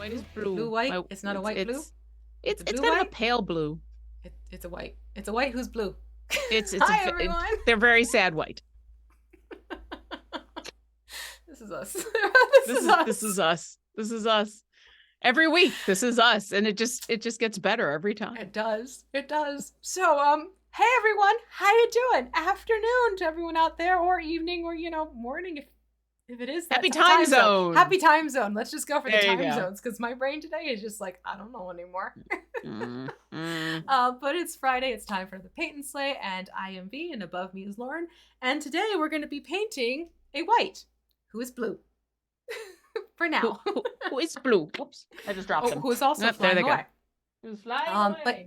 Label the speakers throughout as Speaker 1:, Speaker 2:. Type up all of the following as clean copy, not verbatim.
Speaker 1: White is
Speaker 2: Blue
Speaker 1: blue.
Speaker 2: white. It's not a white blue. It's a
Speaker 1: It's
Speaker 2: blue
Speaker 1: kind of a
Speaker 2: white.
Speaker 1: pale blue.
Speaker 2: It's a white. It's a white who's blue.
Speaker 1: It's
Speaker 2: Hi everyone.
Speaker 1: they're very sad white.
Speaker 2: This is us. This is us.
Speaker 1: This is us. This is us. Every week, this is us, and it just gets better every time.
Speaker 2: It does. It does. So, hey everyone, how you doing? Afternoon to everyone out there, or evening, or morning if it is that
Speaker 1: Happy time zone.
Speaker 2: Happy time zone. Let's just go for
Speaker 1: There
Speaker 2: the
Speaker 1: you
Speaker 2: time
Speaker 1: go.
Speaker 2: zones because my brain today is just like I don't know anymore.
Speaker 1: Mm.
Speaker 2: But it's Friday. It's time for the paint and slay, and I am V, and above me is Lauren. And today we're going to be painting a white who is blue. For now.
Speaker 1: Who is blue? Oops, I just dropped them.
Speaker 2: Who is also
Speaker 1: There
Speaker 2: flying
Speaker 1: they
Speaker 2: away.
Speaker 1: go. Who's flying away?
Speaker 2: But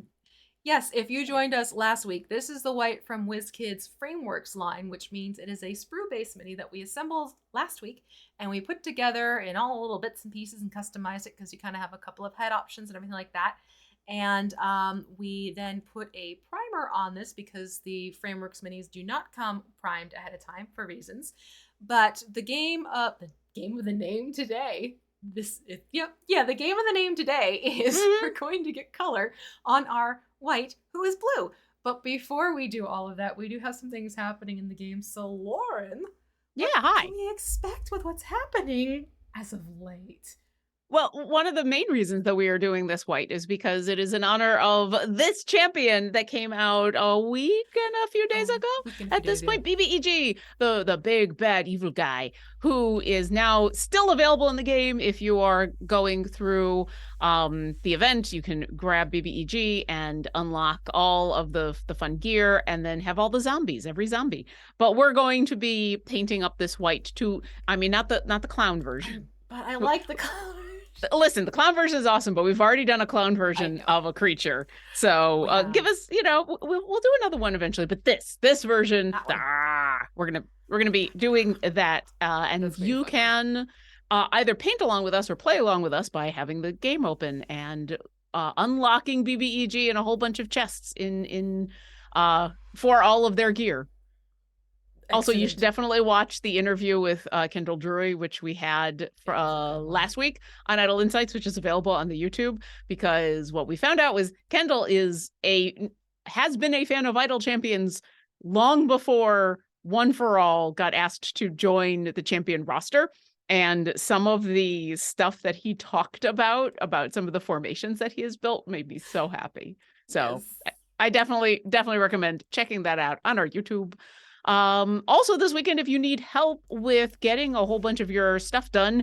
Speaker 2: yes, if you joined us last week, this is the white from WizKids Frameworks line, which means it is a sprue-based mini that we assembled last week, and we put together in all little bits and pieces and customized it because you kind of have a couple of head options and everything like that. And we then put a primer on this because the Frameworks minis do not come primed ahead of time for reasons. But the game of the name today, the game of the name today is we're going to get color on our white who is blue. But before we do all of that, we do have some things happening in the game. So Lauren,
Speaker 1: Hi.
Speaker 2: what can we expect with what's happening as of late?
Speaker 1: Well, one of the main reasons that we are doing this white is because it is in honor of this champion that came out a week and a few days ago. At this point, BBEG, the big bad evil guy, who is now still available in the game. If you are going through the event, you can grab BBEG and unlock all of the fun gear and then have all the zombies, every zombie. But we're going to be painting up this white to, not the clown version.
Speaker 2: But I like the color.
Speaker 1: Listen, the clown version is awesome, but we've already done a clown version of a creature. So give us, we'll do another one eventually. But this version, we're gonna be doing that, and you can either paint along with us or play along with us by having the game open and unlocking BBEG and a whole bunch of chests in for all of their gear. Also, you should definitely watch the interview with Kendall Drury, which we had last week on Idle Insights, which is available on the YouTube, because what we found out was Kendall has been a fan of Idle Champions long before One for All got asked to join the champion roster. And some of the stuff that he talked about some of the formations that he has built made me so happy. So yes. I definitely recommend checking that out on our YouTube. Also this weekend, if you need help with getting a whole bunch of your stuff done,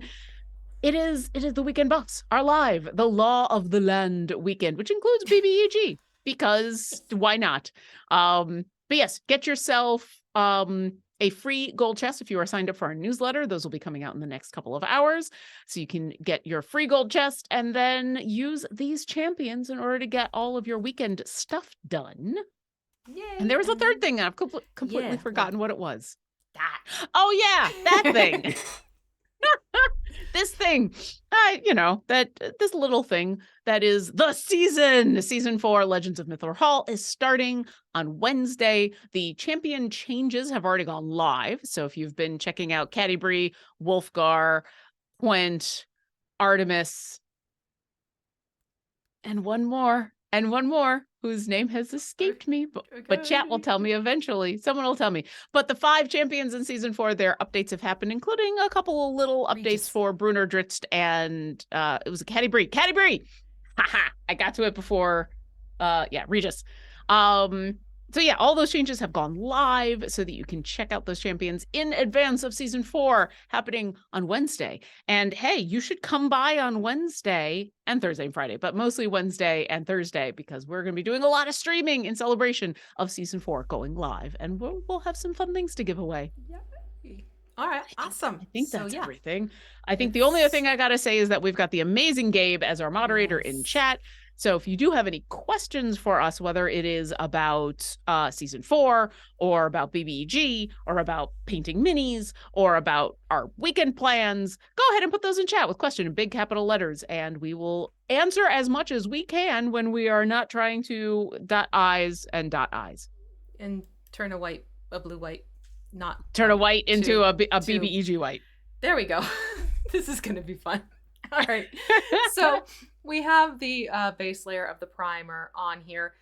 Speaker 1: it is the Weekend Buffs are live, the Law of the Land weekend, which includes BBEG, because why not? But yes, get yourself a free gold chest if you are signed up for our newsletter. Those will be coming out in the next couple of hours, so you can get your free gold chest and then use these champions in order to get all of your weekend stuff done. Yay. And there was a third thing, and I've completely forgotten what it was.
Speaker 2: That.
Speaker 1: Oh yeah, that thing. This thing, this little thing that is the season. Season 4 Legends of Mythallar Hall is starting on Wednesday. The champion changes have already gone live. So if you've been checking out Catti-brie, Wolfgar, Quent, Artemis, and one more, whose name has escaped me, but chat will tell me eventually. Someone will tell me. But the 5 champions in season 4, their updates have happened, including a couple of little updates for Brunner Dritzt and it was a Catti-brie. Haha, I got to it before. Regis. So yeah, all those changes have gone live so that you can check out those champions in advance of season 4 happening on Wednesday. And hey, you should come by on Wednesday and Thursday and Friday, but mostly Wednesday and Thursday, because we're going to be doing a lot of streaming in celebration of season 4 going live, and we'll have some fun things to give away.
Speaker 2: Yay. All right, awesome.
Speaker 1: I think that's everything. I think the only other thing I got to say is that we've got the amazing Gabe as our moderator in chat. So if you do have any questions for us, whether it is about season 4 or about BBEG or about painting minis or about our weekend plans, go ahead and put those in chat with question in big capital letters, and we will answer as much as we can when we are not trying to dot I's and dot I's.
Speaker 2: And turn a blue white, not
Speaker 1: turn a white into a BBEG white.
Speaker 2: There we go. This is going to be fun. All right. So we have the base layer of the primer on here.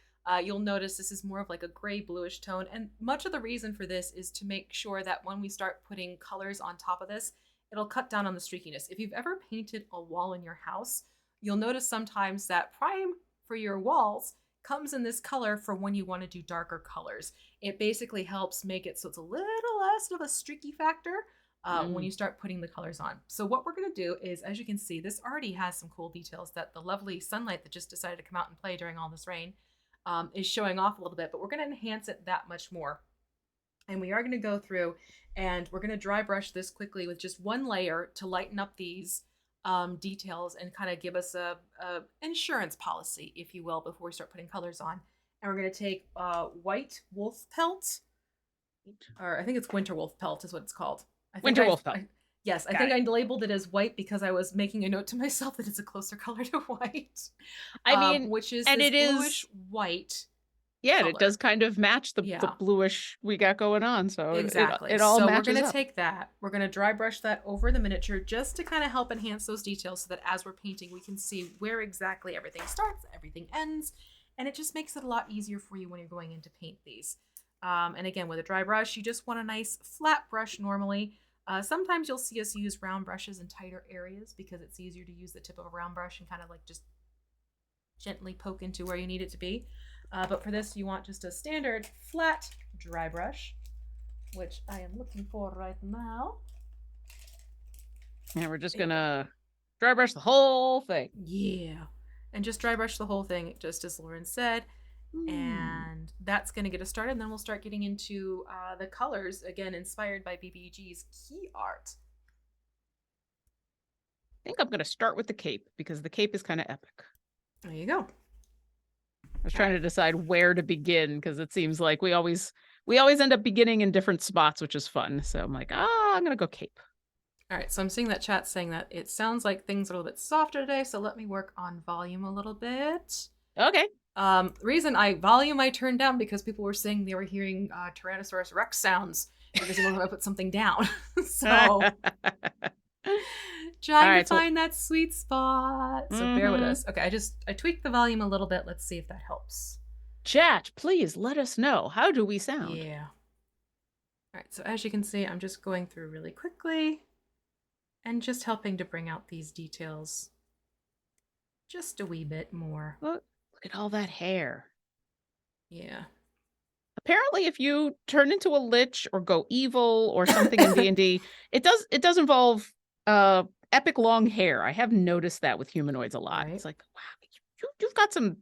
Speaker 2: You'll notice this is more of like a gray bluish tone. And much of the reason for this is to make sure that when we start putting colors on top of this, it'll cut down on the streakiness. If you've ever painted a wall in your house, you'll notice sometimes that prime for your walls comes in this color for when you want to do darker colors. It basically helps make it so it's a little less of a streaky factor when you start putting the colors on. So what we're going to do is, as you can see, this already has some cool details that the lovely sunlight that just decided to come out and play during all this rain is showing off a little bit, but we're going to enhance it that much more. And we are going to go through and we're going to dry brush this quickly with just one layer to lighten up these details and kind of give us a insurance policy, if you will, before we start putting colors on. And we're going to take white wolf pelt, or I think it's winter wolf pelt is what it's called.
Speaker 1: Winter wolf pelt.
Speaker 2: Yes, I think I labeled it as white because I was making a note to myself that it's a closer color to white.
Speaker 1: I mean,
Speaker 2: which is
Speaker 1: and
Speaker 2: this
Speaker 1: it is
Speaker 2: bluish white.
Speaker 1: Yeah, and
Speaker 2: color.
Speaker 1: it does kind of match the bluish we got going on. So
Speaker 2: exactly.
Speaker 1: it all
Speaker 2: so
Speaker 1: matches
Speaker 2: we're going
Speaker 1: up.
Speaker 2: to take that. We're going to dry brush that over the miniature just to kind of help enhance those details so that as we're painting, we can see where exactly everything starts, everything ends. And it just makes it a lot easier for you when you're going in to paint these. And again, with a dry brush, you just want a nice flat brush normally. Sometimes you'll see us use round brushes in tighter areas because it's easier to use the tip of a round brush and kind of like just gently poke into where you need it to be. But for this, you want just a standard flat dry brush, which I am looking for right now.
Speaker 1: And we're just going to dry brush the whole thing.
Speaker 2: Yeah. And just dry brush the whole thing, just as Lauren said. And that's going to get us started. And then we'll start getting into the colors, again, inspired by BBG's key art.
Speaker 1: I think I'm going to start with the cape because the cape is kind of epic.
Speaker 2: There you go.
Speaker 1: I was trying to decide where to begin because it seems like we always end up beginning in different spots, which is fun. So I'm like, I'm going to go cape.
Speaker 2: All right. So I'm seeing that chat saying that it sounds like things are a little bit softer today. So let me work on volume a little bit.
Speaker 1: Okay.
Speaker 2: Reason I turned down because people were saying they were hearing Tyrannosaurus Rex sounds because they wanted to put something down. So trying to find that sweet spot. So bear with us. Okay, I tweaked the volume a little bit. Let's see if that helps.
Speaker 1: Chat, please let us know. How do we sound?
Speaker 2: Yeah. All right, so as you can see, I'm just going through really quickly and just helping to bring out these details just a wee bit more.
Speaker 1: Look at all that hair.
Speaker 2: Yeah.
Speaker 1: Apparently, if you turn into a lich or go evil or something in D&D, it does involve epic long hair. I have noticed that with humanoids a lot. Right. It's like, wow, you've got some.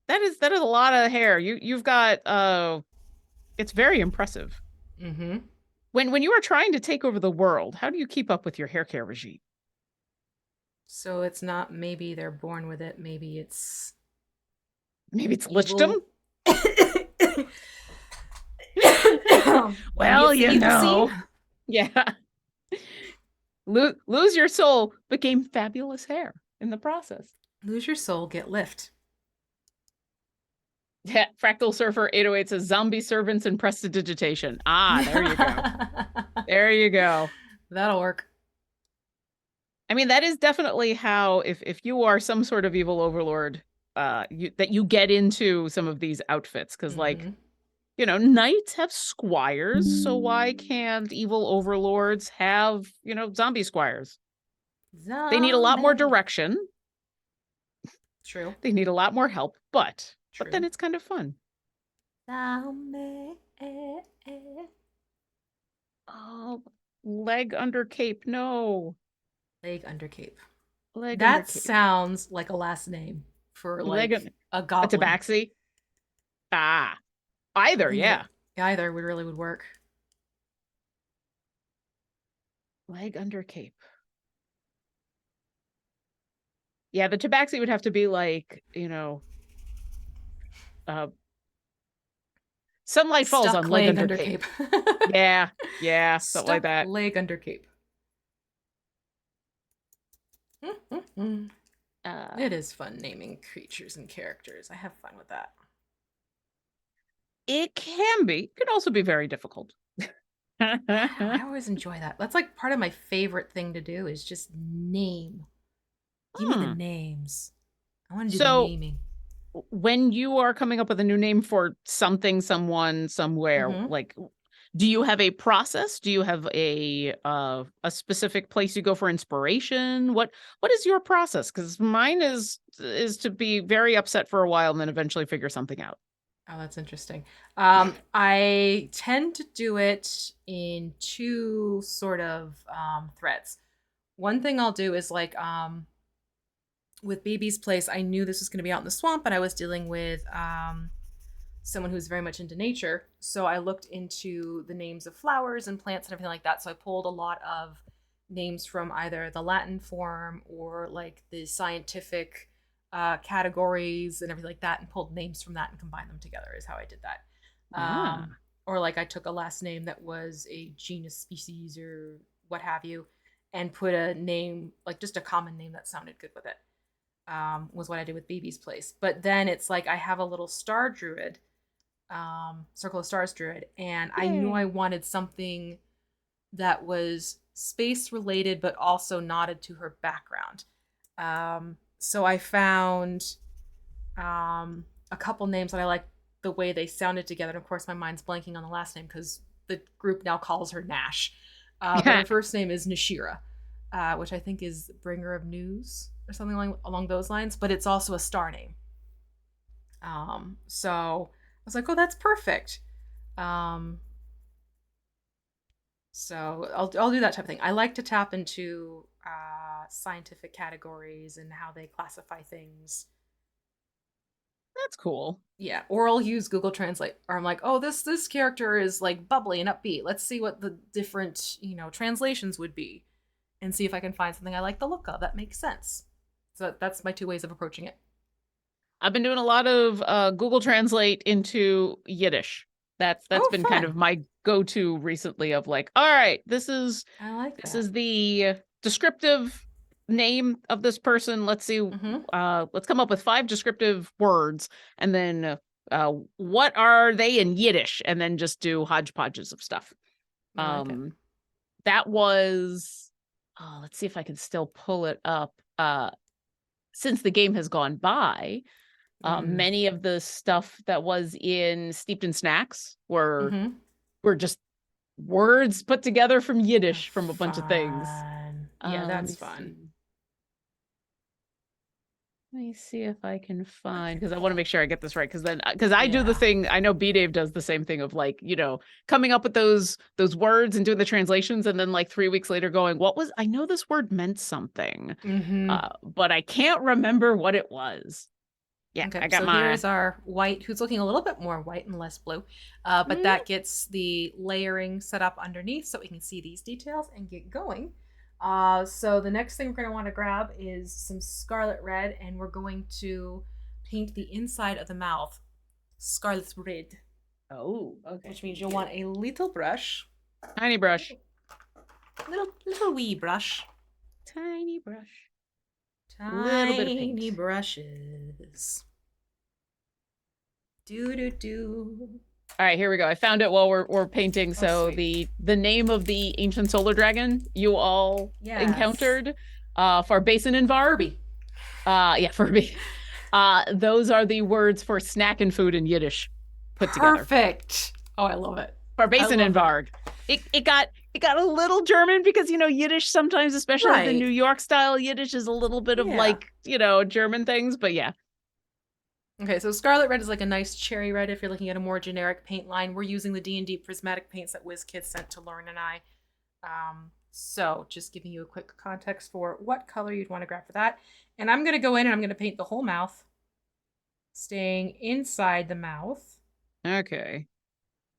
Speaker 1: That is a lot of hair. You've got. It's very impressive.
Speaker 2: Mm-hmm.
Speaker 1: When you are trying to take over the world, how do you keep up with your hair care regime?
Speaker 2: So it's not maybe they're born with it. Maybe it's
Speaker 1: lichdom. Well, you know. Yeah. Lose your soul, but gain fabulous hair in the process.
Speaker 2: Lose your soul, get lift.
Speaker 1: Yeah, Fractal Surfer 808 says zombie servants and prestidigitation. There you go. There you go.
Speaker 2: That'll work.
Speaker 1: I mean, that is definitely how, if you are some sort of evil overlord, that you get into some of these outfits. Because, like, knights have squires, so why can't evil overlords have, zombie squires? They need a lot more direction.
Speaker 2: True.
Speaker 1: They need a lot more help, but then it's kind of fun. Oh, leg under cape. No.
Speaker 2: Leg under cape.
Speaker 1: Leg
Speaker 2: that
Speaker 1: under cape.
Speaker 2: Sounds like a last name for like a goblin.
Speaker 1: A tabaxi? Either, yeah.
Speaker 2: Either really would work.
Speaker 1: Leg under cape. Yeah, the tabaxi would have to be like, sunlight falls on leg under cape. Yeah, something like that.
Speaker 2: Leg under cape. It is fun naming creatures and characters. I have fun with that.
Speaker 1: It can be. It can also be very difficult.
Speaker 2: I always enjoy that. That's like part of my favorite thing to do is just name Give me the
Speaker 1: Hmm.
Speaker 2: names. I want to do the
Speaker 1: So
Speaker 2: naming.
Speaker 1: when you are coming up with a new name for something, someone, somewhere,
Speaker 2: Mm-hmm.
Speaker 1: like, do you have a process? Do you have a specific place you go for inspiration? What is your process? Because mine is to be very upset for a while and then eventually figure something out.
Speaker 2: Oh, that's interesting. I tend to do it in two sort of threads. One thing I'll do is like with Baby's Place, I knew this was going to be out in the swamp, but I was dealing with someone who's very much into nature. So I looked into the names of flowers and plants and everything like that. So I pulled a lot of names from either the Latin form or like the scientific categories and everything like that, and pulled names from that and combined them together, is how I did that.
Speaker 1: Ah,
Speaker 2: Or like I took a last name that was a genus, species, or what have you, and put a name, like just a common name that sounded good with it. Was what I did with Baby's Place. But then it's like I have a little star druid, Circle of Stars druid, and I knew I
Speaker 1: yay.
Speaker 2: wanted something that was space related but also nodded to her background. So I found a couple names that I like the way they sounded together. And of course, my mind's blanking on the last name because the group now calls her Nash. But her first name is Nashira, which I think is Bringer of News or something along those lines. But it's also a star name. So I was like, oh, that's perfect. Um, so I'll do that type of thing. I like to tap into scientific categories and how they classify things.
Speaker 1: That's cool.
Speaker 2: Yeah, or I'll use Google Translate, or I'm like, oh, this character is like bubbly and upbeat. Let's see what the different translations would be, and see if I can find something I like the look of that makes sense. So that's my two ways of approaching it.
Speaker 1: I've been doing a lot of Google Translate into Yiddish. That's
Speaker 2: Oh,
Speaker 1: been kind
Speaker 2: fun!
Speaker 1: of my go-to recently of like, all right,
Speaker 2: I like
Speaker 1: this
Speaker 2: that.
Speaker 1: is the descriptive name of this person. Let's see,
Speaker 2: Mm-hmm.
Speaker 1: let's come up with 5 descriptive words and then what are they in Yiddish? And then just do hodgepodges of stuff.
Speaker 2: I like it.
Speaker 1: Um, that was, oh, let's see if I can still pull it up. Since the game has gone by,
Speaker 2: Mm.
Speaker 1: many of the stuff that was in Steeped in Snacks
Speaker 2: Mm-hmm.
Speaker 1: were just words put together from
Speaker 2: Oh,
Speaker 1: Yiddish from a bunch of things.
Speaker 2: fun. Yeah,
Speaker 1: Let
Speaker 2: that's
Speaker 1: me
Speaker 2: fun.
Speaker 1: see. Let me see if I can find,
Speaker 2: Okay,
Speaker 1: because I want to
Speaker 2: cool.
Speaker 1: make sure I get this right. Because then, because I do the
Speaker 2: Yeah.
Speaker 1: thing, I know B Dave does the same thing of like, coming up with those words and doing the translations, and then like 3 weeks later going, what was, I know this word meant something,
Speaker 2: Mm-hmm.
Speaker 1: but I can't remember what it was. Yeah,
Speaker 2: Okay,
Speaker 1: I got
Speaker 2: so here
Speaker 1: my.
Speaker 2: is our white, who's looking a little bit more white and less blue, but
Speaker 1: Mm,
Speaker 2: that gets the layering set up underneath so we can see these details and get going. So the next thing we're going to want to grab is some scarlet red, and we're going to paint the inside of the mouth scarlet red,
Speaker 1: oh, okay.
Speaker 2: which means you'll want a little brush,
Speaker 1: Tiny brush.
Speaker 2: little wee brush,
Speaker 1: Tiny brush. Little bit of
Speaker 2: tiny
Speaker 1: paint.
Speaker 2: brushes. Do do do.
Speaker 1: All right, here we go. I found it while we're painting.
Speaker 2: Oh,
Speaker 1: So
Speaker 2: sweet.
Speaker 1: the name of the ancient solar dragon you all
Speaker 2: Yes.
Speaker 1: encountered, for Basin and Varg.
Speaker 2: Furby.
Speaker 1: Yeah, Furby. Those are the words for snack and food in Yiddish put together.
Speaker 2: Perfect. Oh, I love it.
Speaker 1: For
Speaker 2: I
Speaker 1: Basin and
Speaker 2: love it.
Speaker 1: Varg. It got a little German because Yiddish sometimes, especially the New
Speaker 2: Right.
Speaker 1: York style Yiddish, is a little bit of
Speaker 2: Yeah.
Speaker 1: like, German things, but yeah.
Speaker 2: Okay, so scarlet red is like a nice cherry red if you're looking at a more generic paint line. We're using the D&D prismatic paints that WizKids sent to Lauren and I. So just giving you a quick context for what color you'd want to grab for that. And I'm going to go in and I'm going to paint the whole mouth, staying inside the mouth
Speaker 1: Okay.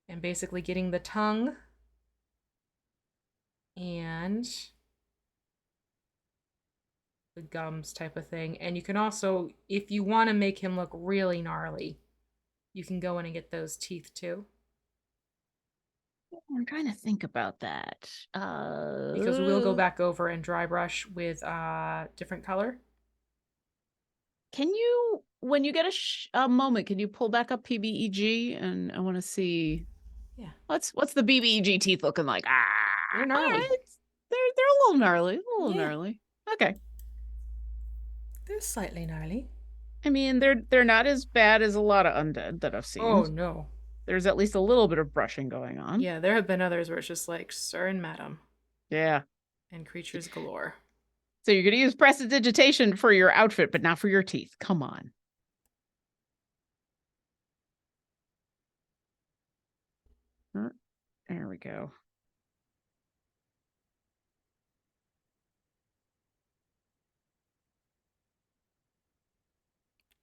Speaker 2: and basically getting the tongue and the gums type of thing. And you can also, if you want to make him look really gnarly, you can go in and get those teeth too.
Speaker 1: I'm trying to think about that.
Speaker 2: Because we will go back over and dry brush with different color.
Speaker 1: Can you, when you get a moment, can you pull back up PBEG? And I want to see
Speaker 2: Yeah.
Speaker 1: what's the BBEG teeth looking like?
Speaker 2: They're
Speaker 1: All
Speaker 2: gnarly.
Speaker 1: right. They're a little gnarly,
Speaker 2: Yeah.
Speaker 1: gnarly. Okay.
Speaker 2: They're slightly gnarly.
Speaker 1: I mean, they're not as bad as a lot of undead that I've seen.
Speaker 2: Oh no.
Speaker 1: There's at least a little bit of brushing going on.
Speaker 2: Yeah, there have been others where it's just like sir and madam.
Speaker 1: Yeah.
Speaker 2: And creatures galore.
Speaker 1: So you're gonna use prestidigitation for your outfit, but not for your teeth. Come on. There we go.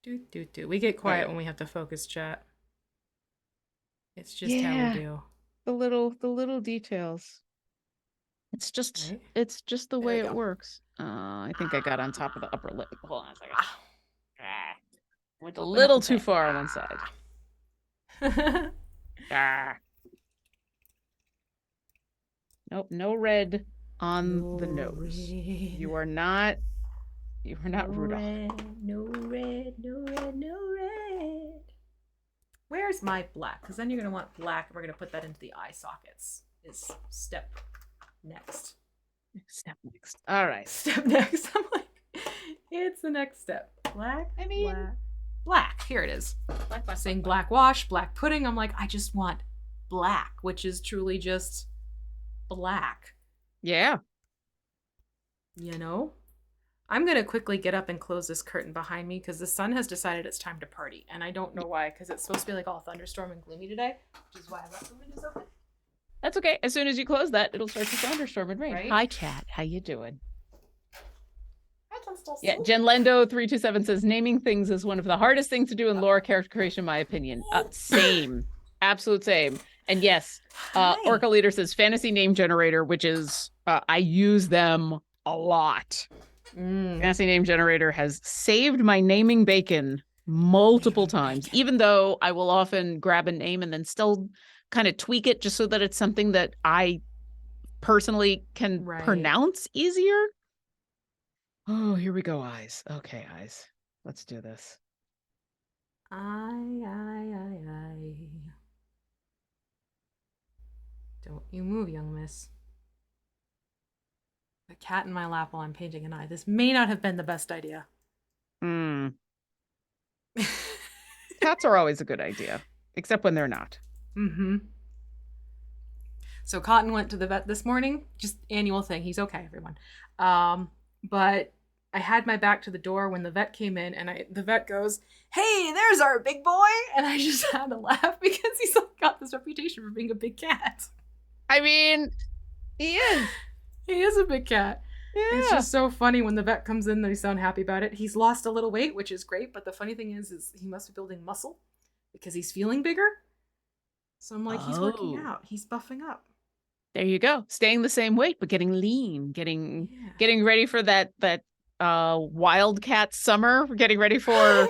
Speaker 2: Do. We get quiet when we have to focus chat. It's just how we do.
Speaker 1: The little details. It's just the way it works. I think I got on top of the upper lip. Hold on a second. Went a little too far on one side. Nope, no red on the nose. You are not Rudolph.
Speaker 2: No red. Where's my black? Because then you're going to want black, and we're going to put that into the eye sockets. Is step next.
Speaker 1: All right.
Speaker 2: Step next. I'm like, it's the next step. Black.
Speaker 1: I mean,
Speaker 2: black. Here it is. Saying black wash, black pudding. I'm like, I just want black, which is truly just black.
Speaker 1: Yeah.
Speaker 2: You know? I'm going to quickly get up and close this curtain behind me because the sun has decided it's time to party. And I don't know why, because it's supposed to be like all thunderstorm and gloomy today, which is why I left the windows open.
Speaker 1: That's okay. As soon as you close that, it'll start to thunderstorm and rain.
Speaker 2: Right?
Speaker 1: Hi, chat. How you doing?
Speaker 2: Hi,
Speaker 1: yeah, Jen Lendo 327 says naming things is one of the hardest things to do in lore character creation, in my opinion. Same. Absolute same. And yes, Orca Leader says fantasy name generator, which is I use them a lot. Fantasy name generator has saved my naming bacon multiple times, even though I will often grab a name and then still kind of tweak it just so that it's something that I personally can pronounce easier. Oh, here we go, eyes. Okay, eyes. Let's do this.
Speaker 2: Aye. Don't you move, young miss. A cat in my lap while I'm painting an eye. This may not have been the best idea.
Speaker 1: Cats are always a good idea, except when they're not.
Speaker 2: So Cotton went to the vet this morning. Just annual thing. He's okay, everyone. But I had my back to the door when the vet came in, and the vet goes, "Hey, there's our big boy," and I just had to laugh because he's got this reputation for being a big cat.
Speaker 1: I mean, he is.
Speaker 2: He is a big cat. Yeah. It's just so funny when the vet comes in, they sound happy about it. He's lost a little weight, which is great, but the funny thing is he must be building muscle because he's feeling bigger. So I'm like, he's working out. He's buffing up.
Speaker 1: There you go. Staying the same weight, but getting lean, getting ready for that wildcat summer. We're getting ready for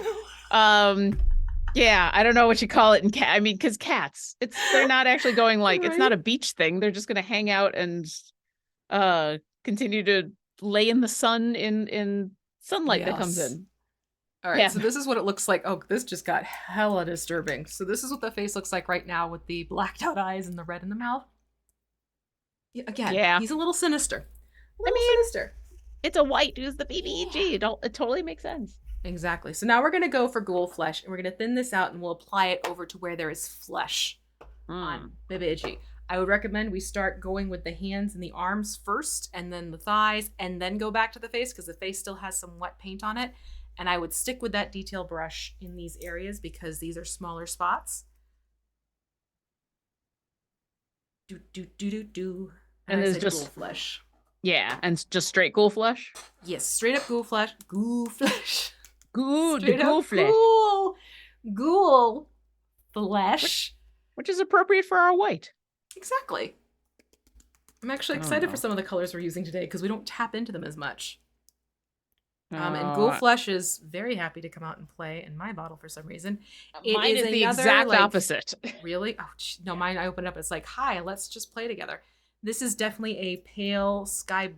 Speaker 1: yeah, I don't know what you call it in cat. I mean, because cats, they're not actually going like it's not a beach thing. They're just gonna hang out and continue to lay in the sun in sunlight that comes in.
Speaker 2: All right, so this is what it looks like. Oh, this just got hella disturbing. So this is what the face looks like right now with the blacked out eyes and the red in the mouth. Again, he's a little sinister. Sinister.
Speaker 1: It's a Wight who's the BBEG. It totally makes sense.
Speaker 2: Exactly. So now we're going to go for ghoul flesh, and we're going to thin this out, and we'll apply it over to where there is flesh on BBEG. I would recommend we start going with the hands and the arms first, and then the thighs, and then go back to the face, because the face still has some wet paint on it. And I would stick with that detail brush in these areas, because these are smaller spots. And
Speaker 1: there's just
Speaker 2: ghoul flesh.
Speaker 1: Yeah, and just straight ghoul flesh?
Speaker 2: Yes, straight up ghoul flesh. Ghoul flesh.
Speaker 1: Ghoul flesh.
Speaker 2: Ghoul flesh.
Speaker 1: Which is appropriate for our Wight.
Speaker 2: Exactly. I'm actually excited for some of the colors we're using today because we don't tap into them as much. And ghoul flesh is very happy to come out and play in my bottle for some reason.
Speaker 1: Mine is the exact opposite.
Speaker 2: Really? Oh, no, mine I open up. It's like, hi, let's just play together. This is definitely a pale sky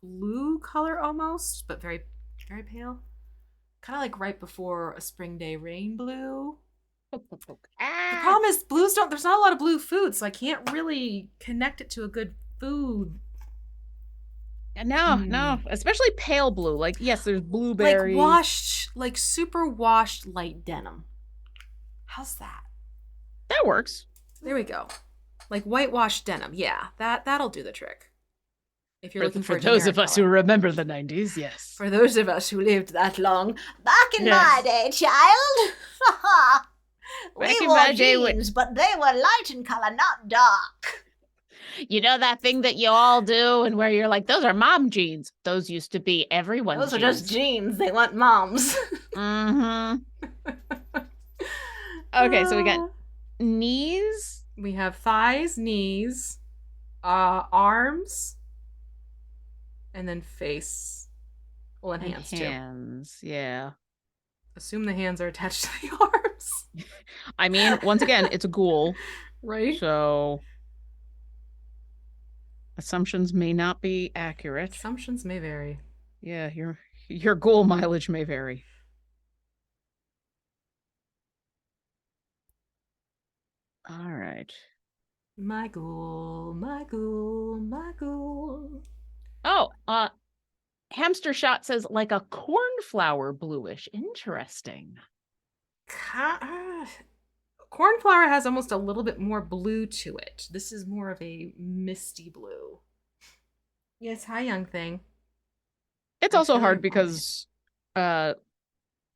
Speaker 2: blue color almost, but very, very pale. Kind of like right before a spring day rain blue. The problem is there's not a lot of blue food, so I can't really connect it to a good food.
Speaker 1: No, especially pale blue. Like, yes, there's blueberry.
Speaker 2: Like washed, like super washed light denim. How's that?
Speaker 1: That works.
Speaker 2: There we go. Like whitewashed denim. Yeah, that'll do the trick. If you're looking for a
Speaker 1: those of
Speaker 2: generic
Speaker 1: us who
Speaker 2: color.
Speaker 1: remember the 90s, yes.
Speaker 2: For those of us who lived that long.
Speaker 3: Back in my day, child.
Speaker 1: Back
Speaker 3: We
Speaker 1: in
Speaker 3: wore
Speaker 1: my day,
Speaker 3: jeans, but they were light in color, not dark.
Speaker 1: You know that thing that you all do and where you're like, those are mom jeans. Those used to be everyone's
Speaker 3: Those are
Speaker 1: jeans.
Speaker 3: just jeans. They want moms.
Speaker 1: Mm-hmm. Okay, so we got knees.
Speaker 2: We have thighs, knees, arms, and then face. Well, and hands,
Speaker 1: Hands, yeah.
Speaker 2: Assume the hands are attached to the arms.
Speaker 1: I mean, once again, it's a ghoul.
Speaker 2: Right?
Speaker 1: So assumptions may not be accurate.
Speaker 2: Assumptions may vary.
Speaker 1: Yeah, your ghoul mileage may vary. All right.
Speaker 2: My ghoul, my ghoul, my ghoul.
Speaker 1: Oh, Hamster Shot says like a cornflower bluish. Interesting.
Speaker 2: Cornflower has almost a little bit more blue to it. This is more of a misty blue. Yes, hi, young thing.
Speaker 1: It's also hard because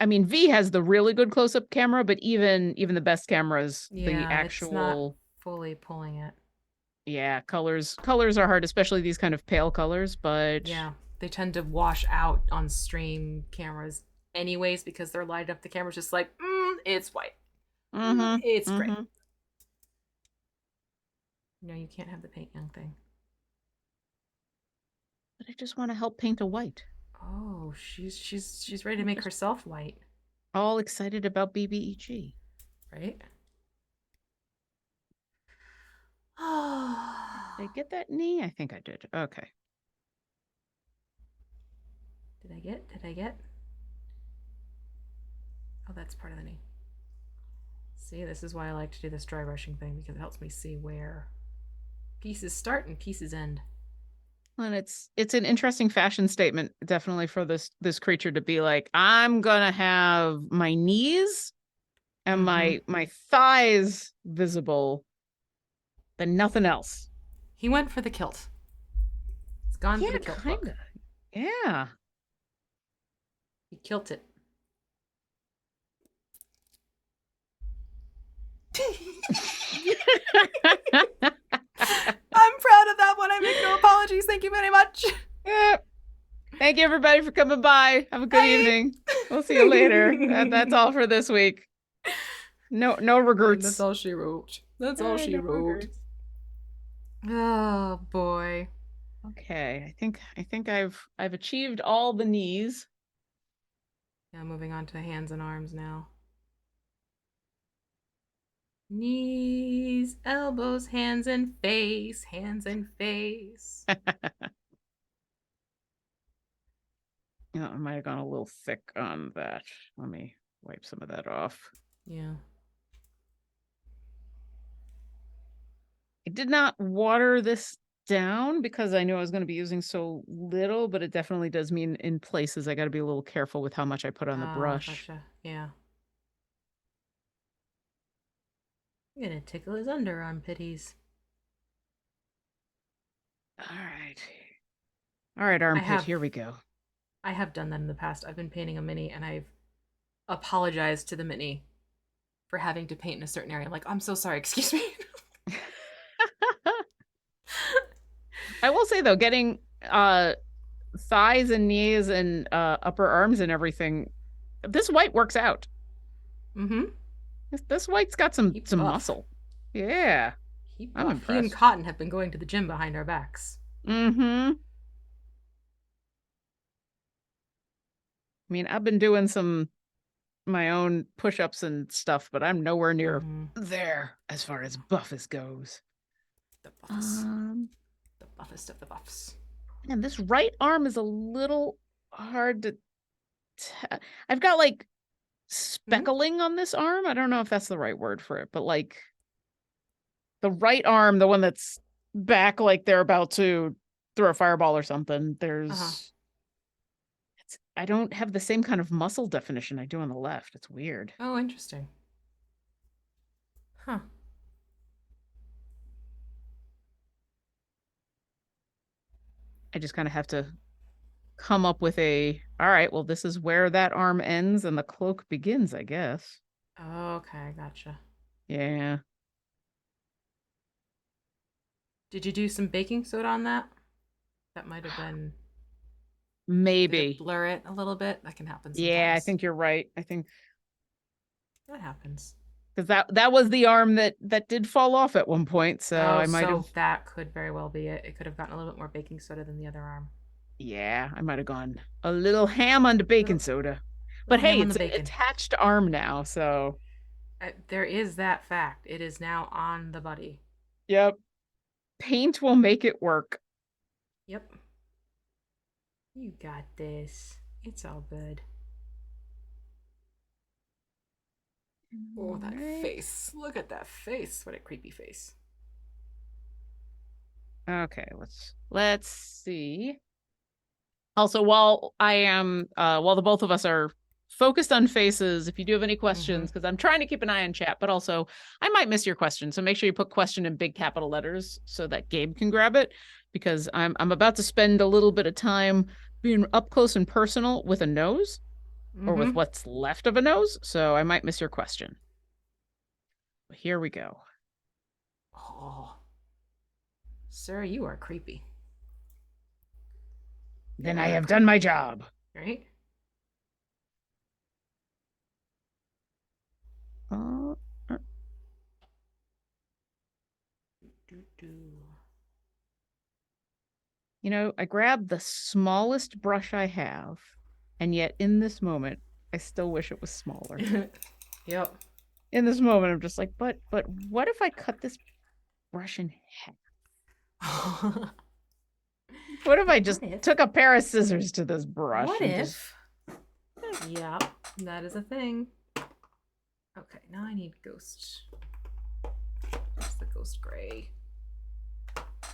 Speaker 1: I mean, V has the really good close-up camera, but even the best cameras, the actual
Speaker 2: it's not fully pulling it.
Speaker 1: Yeah, colors are hard, especially these kind of pale colors, but
Speaker 2: yeah, they tend to wash out on stream cameras anyways because they're lighted up. The camera's just like, it's white. It's great. No, you can't have the paint young thing.
Speaker 1: But I just want to help paint a white.
Speaker 2: Oh, she's ready to make herself white.
Speaker 1: All excited about BBEG.
Speaker 2: Right?
Speaker 1: Did I get that knee? I think I did. Okay.
Speaker 2: Did I get? Oh, that's part of the knee. See, this is why I like to do this dry brushing thing, because it helps me see where pieces start and pieces end.
Speaker 1: And it's an interesting fashion statement, definitely, for this creature to be like, I'm gonna have my knees and my thighs visible, then nothing else.
Speaker 2: He went for the kilt. He's gone for the kilt
Speaker 1: kinda.
Speaker 2: look.
Speaker 1: Yeah.
Speaker 2: He kilted. I'm proud of that one. I make no apologies. Thank you very much.
Speaker 1: Thank you, everybody, for coming by. Have a good evening. We'll see you later. That's all for this week. No regrets.
Speaker 2: That's all she wrote. That's all she wrote. Oh boy.
Speaker 1: Okay, I think I've achieved all the knees.
Speaker 2: Yeah, moving on to hands and arms now. Knees, elbows, hands and face, hands and face.
Speaker 1: Yeah, I might have gone a little thick on that. Let me wipe some of that off.
Speaker 2: Yeah.
Speaker 1: I did not water this down because I knew I was going to be using so little, but it definitely does mean in places I got to be a little careful with how much I put on the brush.
Speaker 2: Gotcha. Yeah. I'm gonna tickle his underarm pitties.
Speaker 1: All right, armpit, here we go.
Speaker 2: I have done that in the past. I've been painting a mini and I've apologized to the mini for having to paint in a certain area. I'm like, I'm so sorry, excuse me.
Speaker 1: I will say though, getting thighs and knees and upper arms and everything, this white works out. This white's got some muscle. Yeah. I'm impressed.
Speaker 2: He and Cotton have been going to the gym behind our backs.
Speaker 1: I mean, I've been doing my own push-ups and stuff, but I'm nowhere near there as far as buffest goes.
Speaker 2: The buffest. The buffest of the buffs.
Speaker 1: And this right arm is a little hard to I've got like speckling on this arm. I don't know if that's the right word for it, but like the right arm, the one that's back like they're about to throw a fireball or something. There's
Speaker 2: Uh-huh.
Speaker 1: I don't have the same kind of muscle definition I do on the left. It's weird.
Speaker 2: Oh, interesting. Huh.
Speaker 1: I just kind of have to come up with all right, well, this is where that arm ends and the cloak begins, I guess.
Speaker 2: Okay, gotcha.
Speaker 1: Yeah.
Speaker 2: Did you do some baking soda on that? That might have been... Did it
Speaker 1: Maybe.
Speaker 2: blur it a little bit? That can happen sometimes.
Speaker 1: Yeah, I think you're right. I think
Speaker 2: that happens.
Speaker 1: because that was the arm that did fall off at one point, so I might have.
Speaker 2: That could very well be it. It could have gotten a little bit more baking soda than the other arm.
Speaker 1: Yeah, I might have gone a little ham on the baking soda. But hey, it's an attached arm now, so
Speaker 2: there is that fact. It is now on the buddy.
Speaker 1: Yep. Paint will make it work.
Speaker 2: Yep. You got this. It's all good. Oh, that face. Look at that face. What a creepy face.
Speaker 1: Okay, let's see. Also, while the both of us are focused on faces, if you do have any questions, because I'm trying to keep an eye on chat, but also I might miss your question. So make sure you put question in big capital letters so that Gabe can grab it, because I'm about to spend a little bit of time being up close and personal with a nose or with what's left of a nose. So I might miss your question. But here we go.
Speaker 2: Oh, sir, you are creepy.
Speaker 1: Then I have done my job.
Speaker 2: Right?
Speaker 1: You know, I grabbed the smallest brush I have, and yet in this moment, I still wish it was smaller.
Speaker 2: Yep.
Speaker 1: In this moment, I'm just like, but what if I cut this brush in half? What if I just took a pair of scissors to this brush?
Speaker 2: What if? Yeah, that is a thing. Okay, now I need ghost. Where's the ghost gray?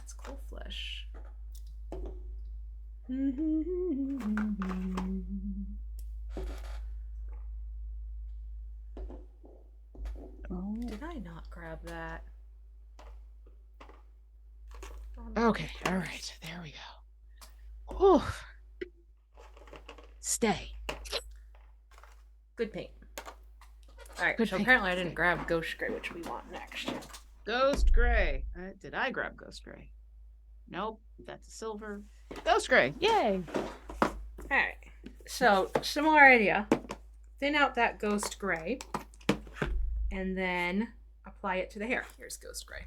Speaker 2: It's coal flesh. Oh, did I not grab that?
Speaker 1: Okay, all right, there we go. Oh, stay.
Speaker 2: Good paint. All right,
Speaker 1: Good
Speaker 2: so
Speaker 1: paint.
Speaker 2: apparently I didn't grab ghost gray, which we want next.
Speaker 1: Ghost gray. Did I grab ghost gray? Nope, that's a silver. Ghost gray, yay!
Speaker 2: All right, so similar idea. Thin out that ghost gray, and then apply it to the hair. Here's ghost gray.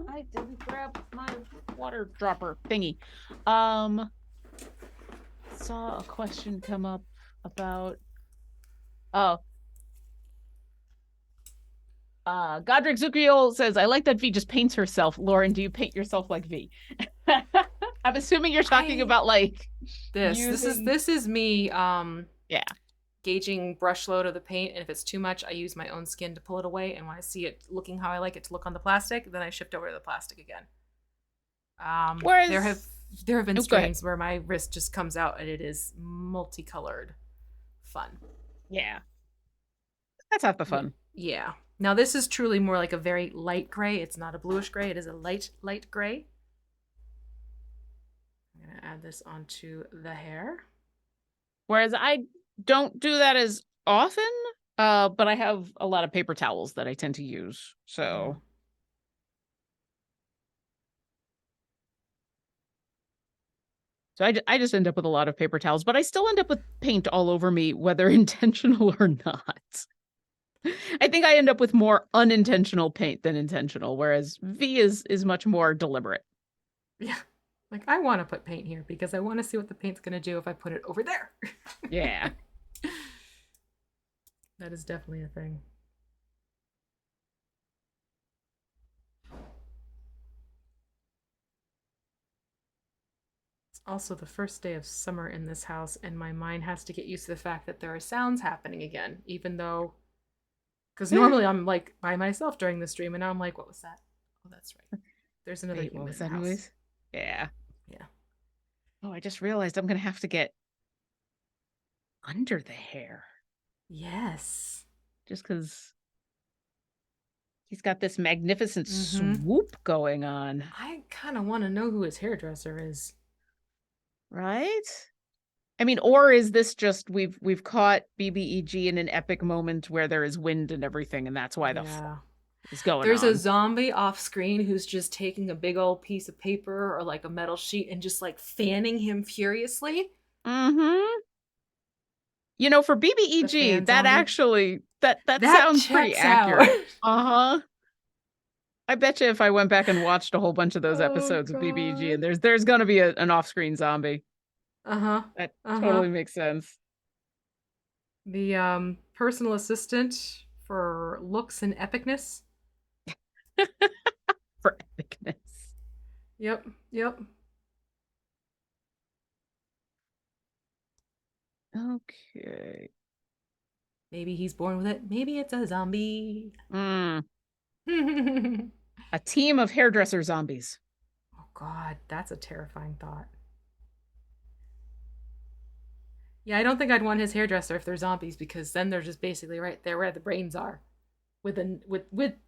Speaker 1: I didn't grab my water dropper thingy. Saw a question come up about Godric Zukiel says, I like that V just paints herself. Lauren, do you paint yourself like V? I'm assuming you're talking about like
Speaker 2: this.
Speaker 1: Using...
Speaker 2: This is me
Speaker 1: yeah,
Speaker 2: gauging brush load of the paint, and if it's too much, I use my own skin to pull it away, and when I see it looking how I like it to look on the plastic, then I shift over to the plastic again. Whereas there have been streams where my wrist just comes out and it is multicolored fun.
Speaker 1: Yeah. That's half the fun.
Speaker 2: Yeah. Now this is truly more like a very light gray. It's not a bluish gray. It is a light gray. I'm going to add this onto the hair.
Speaker 1: Whereas I don't do that as often, but I have a lot of paper towels that I tend to use. So... So I just end up with a lot of paper towels, but I still end up with paint all over me, whether intentional or not. I think I end up with more unintentional paint than intentional, whereas V is much more deliberate.
Speaker 2: Yeah. Like, I want to put paint here because I want to see what the paint's going to do if I put it over there.
Speaker 1: Yeah.
Speaker 2: That is definitely a thing. Also the first day of summer in this house, and my mind has to get used to the fact that there are sounds happening again, even though Because normally I'm like by myself during the stream, and now I'm like, what was that? Oh, that's right. There's another
Speaker 1: Wait,
Speaker 2: human
Speaker 1: what was
Speaker 2: in the
Speaker 1: that
Speaker 2: house.
Speaker 1: noise? Yeah.
Speaker 2: Yeah.
Speaker 1: Oh, I just realized I'm gonna have to get under the hair
Speaker 2: Yes.
Speaker 1: just because he's got this magnificent
Speaker 2: Mhm.
Speaker 1: swoop going on,
Speaker 2: I kind of want to know who his hairdresser is.
Speaker 1: right? I mean, or is this just we've caught BBEG in an epic moment where there is wind and everything, and that's why the
Speaker 2: Yeah.
Speaker 1: is going
Speaker 2: There's a
Speaker 1: on.
Speaker 2: zombie off screen who's just taking a big old piece of paper or like a metal sheet and just like fanning him furiously.
Speaker 1: Mm-hmm. You know, for
Speaker 2: The
Speaker 1: BBEG,
Speaker 2: fan
Speaker 1: that
Speaker 2: zombie.
Speaker 1: actually that
Speaker 2: That
Speaker 1: sounds pretty
Speaker 2: checks out.
Speaker 1: accurate. Uh-huh. I bet you if I went back and watched a whole bunch of those
Speaker 2: Oh,
Speaker 1: episodes of BBEG, and
Speaker 2: God.
Speaker 1: there's gonna be an off-screen zombie.
Speaker 2: Uh-huh.
Speaker 1: That
Speaker 2: Uh-huh.
Speaker 1: totally makes sense.
Speaker 2: The personal assistant for looks and epicness.
Speaker 1: For epicness.
Speaker 2: Yep. Yep.
Speaker 1: Okay.
Speaker 2: Maybe he's born with it. Maybe it's a zombie.
Speaker 1: Mm.
Speaker 2: Oh
Speaker 1: A team of hairdresser zombies.
Speaker 2: God, that's a terrifying thought. Yeah, I don't think I'd want his hairdresser if they're zombies, because then they're just basically right there where the brains are, with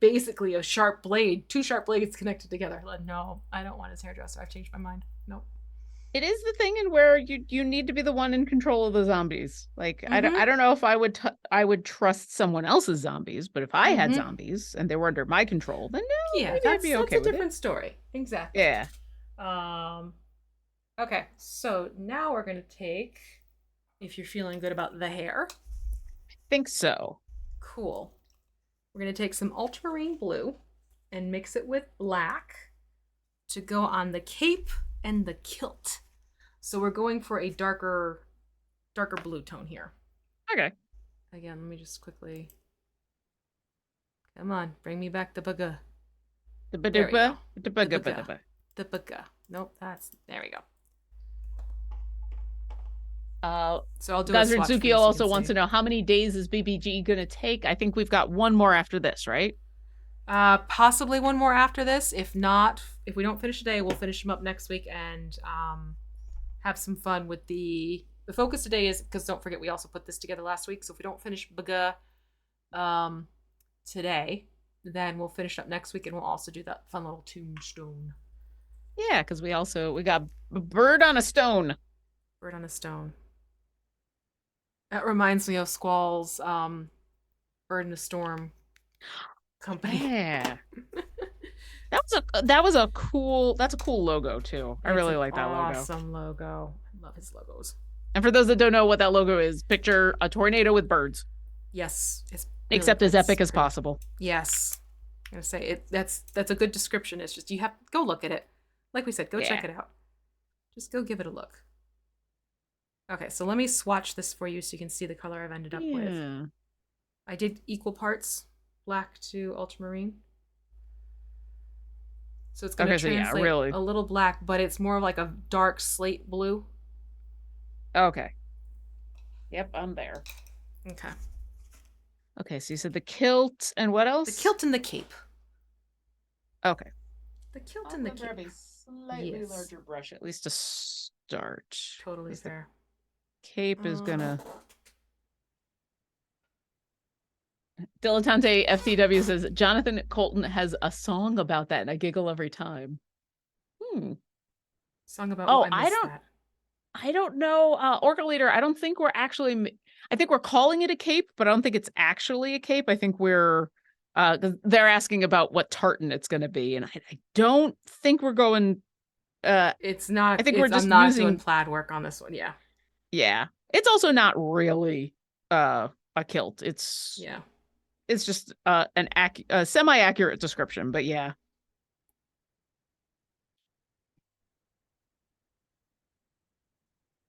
Speaker 2: basically a sharp blade, two sharp blades connected together. No, I don't want his hairdresser. I've changed my mind. Nope.
Speaker 1: It is the thing in where you need to be the one in control of the zombies. Like I
Speaker 2: Mhm.
Speaker 1: don't know if I would trust someone else's zombies, but if I had
Speaker 2: Mhm.
Speaker 1: zombies and they were under my control, then no,
Speaker 2: Yeah,
Speaker 1: maybe I'd be okay
Speaker 2: a
Speaker 1: with it.
Speaker 2: different story. Exactly.
Speaker 1: Yeah.
Speaker 2: Okay, so now we're gonna take, if you're feeling good about the hair,
Speaker 1: Think so.
Speaker 2: cool. We're gonna take some ultramarine blue and mix it with black to go on the cape and the kilt. So we're going for a darker blue tone here.
Speaker 1: Okay.
Speaker 2: Again, let me just quickly. Come on, bring me back the bugga.
Speaker 1: The
Speaker 2: There we go. The bugga.
Speaker 1: ba-da-ba.
Speaker 2: The bugga. Nope, there we go. So I'll do a swatch for you
Speaker 1: Gazardzuki
Speaker 2: so you
Speaker 1: also
Speaker 2: can
Speaker 1: wants
Speaker 2: see.
Speaker 1: to know how many days is BBG gonna take? I think we've got one more after this, right?
Speaker 2: Possibly one more after this. If not, if we don't finish today, we'll finish them up next week and have some fun with the focus today is because don't forget we also put this together last week. So if we don't finish Baga today, then we'll finish up next week and we'll also do that fun little tombstone.
Speaker 1: Yeah, because we got a bird on a stone.
Speaker 2: Bird on a stone. That reminds me of Squall's Bird in a Storm company.
Speaker 1: Yeah. That's a cool logo too. I really like that logo.
Speaker 2: Awesome logo. I love his logos.
Speaker 1: And for those that don't know what that logo is, picture a tornado with birds.
Speaker 2: Yes, it's really
Speaker 1: Except as epic as possible.
Speaker 2: Yes, I'm gonna say it. That's a good description. It's just you have go look at it. Like we said, go check it out. Just go give it a look. Okay, so let me swatch this for you so you can see the color I've ended up with. I did equal parts black to ultramarine. So it's going to translate a little black, but it's more like a dark slate blue.
Speaker 1: Okay. Yep, I'm there.
Speaker 2: Okay.
Speaker 1: Okay, so you said the kilt and what else?
Speaker 2: The kilt and the cape.
Speaker 1: Okay.
Speaker 2: The kilt and the cape.
Speaker 1: A slightly larger brush, at least to start.
Speaker 2: Totally fair.
Speaker 1: Cape is gonna... Dilettante FTW says, Jonathan Colton has a song about that, and I giggle every time.
Speaker 2: Song about what?
Speaker 1: I don't know. Orca Leader, I don't think we're actually... I think we're calling it a cape, but I don't think it's actually a cape. I think we're... they're asking about what tartan it's going to be, and I don't think we're going...
Speaker 2: it's not...
Speaker 1: I think we're just
Speaker 2: I'm not
Speaker 1: using...
Speaker 2: doing plaid work on this one, yeah.
Speaker 1: Yeah. It's also not really a kilt. It's...
Speaker 2: Yeah.
Speaker 1: It's just a semi-accurate description, but yeah.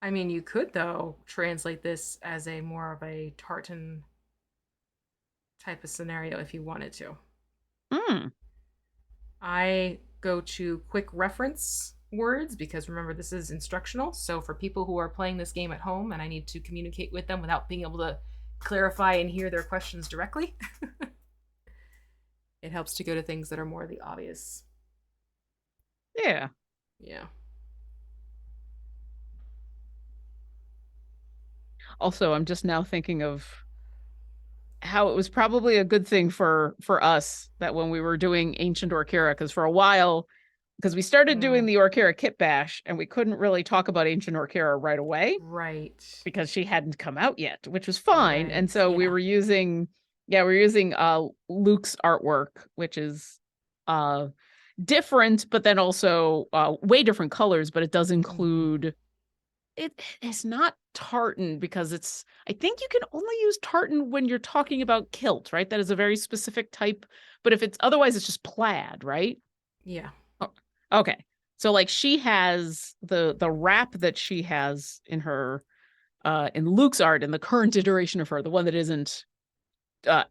Speaker 2: I mean, you could, though, translate this as a more of a tartan type of scenario if you wanted to. I go to quick reference words because remember, this is instructional. So for people who are playing this game at home and I need to communicate with them without being able to clarify and hear their questions directly, It helps to go to things that are more the obvious.
Speaker 1: Yeah.
Speaker 2: Yeah.
Speaker 1: Also, I'm just now thinking of how it was probably a good thing for us that when we were doing Ancient Orkira, because for a while, because we started doing the Orkira Kit Bash and we couldn't really talk about Ancient Orkira right away.
Speaker 2: Right.
Speaker 1: Because she hadn't come out yet, which was fine.
Speaker 2: Right.
Speaker 1: And so we were using Luke's artwork, which is different, but then also way different colors, but it does include it is not tartan because I think you can only use tartan when you're talking about kilt, right? That is a very specific type, but if it's otherwise it's just plaid, right?
Speaker 2: Yeah.
Speaker 1: Oh, okay. So like she has the wrap that she has in her in Luke's art in the current iteration of her, the one that isn't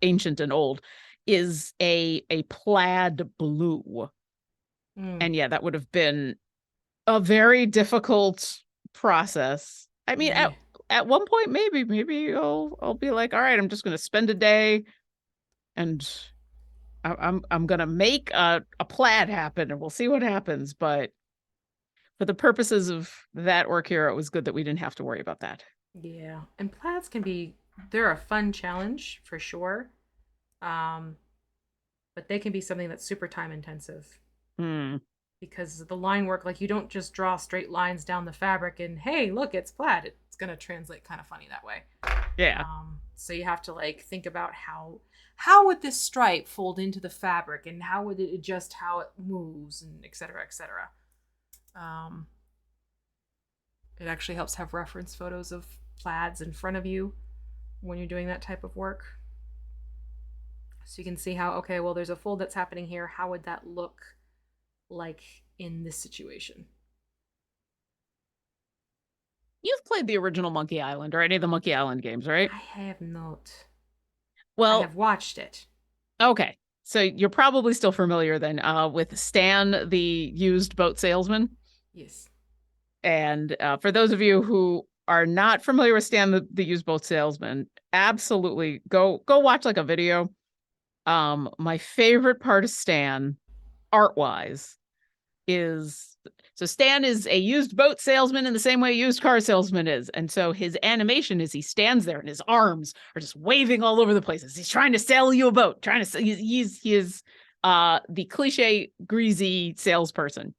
Speaker 1: ancient and old, is a plaid blue. And yeah, that would have been a very difficult process. I mean, at one point, maybe I'll be like, all right, I'm just gonna spend a day and I'm gonna make a plaid happen and we'll see what happens. But for the purposes of that Orkira, it was good that we didn't have to worry about that.
Speaker 2: Yeah. And plaids they're a fun challenge for sure. But they can be something that's super time intensive. Because the line work, like you don't just draw straight lines down the fabric and hey, look, it's plaid. It's gonna translate kind of funny that way.
Speaker 1: Yeah.
Speaker 2: So you have to like think about how would this stripe fold into the fabric and how would it adjust how it moves and et cetera, et cetera. It actually helps have reference photos of plaids in front of you when you're doing that type of work. So you can see how, okay, well, there's a fold that's happening here. How would that look like in this situation?
Speaker 1: You've played the original Monkey Island or any of the Monkey Island games, right?
Speaker 2: I have not.
Speaker 1: Well,
Speaker 2: I have watched it.
Speaker 1: Okay. So you're probably still familiar then with Stan, the used boat salesman.
Speaker 2: Yes.
Speaker 1: And for those of you who are not familiar with Stan, the used boat salesman, absolutely go watch like a video. My favorite part of Stan, art-wise, is so Stan is a used boat salesman in the same way a used car salesman is. And so his animation is he stands there and his arms are just waving all over the places. He's trying to sell you a boat, he is the cliche greasy salesperson.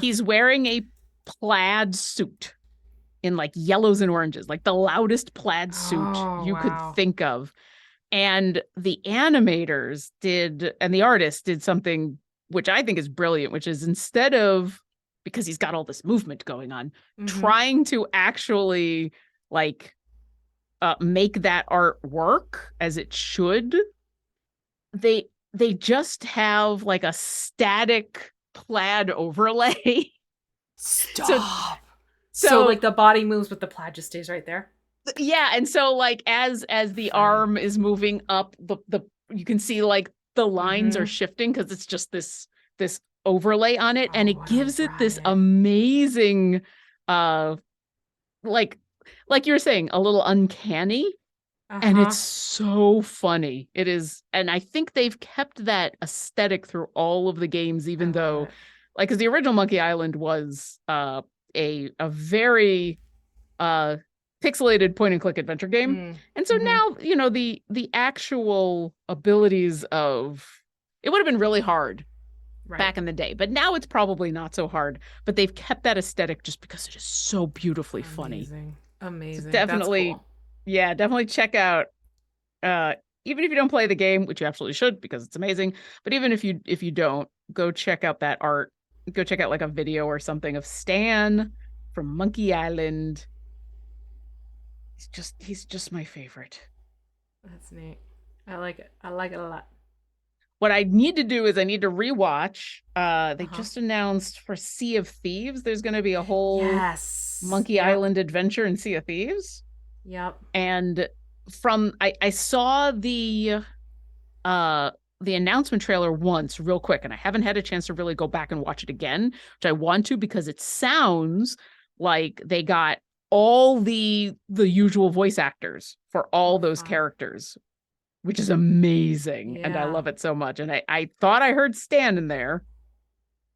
Speaker 1: He's wearing a plaid suit in like yellows and oranges, like the loudest plaid suit you could think of. And the animators and the artist did something which I think is brilliant, which is instead of, because he's got all this movement going on, trying to actually like make that art work as it should, they just have like a static plaid overlay.
Speaker 2: Stop. So like the body moves, but the plaid just stays right there.
Speaker 1: Yeah, and so like as the arm is moving up, the you can see like the lines are shifting because it's just this overlay on it, and it gives it this amazing like you were saying, a little uncanny. And it's so funny. It is, and I think they've kept that aesthetic through all of the games, even though like, because the original Monkey Island was a very pixelated point and click adventure game. And so now, you know, the actual abilities of it would have been really hard back in the day, but now it's probably not so hard, but they've kept that aesthetic just because it is so beautifully funny.
Speaker 2: Amazing.
Speaker 1: So definitely,
Speaker 2: that's cool.
Speaker 1: Yeah, definitely check out even if you don't play the game, which you absolutely should because it's amazing, but even if you don't, go check out that art. Go check out like a video or something of Stan from Monkey Island. He's just my favorite.
Speaker 2: That's neat. I like it. I like it a lot.
Speaker 1: What I need to do is I need to rewatch. They just announced for Sea of Thieves, there's going to be a whole Monkey Island adventure in Sea of Thieves.
Speaker 2: Yep.
Speaker 1: And I saw the announcement trailer once real quick, and I haven't had a chance to really go back and watch it again, which I want to because it sounds like they got all the usual voice actors for all those characters. which is amazing. And I
Speaker 2: Yeah.
Speaker 1: love it so much. And I thought I heard Stan in there,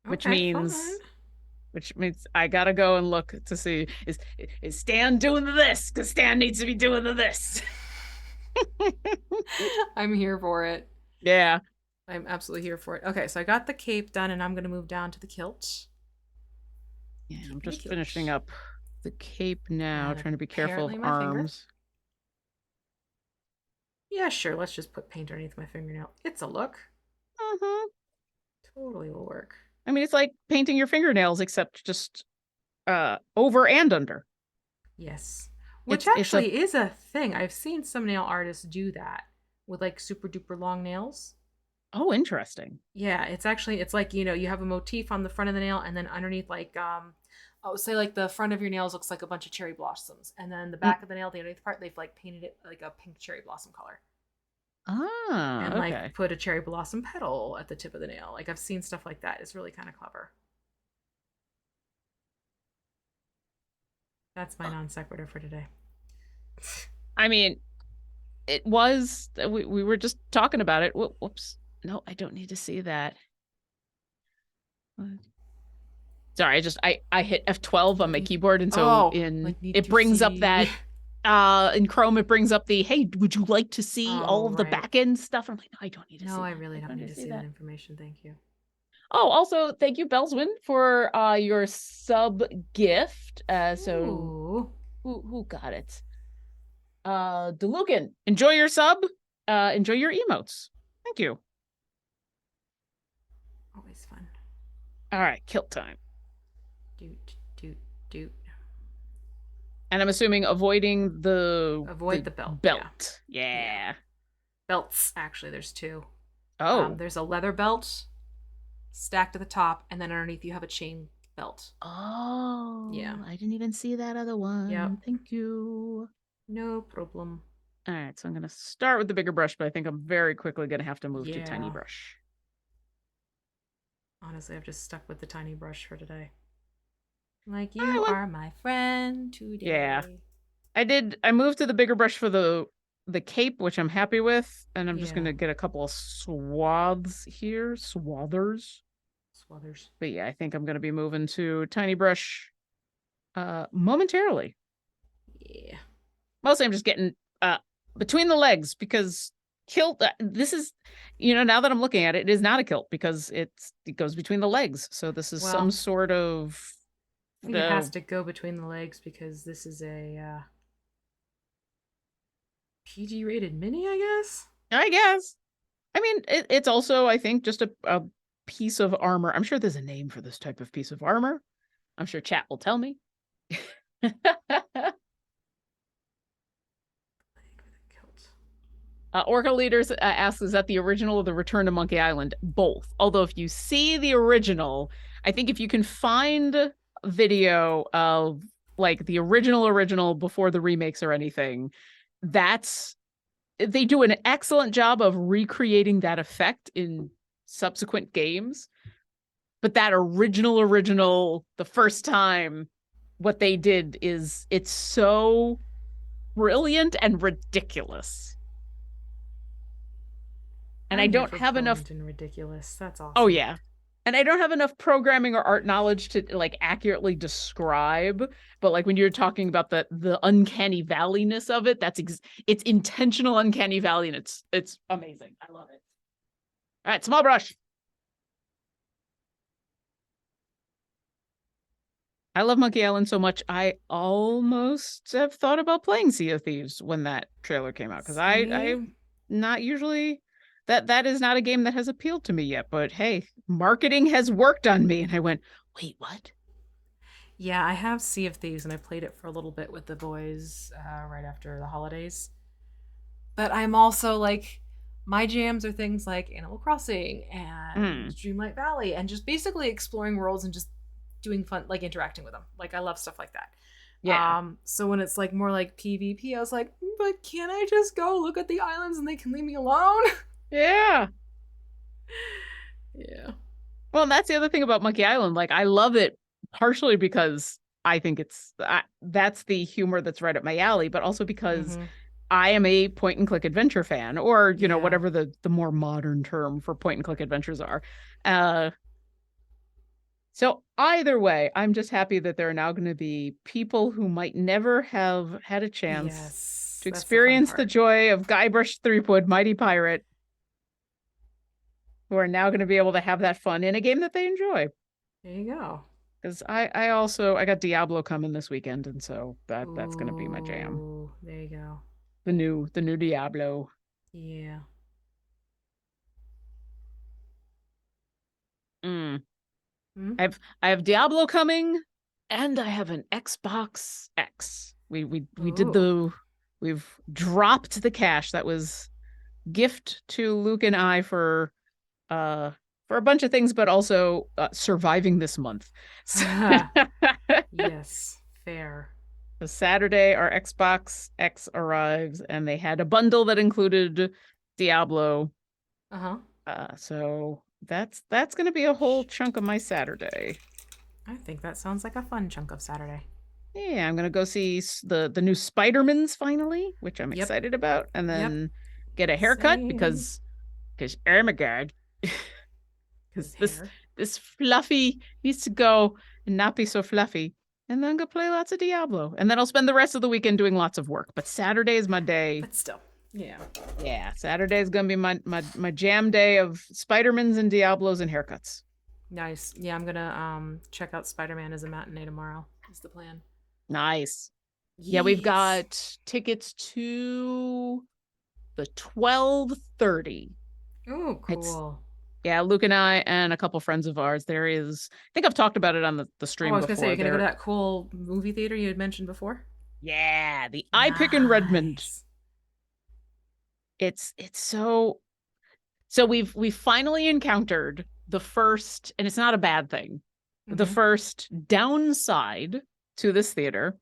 Speaker 1: which
Speaker 2: Okay,
Speaker 1: means
Speaker 2: fine.
Speaker 1: I gotta go and look to see is Stan doing the this? Because Stan needs to be doing the this.
Speaker 2: I'm here for it.
Speaker 1: Yeah.
Speaker 2: I'm absolutely here for it. Okay, so I got the cape done, and I'm going to move down to the kilt.
Speaker 1: Yeah, I'm
Speaker 2: Keeping the
Speaker 1: just
Speaker 2: kilt.
Speaker 1: finishing up the cape now,
Speaker 2: And
Speaker 1: trying to be careful of
Speaker 2: apparently my finger.
Speaker 1: arms.
Speaker 2: Yeah, sure. Let's just put paint underneath my fingernail. It's a look.
Speaker 1: Uh-huh.
Speaker 2: Totally will work.
Speaker 1: I mean, it's like painting your fingernails, except just over and under.
Speaker 2: Yes. Which
Speaker 1: It's
Speaker 2: actually is a thing. I've seen some nail artists do that with like super duper long nails.
Speaker 1: Oh, interesting.
Speaker 2: Yeah, it's like, you know, you have a motif on the front of the nail, and then underneath, like, oh, say like the front of your nails looks like a bunch of cherry blossoms, and then the back of the nail, the underneath part, they've like painted it like a pink cherry blossom color.
Speaker 1: Ah,
Speaker 2: And
Speaker 1: okay.
Speaker 2: like put a cherry blossom petal at the tip of the nail. Like, I've seen stuff like that. It's really kind of clever. That's my non sequitur for today.
Speaker 1: I mean, it was we were just talking about it. Whoops. No, I don't need to see that. Sorry, I hit F12 on my keyboard, and so it brings up that in Chrome it brings up the, hey, would you like to see all of the back end stuff? I'm like, no, I don't need to see that.
Speaker 2: No, I really don't need to see that information. Thank you.
Speaker 1: Oh, also thank you, Belswin, for your sub gift. So who got it? DeLucan, enjoy your sub. Enjoy your emotes. Thank you.
Speaker 2: Always fun.
Speaker 1: All right, kill time.
Speaker 2: Doot.
Speaker 1: And I'm assuming avoiding the
Speaker 2: belt.
Speaker 1: Yeah.
Speaker 2: Belts, actually, there's two.
Speaker 1: Oh.
Speaker 2: There's a leather belt stacked at the top, and then underneath you have a chain belt.
Speaker 1: Oh.
Speaker 2: Yeah.
Speaker 1: I didn't even see that other one.
Speaker 2: Yep.
Speaker 1: Thank you.
Speaker 2: No problem.
Speaker 1: All right, so I'm going to start with the bigger brush, but I think I'm very quickly going to have to move to tiny brush.
Speaker 2: Honestly, I've just stuck with the tiny brush for today. Like, you are my friend today.
Speaker 1: Yeah. I moved to the bigger brush for the cape, which I'm happy with, and I'm just going to get a couple of swaths here. Swathers. But yeah, I think I'm going to be moving to tiny brush momentarily.
Speaker 2: Yeah.
Speaker 1: Mostly I'm just getting between the legs, because kilt, this is, now that I'm looking at it, it is not a kilt because it goes between the legs. So this is some sort of...
Speaker 2: I think it has to go between the legs because this is a PG rated mini, I guess.
Speaker 1: I mean, it's also, I think, just a piece of armor. I'm sure there's a name for this type of piece of armor. I'm sure chat will tell me. Orca Leaders asks, is that the original or the Return to Monkey Island? Both. Although if you see the original, I think if you can find video of like the original before the remakes or anything, they do an excellent job of recreating that effect in subsequent games. But that original, the first time, what they did it's so brilliant and ridiculous. And I don't have enough
Speaker 2: and ridiculous. That's awesome.
Speaker 1: Oh yeah. And I don't have enough programming or art knowledge to like accurately describe, but like when you're talking about the uncanny valleyness of it, it's intentional uncanny valley, and it's amazing. I love it. All right, small brush. I love Monkey Island so much, I almost have thought about playing Sea of Thieves when that trailer came out, because I'm not usually... That is not a game that has appealed to me yet, but hey, marketing has worked on me. And I went, wait, what?
Speaker 2: Yeah, I have Sea of Thieves, and I played it for a little bit with the boys right after the holidays. But I'm also like, my jams are things like Animal Crossing and Dreamlight Valley, and just basically exploring worlds and just doing fun, like interacting with them. Like, I love stuff like that.
Speaker 1: Yeah.
Speaker 2: So when it's like more like PvP, I was like, but can't I just go look at the islands and they can leave me alone?
Speaker 1: Yeah.
Speaker 2: Yeah.
Speaker 1: Well, and that's the other thing about Monkey Island. Like, I love it partially because I think that's the humor that's right up my alley, but also because I am a point and click adventure fan, or
Speaker 2: Yeah.
Speaker 1: whatever the more modern term for point and click adventures are. So either way, I'm just happy that there are now going to be people who might never have had a chance
Speaker 2: Yes.
Speaker 1: to
Speaker 2: That's the fun
Speaker 1: experience the
Speaker 2: part.
Speaker 1: joy of Guybrush Threepwood, Mighty Pirate, who are now going to be able to have that fun in a game that they enjoy.
Speaker 2: There you go.
Speaker 1: Because I got Diablo coming this weekend, and so that's going to be my jam.
Speaker 2: Ooh, there you go.
Speaker 1: The new Diablo.
Speaker 2: Yeah.
Speaker 1: Mm.
Speaker 2: Hmm?
Speaker 1: I have Diablo coming, and I have an Xbox X. We've dropped the cash that was gift to Luke and I for a bunch of things, but also surviving this month.
Speaker 2: Yes, fair.
Speaker 1: So Saturday, our Xbox X arrives, and they had a bundle that included Diablo.
Speaker 2: Uh-huh.
Speaker 1: So that's going to be a whole chunk of my Saturday.
Speaker 2: I think that sounds like a fun chunk of Saturday.
Speaker 1: Yeah, I'm gonna go see the new Spider-Mans finally, which I'm
Speaker 2: Yep.
Speaker 1: excited about, and
Speaker 2: Yep.
Speaker 1: then get a haircut
Speaker 2: Same.
Speaker 1: because oh my god, because
Speaker 2: His hair.
Speaker 1: this fluffy needs to go and not be so fluffy, and then go play lots of Diablo, and then I'll spend the rest of the weekend doing lots of work. But Saturday is my day.
Speaker 2: But still, yeah.
Speaker 1: Yeah, Saturday is gonna be my jam day of Spider-Mans and Diablos and haircuts.
Speaker 2: Nice. Yeah, I'm gonna check out Spider-Man as a matinee tomorrow. Is the plan.
Speaker 1: Nice. Yeah, we've got tickets to the 12:30.
Speaker 2: Oh, cool.
Speaker 1: Yeah, Luke and I and a couple friends of ours. There is, I think I've talked about it on the stream
Speaker 2: I was
Speaker 1: before.
Speaker 2: gonna say, you're gonna go to that cool movie theater you had mentioned before?
Speaker 1: Yeah, the iPick in Redmond.
Speaker 2: Nice.
Speaker 1: It's so we've finally encountered the first, and it's not a bad thing, the first downside to this theater.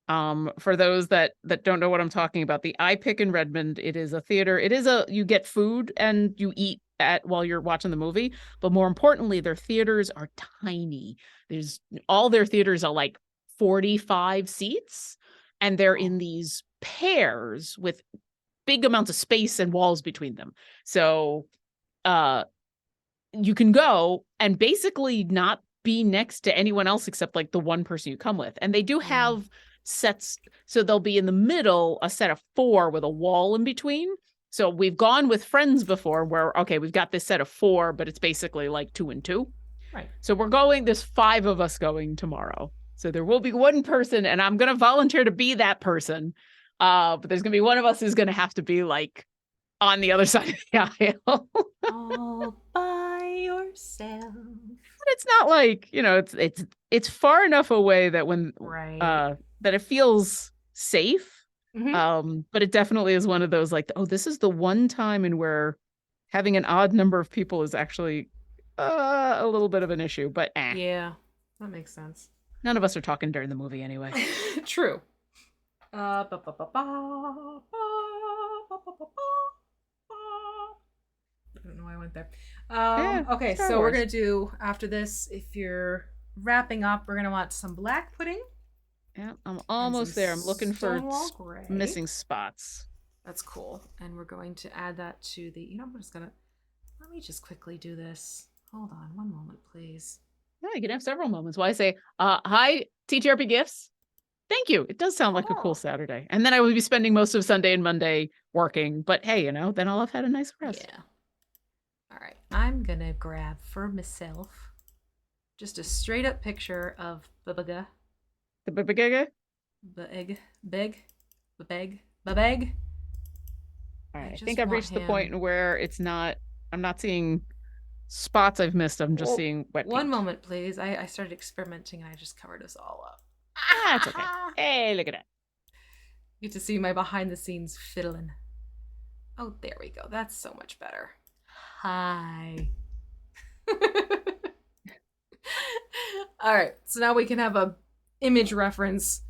Speaker 1: For those that don't know what I'm talking about, the iPick in Redmond, it is a theater. You get food and you eat while you're watching the movie, but more importantly, their theaters are tiny. All their theaters are like 45 seats, and they're in these pairs with big amounts of space and walls between them. So, you can go and basically not be next to anyone else except like the one person you come with. And they do have sets, so they'll be in the middle, a set of 4 with a wall in between. So we've gone with friends before where, okay, we've got this set of 4, but it's basically like 2 and 2.
Speaker 2: Right.
Speaker 1: So there's 5 of us going tomorrow. So there will be one person, and I'm going to volunteer to be that person. But there's going to be one of us who's going to have to be like on the other side of the aisle.
Speaker 2: All by yourself.
Speaker 1: But it's not like, it's far enough away that when that it feels safe. But it definitely is one of those like, oh, this is the one time in where having an odd number of people is actually a little bit of an issue. But
Speaker 2: yeah, that makes sense.
Speaker 1: None of us are talking during the movie anyway.
Speaker 2: True. I don't know why I went there. Okay, so we're gonna do after this. If you're wrapping up, we're gonna want some black pudding.
Speaker 1: Yeah, I'm almost there. I'm looking for missing spots.
Speaker 2: That's cool. And we're going to add that to the. I'm just gonna. Let me just quickly do this. Hold on, one moment, please.
Speaker 1: No, you can have several moments. While I say, "Hi, TTRP Gifts." Thank you. It does sound like a cool Saturday. And then I will be spending most of Sunday and Monday working. But hey, then I'll have had a nice rest.
Speaker 2: Yeah. All right. I'm going to grab for myself just a straight up picture of Babaga.
Speaker 1: The Babaga?
Speaker 2: Beg.
Speaker 1: All right. I think I've reached the point where I'm not seeing spots I've missed. I'm just seeing wet paint.
Speaker 2: One moment, please. I started experimenting and I just covered us all up.
Speaker 1: That's okay. Hey, look at that.
Speaker 2: You get to see my behind the scenes fiddling. Oh, there we go. That's so much better. Hi. All right. So now we can have a image reference.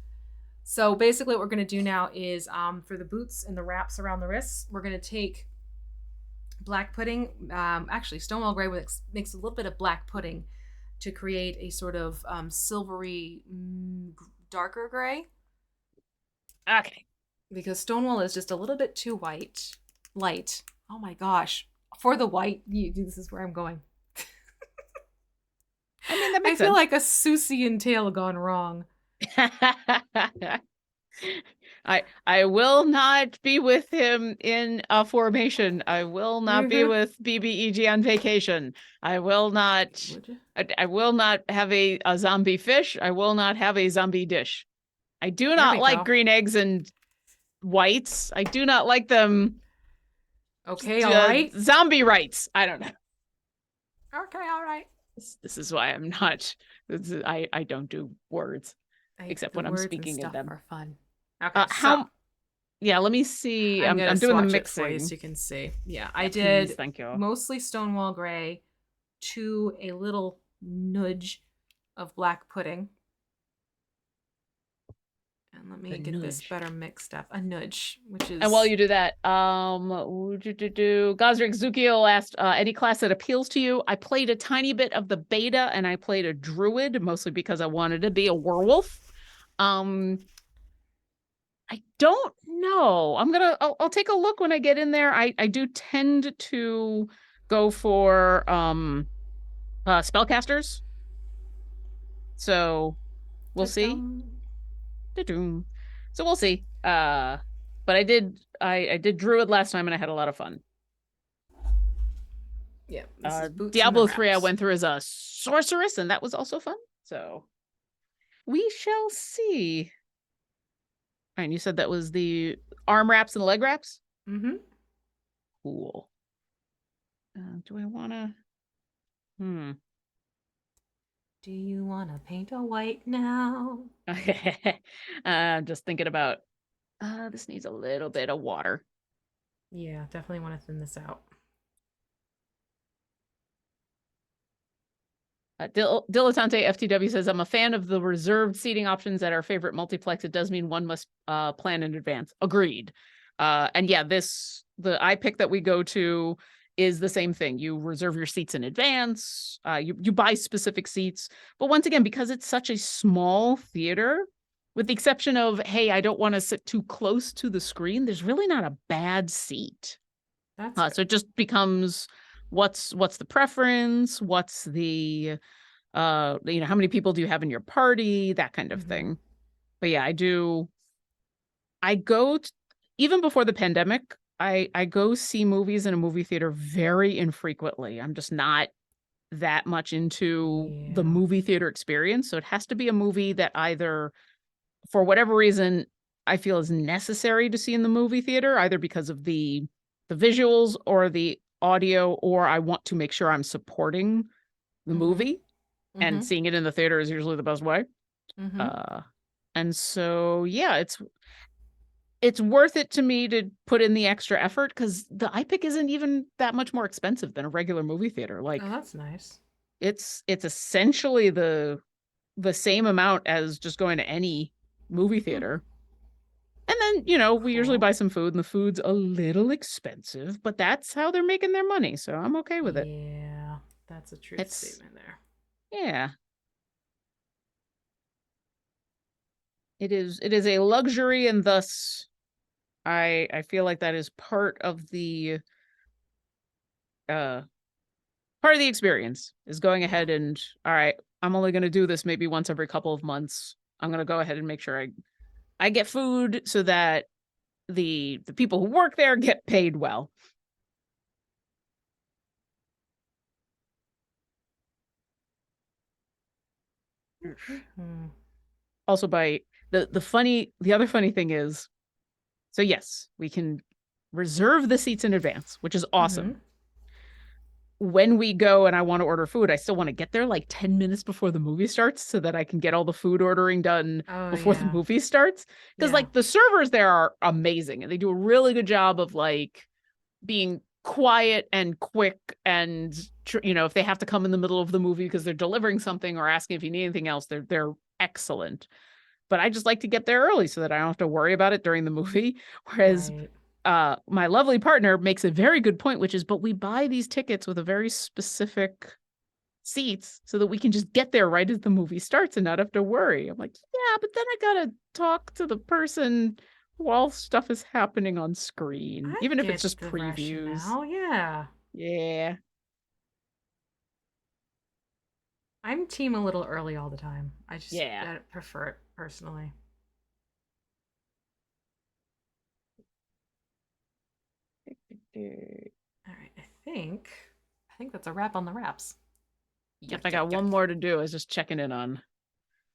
Speaker 2: So basically what we're going to do now is for the boots and the wraps around the wrists, we're going to take black pudding. Actually, Stonewall Gray makes a little bit of black pudding to create a sort of silvery, darker gray.
Speaker 1: Okay.
Speaker 2: Because Stonewall is just a little bit too light. Oh my gosh. For the white, this is where I'm going.
Speaker 1: I mean, that
Speaker 2: I
Speaker 1: makes
Speaker 2: feel
Speaker 1: sense.
Speaker 2: like a Susian tale gone wrong.
Speaker 1: I will not be with him in a formation. I will not be with BBEG on vacation. I will not.
Speaker 2: Would you?
Speaker 1: I will not have a zombie fish. I will not have a zombie dish. I do
Speaker 2: There
Speaker 1: not
Speaker 2: we
Speaker 1: like
Speaker 2: go.
Speaker 1: green eggs and whites. I do not like them.
Speaker 2: Okay, all right.
Speaker 1: Zombie rights. I don't know.
Speaker 2: Okay, all right.
Speaker 1: This is why I'm not. I don't do words except when I'm speaking of them.
Speaker 2: Are fun. Okay,
Speaker 1: Yeah, let me see.
Speaker 2: I'm
Speaker 1: I'm doing the
Speaker 2: swatch it
Speaker 1: mixing
Speaker 2: for you so you can see. Yeah, I
Speaker 1: Yeah,
Speaker 2: did.
Speaker 1: please, thank you.
Speaker 2: Mostly Stonewall Gray to a little nudge of black pudding. And let me get this better mixed up. A nudge, which is.
Speaker 1: And while you do that, Gosrick Zukio asked, any class that appeals to you? I played a tiny bit of the beta and I played a druid, mostly because I wanted to be a werewolf. I don't know. I'll take a look when I get in there. I do tend to go for spellcasters. So we'll see. So we'll see. But I did druid last time and I had a lot of fun.
Speaker 2: Yeah.
Speaker 1: Diablo 3 I went through as a sorceress and that was also fun. So we shall see. All right, and you said that was the arm wraps and the leg wraps?
Speaker 2: Mm-hmm.
Speaker 1: Cool. Do I want to?
Speaker 2: Do you want to paint a white now?
Speaker 1: Just thinking about, this needs a little bit of water.
Speaker 2: Yeah, definitely want to thin this out.
Speaker 1: Dilettante FTW says, I'm a fan of the reserved seating options at our favorite multiplex. It does mean one must plan in advance. Agreed. And yeah, the iPick that we go to is the same thing. You reserve your seats in advance. You buy specific seats. But once again, because it's such a small theater, with the exception of, hey, I don't want to sit too close to the screen, there's really not a bad seat. So it just becomes what's the preference, what's the how many people do you have in your party, that kind of thing. But yeah, I go even before the pandemic, I go see movies in a movie theater very infrequently. I'm just not that much into the movie theater experience. So it has to be a movie that either, for whatever reason, I feel is necessary to see in the movie theater, either because of the visuals or the audio, or I want to make sure I'm supporting the movie, and seeing it in the theater is usually the best way. And so, yeah, it's worth it to me to put in the extra effort because the iPick isn't even that much more expensive than a regular movie theater. Like,
Speaker 2: oh, that's nice.
Speaker 1: It's essentially the same amount as just going to any movie theater. And then, we usually buy some food and the food's a little expensive, but that's how they're making their money. So I'm okay with it.
Speaker 2: Yeah, that's a true statement there.
Speaker 1: Yeah. It is a luxury, and thus I feel like that is part of the experience, is going ahead and, all right, I'm only going to do this maybe once every couple of months. I'm going to go ahead and make sure I get food so that the people who work there get paid well. Also, by the other funny thing is, so yes, we can reserve the seats in advance, which is awesome. When we go and I want to order food, I still want to get there like 10 minutes before the movie starts so that I can get all the food ordering done before the movie starts. Because like the servers there are amazing and they do a really good job of like being quiet and quick, and if they have to come in the middle of the movie because they're delivering something or asking if you need anything else, they're excellent. But I just like to get there early so that I don't have to worry about it during the movie. Whereas my lovely partner makes a very good point, which is, but we buy these tickets with a very specific seats so that we can just get there right as the movie starts and not have to worry. I'm like, yeah, but then I gotta talk to the person while stuff is happening on screen,
Speaker 2: I
Speaker 1: even if it's
Speaker 2: get
Speaker 1: just
Speaker 2: the
Speaker 1: previews.
Speaker 2: rationale, yeah.
Speaker 1: Yeah.
Speaker 2: I'm team a little early all the time. I
Speaker 1: Yeah.
Speaker 2: prefer it personally. All right, I think that's a wrap on the wraps.
Speaker 1: Yep, I got one more to do. I was just checking in on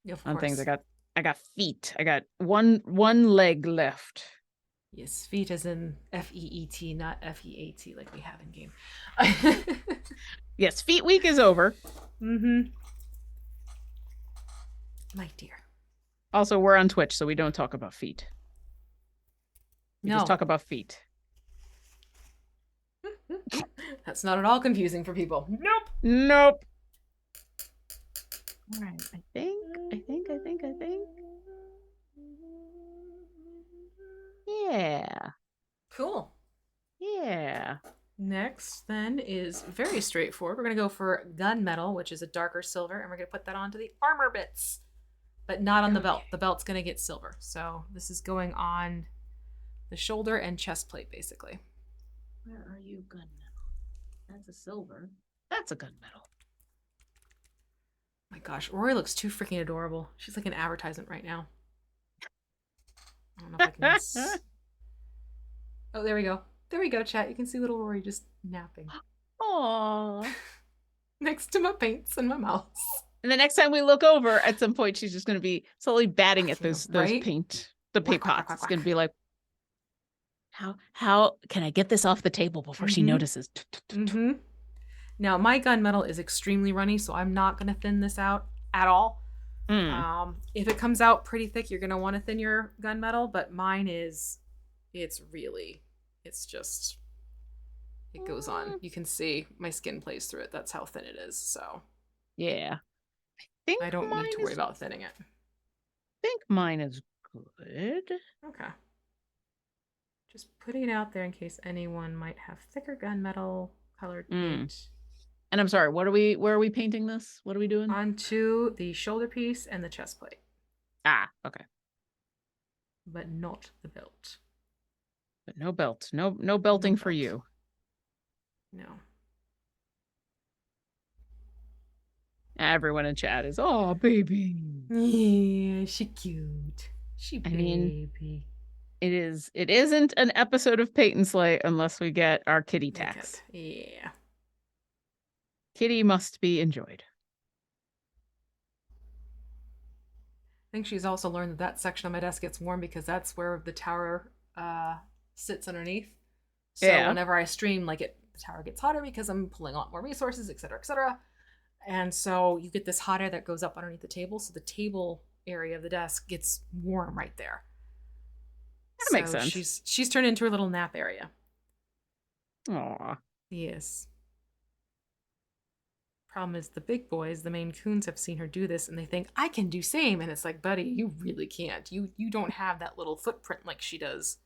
Speaker 2: Of
Speaker 1: things.
Speaker 2: course.
Speaker 1: I got feet. I got one leg left.
Speaker 2: Yes, feet as in FEET, not FEAT like we have in game.
Speaker 1: Yes, feet week is over.
Speaker 2: Mm-hmm. My dear.
Speaker 1: Also, we're on Twitch, so we don't talk about feet. We just talk about feet.
Speaker 2: That's not at all confusing for people. Nope.
Speaker 1: Nope. All right. I think. Yeah.
Speaker 2: Cool.
Speaker 1: Yeah.
Speaker 2: Next, then, is very straightforward. We're going to go for gunmetal, which is a darker silver, and we're going to put that onto the armor bits, but not on the belt. The belt's going to get silver. So this is going on the shoulder and chest plate, basically.
Speaker 1: Where are you, gunmetal? That's a silver. That's a gunmetal.
Speaker 2: My gosh, Rory looks too freaking adorable. She's like an advertisement right now. I don't know if I can. Oh, there we go. There we go, chat. You can see little Rory just napping.
Speaker 1: Aww.
Speaker 2: Next to my paints and my mouse.
Speaker 1: And the next time we look over, at some point, she's just going to be slowly batting at those
Speaker 2: right?
Speaker 1: paint
Speaker 2: Whack,
Speaker 1: pots.
Speaker 2: whack, whack,
Speaker 1: It's
Speaker 2: whack.
Speaker 1: going to be like, how can I get this off the table before she notices?
Speaker 2: Mm-hmm. Now, my gunmetal is extremely runny, so I'm not going to thin this out at all. If it comes out pretty thick, you're going to want to thin your gunmetal, but mine is, it goes on. You can see my skin plays through it. That's how thin it is. So,
Speaker 1: yeah.
Speaker 2: I don't need to worry about thinning it.
Speaker 1: I think mine is good.
Speaker 2: Okay. Just putting it out there in case anyone might have thicker gunmetal colored paint.
Speaker 1: And I'm sorry, where are we painting this? What are we doing?
Speaker 2: Onto the shoulder piece and the chest plate.
Speaker 1: Ah, okay.
Speaker 2: But not the belt.
Speaker 1: But no belt. No belting for you.
Speaker 2: No.
Speaker 1: Everyone in chat is, oh, baby.
Speaker 2: Yeah, she cute. She baby.
Speaker 1: It isn't an episode of Paint and Slay unless we get our kitty tax.
Speaker 2: Yeah.
Speaker 1: Kitty must be enjoyed.
Speaker 2: I think she's also learned that section of my desk gets warm because that's where the tower sits underneath. So whenever I stream, the tower gets hotter because I'm pulling a lot more resources, etc., etc. And so you get this hot air that goes up underneath the table. So the table area of the desk gets warm right there.
Speaker 1: That makes sense.
Speaker 2: She's turned into her little nap area.
Speaker 1: Aw.
Speaker 2: Yes. Problem is the big boys, the Maine Coons, have seen her do this and they think, I can do same. And it's like, buddy, you really can't. You don't have that little footprint like she does.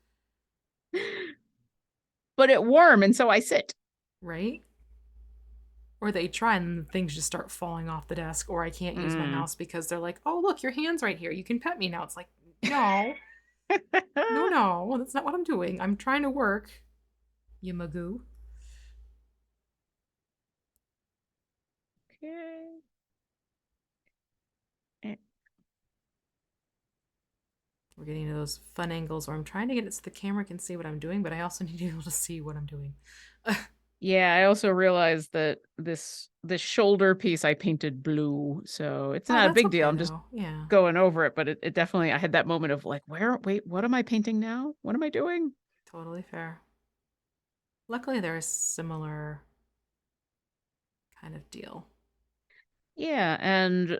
Speaker 1: But it warm, and so I sit.
Speaker 2: Right? Or they try and things just start falling off the desk, or I can't use my mouse because they're like, oh, look, your hand's right here. You can pet me now. It's like, no. No, that's not what I'm doing. I'm trying to work. You magoo.
Speaker 1: Okay.
Speaker 2: We're getting into those fun angles where I'm trying to get it so the camera can see what I'm doing, but I also need to be able to see what I'm doing.
Speaker 1: Yeah, I also realized that this shoulder piece I painted blue, so it's not a big deal. I'm just going over it, but it definitely, I had that moment of like, wait, what am I painting now? What am I doing?
Speaker 2: Totally fair. Luckily, they're a similar kind of deal.
Speaker 1: Yeah, and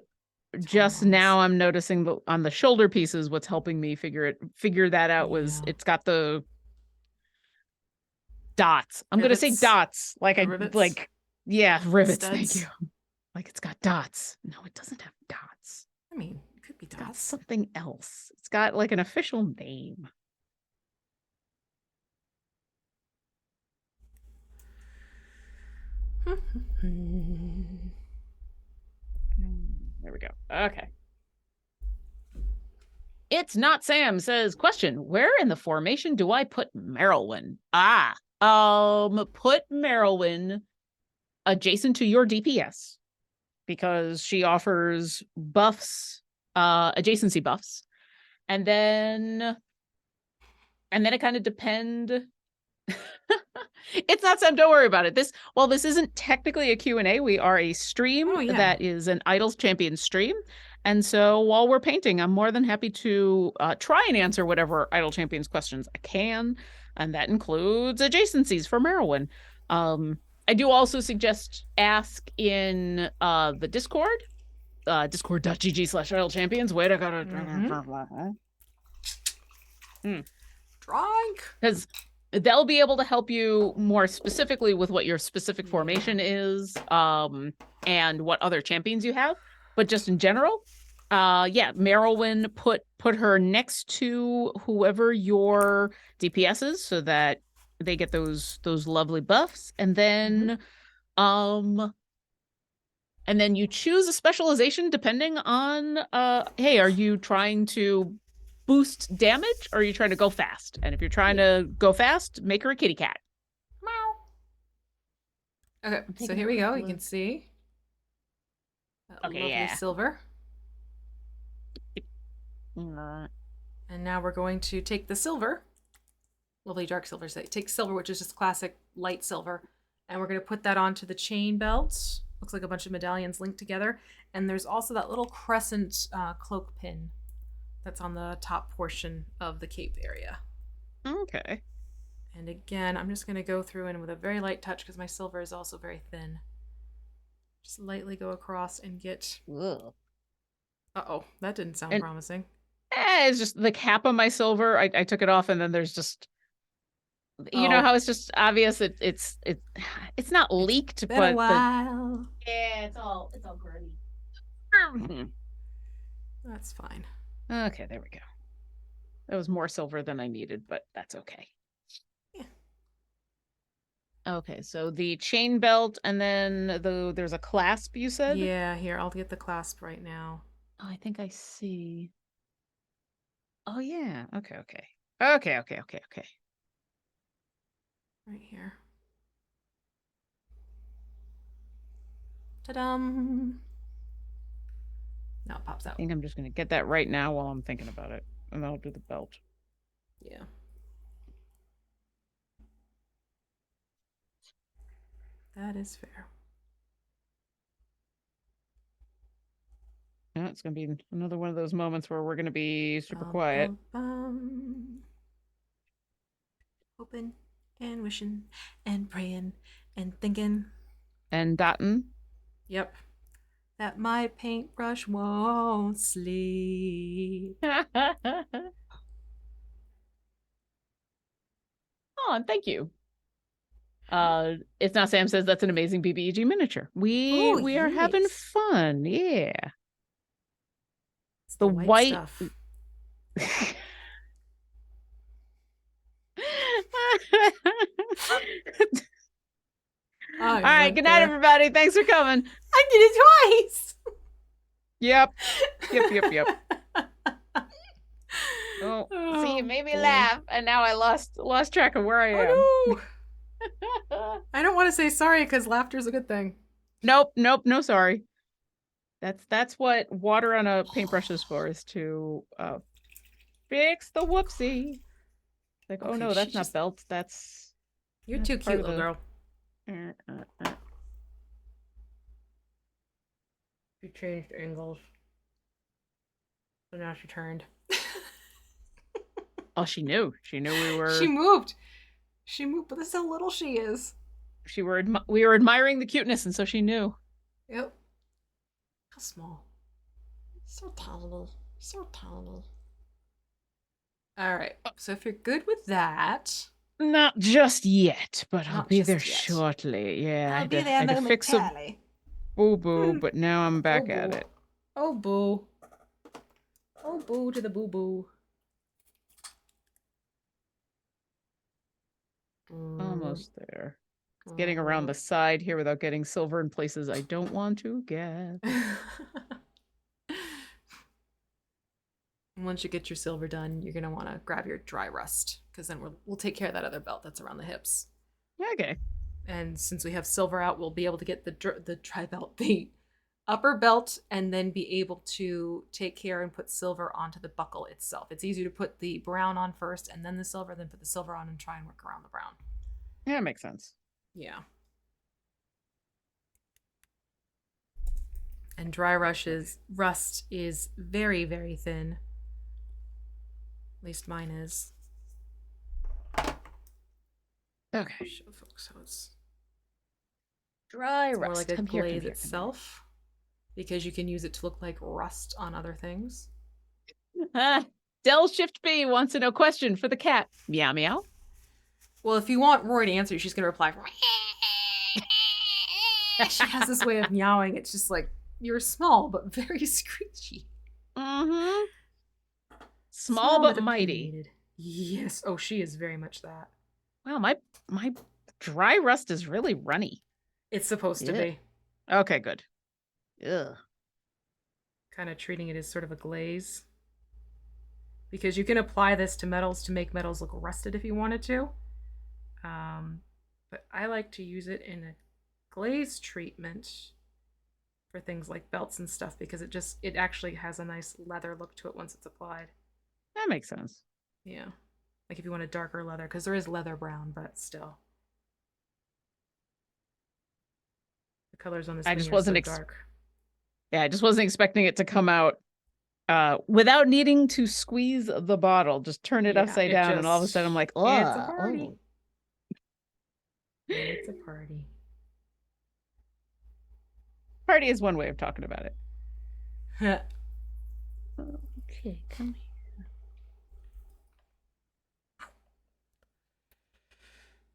Speaker 1: just now I'm noticing on the shoulder pieces, what's helping me figure that out was it's got the dots. I'm going to say dots. Rivets. Rivets. Thank you. Like it's got dots. No, it doesn't have dots.
Speaker 2: I mean, it could be dots.
Speaker 1: It's got something else. It's got like an official name. There we go. Okay. It's Not Sam says, question, where in the formation do I put Merylwyn? Put Merylwyn adjacent to your DPS because she offers buffs, adjacency buffs. And then it kind of depend. It's Not Sam, don't worry about it. This isn't technically a Q&A, we are a stream that is an Idols Champion stream. And so while we're painting, I'm more than happy to try and answer whatever Idol Champions questions I can. And that includes adjacencies for Merylwyn. I do also suggest ask in the Discord, discord.gg/Idol Champions. Wait, I gotta...
Speaker 2: Drunk.
Speaker 1: Because they'll be able to help you more specifically with what your specific formation is, and what other champions you have. But just in general, Merylwyn, put her next to whoever your DPS is so that they get those lovely buffs. And then you choose a specialization depending on hey, are you trying to boost damage or are you trying to go fast? And if you're trying to go fast, make her a kitty cat.
Speaker 2: Meow. Okay, so here we go. You can see lovely silver. And now we're going to take the silver, lovely dark silver. So take silver, which is just classic light silver, and we're going to put that onto the chain belt. Looks like a bunch of medallions linked together. And there's also that little crescent cloak pin that's on the top portion of the cape area.
Speaker 1: Okay.
Speaker 2: And again, I'm just going to go through and with a very light touch, because my silver is also very thin, just lightly go across and get...
Speaker 1: Ugh.
Speaker 2: Uh-oh, that didn't sound promising.
Speaker 1: It's just the cap of my silver. I took it off and then there's just... You know how it's just obvious it's not leaked,
Speaker 2: it's been a while.
Speaker 1: Yeah, it's all grody.
Speaker 2: That's fine.
Speaker 1: Okay, there we go. That was more silver than I needed, but that's okay.
Speaker 2: Yeah.
Speaker 1: Okay, so the chain belt, and then there's a clasp, you said?
Speaker 2: Yeah, here, I'll get the clasp right now.
Speaker 1: Oh, I think I see. Oh, yeah. Okay.
Speaker 2: Right here. Ta-dum! Now it pops out.
Speaker 1: I think I'm just going to get that right now while I'm thinking about it, and then I'll do the belt.
Speaker 2: Yeah. That is fair.
Speaker 1: Yeah, it's going to be another one of those moments where we're going to be super quiet.
Speaker 2: Hoping and wishing and praying and thinking.
Speaker 1: And dotting.
Speaker 2: Yep. That my paintbrush won't sleep.
Speaker 1: Oh, thank you. It's Not Sam says that's an amazing BBEG miniature. We are having fun. Yeah.
Speaker 2: It's the white stuff.
Speaker 1: All right, good night, everybody. Thanks for coming.
Speaker 2: I did it twice.
Speaker 1: Yep. Oh, see, you made me laugh, and now I lost track of where I am.
Speaker 2: Oh, no. I don't want to say sorry because laughter is a good thing.
Speaker 1: Nope, no sorry. That's what water on a paintbrush is for, is to fix the whoopsie. Like, okay, oh no, that's not belt.
Speaker 2: You're too cute, little girl. She changed angles. So now she turned.
Speaker 1: Oh, she knew. She knew we were...
Speaker 2: She moved, but that's how little she is.
Speaker 1: We were admiring the cuteness, and so she knew.
Speaker 2: Yep. How small. So tiny. Alright, so if you're good with that...
Speaker 1: Not just yet, but I'll be there shortly. Yeah,
Speaker 3: I'll be there momentarily.
Speaker 1: Fix a boo-boo, but now I'm back at it.
Speaker 2: Oh, boo. Oh, boo to the boo-boo.
Speaker 1: Almost there. It's getting around the side here without getting silver in places I don't want to get.
Speaker 2: Once you get your silver done, you're gonna want to grab your dry rust because then we'll take care of that other belt that's around the hips.
Speaker 1: Okay.
Speaker 2: And since we have silver out, we'll be able to get the dry belt, the upper belt, and then be able to take care and put silver onto the buckle itself. It's easier to put the brown on first and then the silver, then put the silver on and try and work around the brown.
Speaker 1: Yeah, makes sense.
Speaker 2: Yeah. And dry rust is very, very thin. At least mine is.
Speaker 1: Okay.
Speaker 2: Show folks how it's
Speaker 1: Dry
Speaker 2: more
Speaker 1: rust.
Speaker 2: like a
Speaker 1: Come here,
Speaker 2: glaze
Speaker 1: come here, come here.
Speaker 2: itself, because you can use it to look like rust on other things.
Speaker 1: Del Shift B wants to know question for the cat. Meow meow.
Speaker 2: Well, if you want Rory to answer, she's gonna reply. She has this way of meowing. It's just like, you're small but very screechy.
Speaker 1: Mm-hmm. Small but mighty.
Speaker 2: opinionated. Yes. Oh, she is very much that.
Speaker 1: Wow, my dry rust is really runny.
Speaker 2: It's supposed to
Speaker 1: Yeah.
Speaker 2: be.
Speaker 1: Okay, good. Ugh.
Speaker 2: Kind of treating it as sort of a glaze. Because you can apply this to metals to make metals look rusted if you wanted to. But I like to use it in a glaze treatment for things like belts and stuff because it actually has a nice leather look to it once it's applied.
Speaker 1: That makes sense.
Speaker 2: Yeah. Like if you want a darker leather, because there is leather brown, but still. The colors on this
Speaker 1: I
Speaker 2: thing
Speaker 1: just
Speaker 2: are
Speaker 1: wasn't
Speaker 2: so dark.
Speaker 1: Yeah, I just wasn't expecting it to come out without needing to squeeze the bottle. Just turn it
Speaker 2: Yeah,
Speaker 1: upside
Speaker 2: it
Speaker 1: down, and all of a
Speaker 2: just-
Speaker 1: sudden I'm like, oh,
Speaker 2: it's a party. It's a party.
Speaker 1: Party is one way of talking about it. Okay, come here.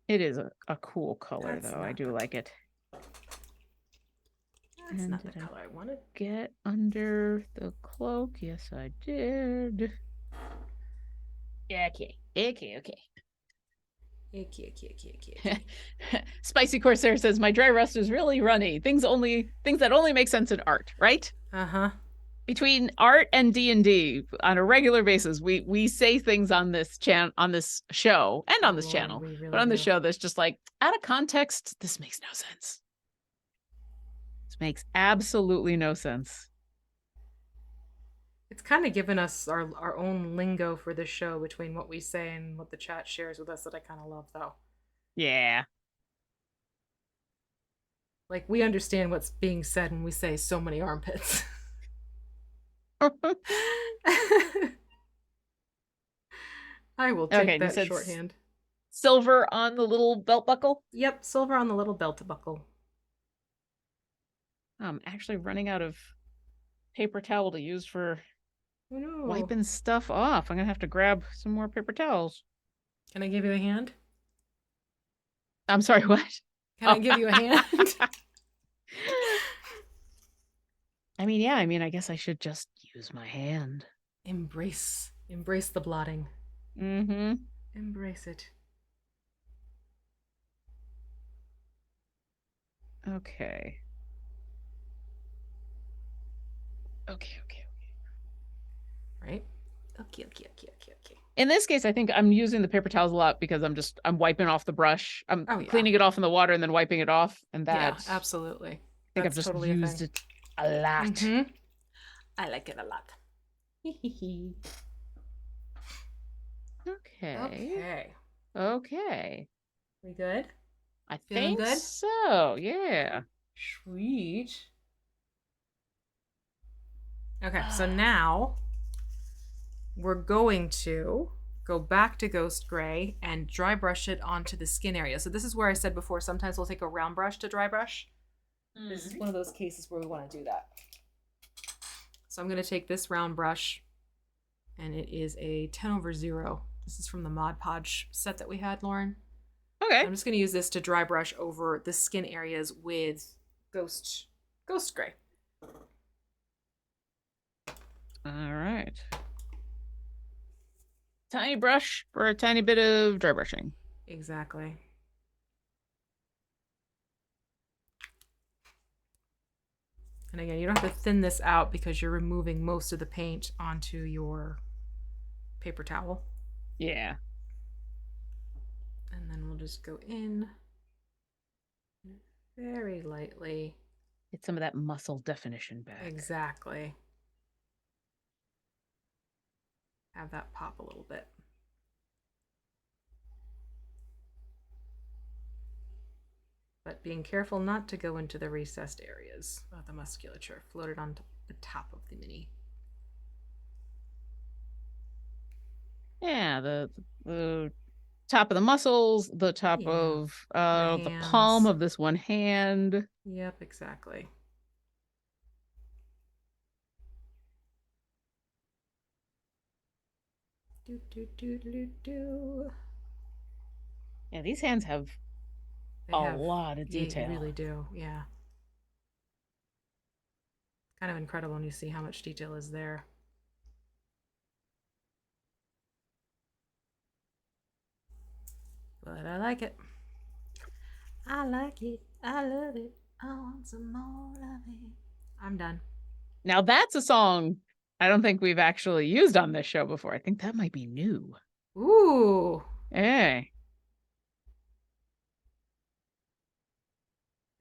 Speaker 1: It is a cool color,
Speaker 2: That's
Speaker 1: though. I
Speaker 2: not
Speaker 1: do
Speaker 2: the-
Speaker 1: like it.
Speaker 2: That's
Speaker 1: And
Speaker 2: not the
Speaker 1: did I-
Speaker 2: color I wanted.
Speaker 1: Get under the cloak. Yes, I did. Yeah, okay. Okay.
Speaker 2: Okay.
Speaker 1: Spicy Corsair says my dry rust is really runny. Things that only make sense in art, right?
Speaker 2: Uh-huh.
Speaker 1: Between art and D&D on a regular basis, we say things on this show and on this
Speaker 2: Lord,
Speaker 1: channel,
Speaker 2: we really
Speaker 1: but on the
Speaker 2: do.
Speaker 1: show that's just like out of context. This makes no sense. This makes absolutely no sense.
Speaker 2: It's kind of given us our own lingo for this show between what we say and what the chat shares with us that I kind of love, though.
Speaker 1: Yeah.
Speaker 2: Like, we understand what's being said when we say so many armpits. I will take
Speaker 1: Okay, you
Speaker 2: that
Speaker 1: said
Speaker 2: shorthand.
Speaker 1: Silver on the little belt buckle.
Speaker 2: Yep, silver on the little belt buckle.
Speaker 1: I'm actually running out of paper towel to use for
Speaker 2: Oh no.
Speaker 1: wiping stuff off. I'm gonna have to grab some more paper towels.
Speaker 2: Can I give you a hand?
Speaker 1: I'm sorry, what?
Speaker 2: Can I give you a hand?
Speaker 1: I guess I should just use my hand.
Speaker 2: Embrace the blotting.
Speaker 1: Mm-hmm.
Speaker 2: Embrace it.
Speaker 1: Okay.
Speaker 2: Right? Okay.
Speaker 1: In this case, I think I'm using the paper towels a lot because I'm wiping off the brush. I'm
Speaker 2: Oh, yeah.
Speaker 1: cleaning it off in the water and then wiping it off. And
Speaker 2: Yeah,
Speaker 1: that
Speaker 2: absolutely.
Speaker 1: I think I've
Speaker 2: That's
Speaker 1: just
Speaker 2: totally a
Speaker 1: used
Speaker 2: thing.
Speaker 1: it a lot.
Speaker 2: Mhm. I like it a lot.
Speaker 1: Okay.
Speaker 2: Okay. We good?
Speaker 1: I
Speaker 2: Feeling
Speaker 1: think
Speaker 2: good?
Speaker 1: so. Yeah.
Speaker 2: Sweet. Okay, so now we're going to go back to Ghost Gray and dry brush it onto the skin area. So this is where I said before, sometimes we'll take a round brush to dry brush. This is one of those cases where we want to do that. So I'm going to take this round brush, and it is a 10/0. This is from the Mod Podge set that we had, Lauren.
Speaker 1: Okay.
Speaker 2: I'm just going to use this to dry brush over the skin areas with Ghost Gray.
Speaker 1: All right. Tiny brush for a tiny bit of dry brushing.
Speaker 2: Exactly. And again, you don't have to thin this out because you're removing most of the paint onto your paper towel.
Speaker 1: Yeah.
Speaker 2: And then we'll just go in very lightly.
Speaker 1: Get some of that muscle definition back.
Speaker 2: Exactly. Have that pop a little bit. But being careful not to go into the recessed areas of the musculature. Float it on the top of the mini.
Speaker 1: Yeah, the top of the muscles, the top
Speaker 2: Yeah.
Speaker 1: of the
Speaker 2: hands.
Speaker 1: palm of this one hand.
Speaker 2: Yep, exactly. Do, do, do, do, do.
Speaker 1: Yeah, these hands have
Speaker 2: They
Speaker 1: a
Speaker 2: have,
Speaker 1: lot of
Speaker 2: yeah,
Speaker 1: detail.
Speaker 2: you really do, yeah. Kind of incredible when you see how much detail is there. But I like it. I like it. I love it. I want some more of it. I'm done.
Speaker 1: Now that's a song I don't think we've actually used on this show before. I think that might be new.
Speaker 2: Ooh.
Speaker 1: Hey.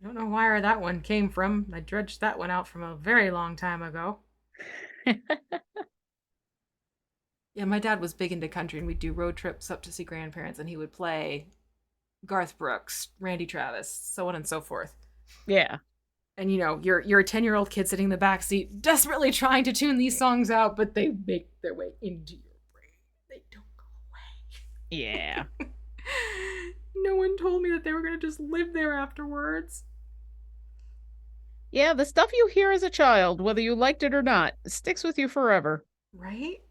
Speaker 2: I don't know where that one came from. I dredged that one out from a very long time ago. Yeah, my dad was big into country, and we'd do road trips up to see grandparents, and he would play Garth Brooks, Randy Travis, so on and so forth.
Speaker 1: Yeah.
Speaker 2: And you know, you're a 10-year-old kid sitting in the back seat, desperately trying to tune these songs out, but they make their way into your brain. They don't go away.
Speaker 1: Yeah.
Speaker 2: No one told me that they were going to just live there afterwards.
Speaker 1: Yeah, the stuff you hear as a child, whether you liked it or not, sticks with you forever.
Speaker 2: Right?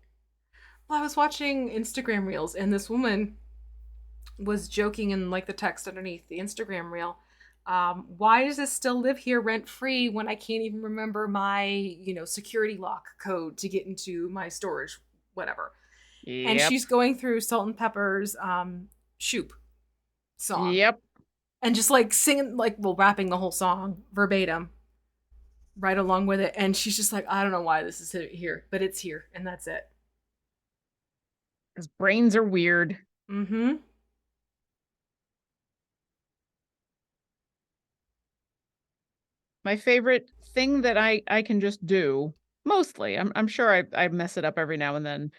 Speaker 2: Well, I was watching Instagram reels, and this woman was joking in like the text underneath the Instagram reel. Why does this still live here rent free when I can't even remember my, security lock code to get into my storage, whatever.
Speaker 1: Yep.
Speaker 2: And she's going through Salt and Pepper's Shoop song.
Speaker 1: Yep.
Speaker 2: And just like singing, rapping the whole song verbatim right along with it. And she's just like, I don't know why this is here, but it's here. And that's it.
Speaker 1: Because brains are weird.
Speaker 2: Mm-hmm.
Speaker 1: My favorite thing that I can just do, mostly, I'm sure I mess it up every now and then.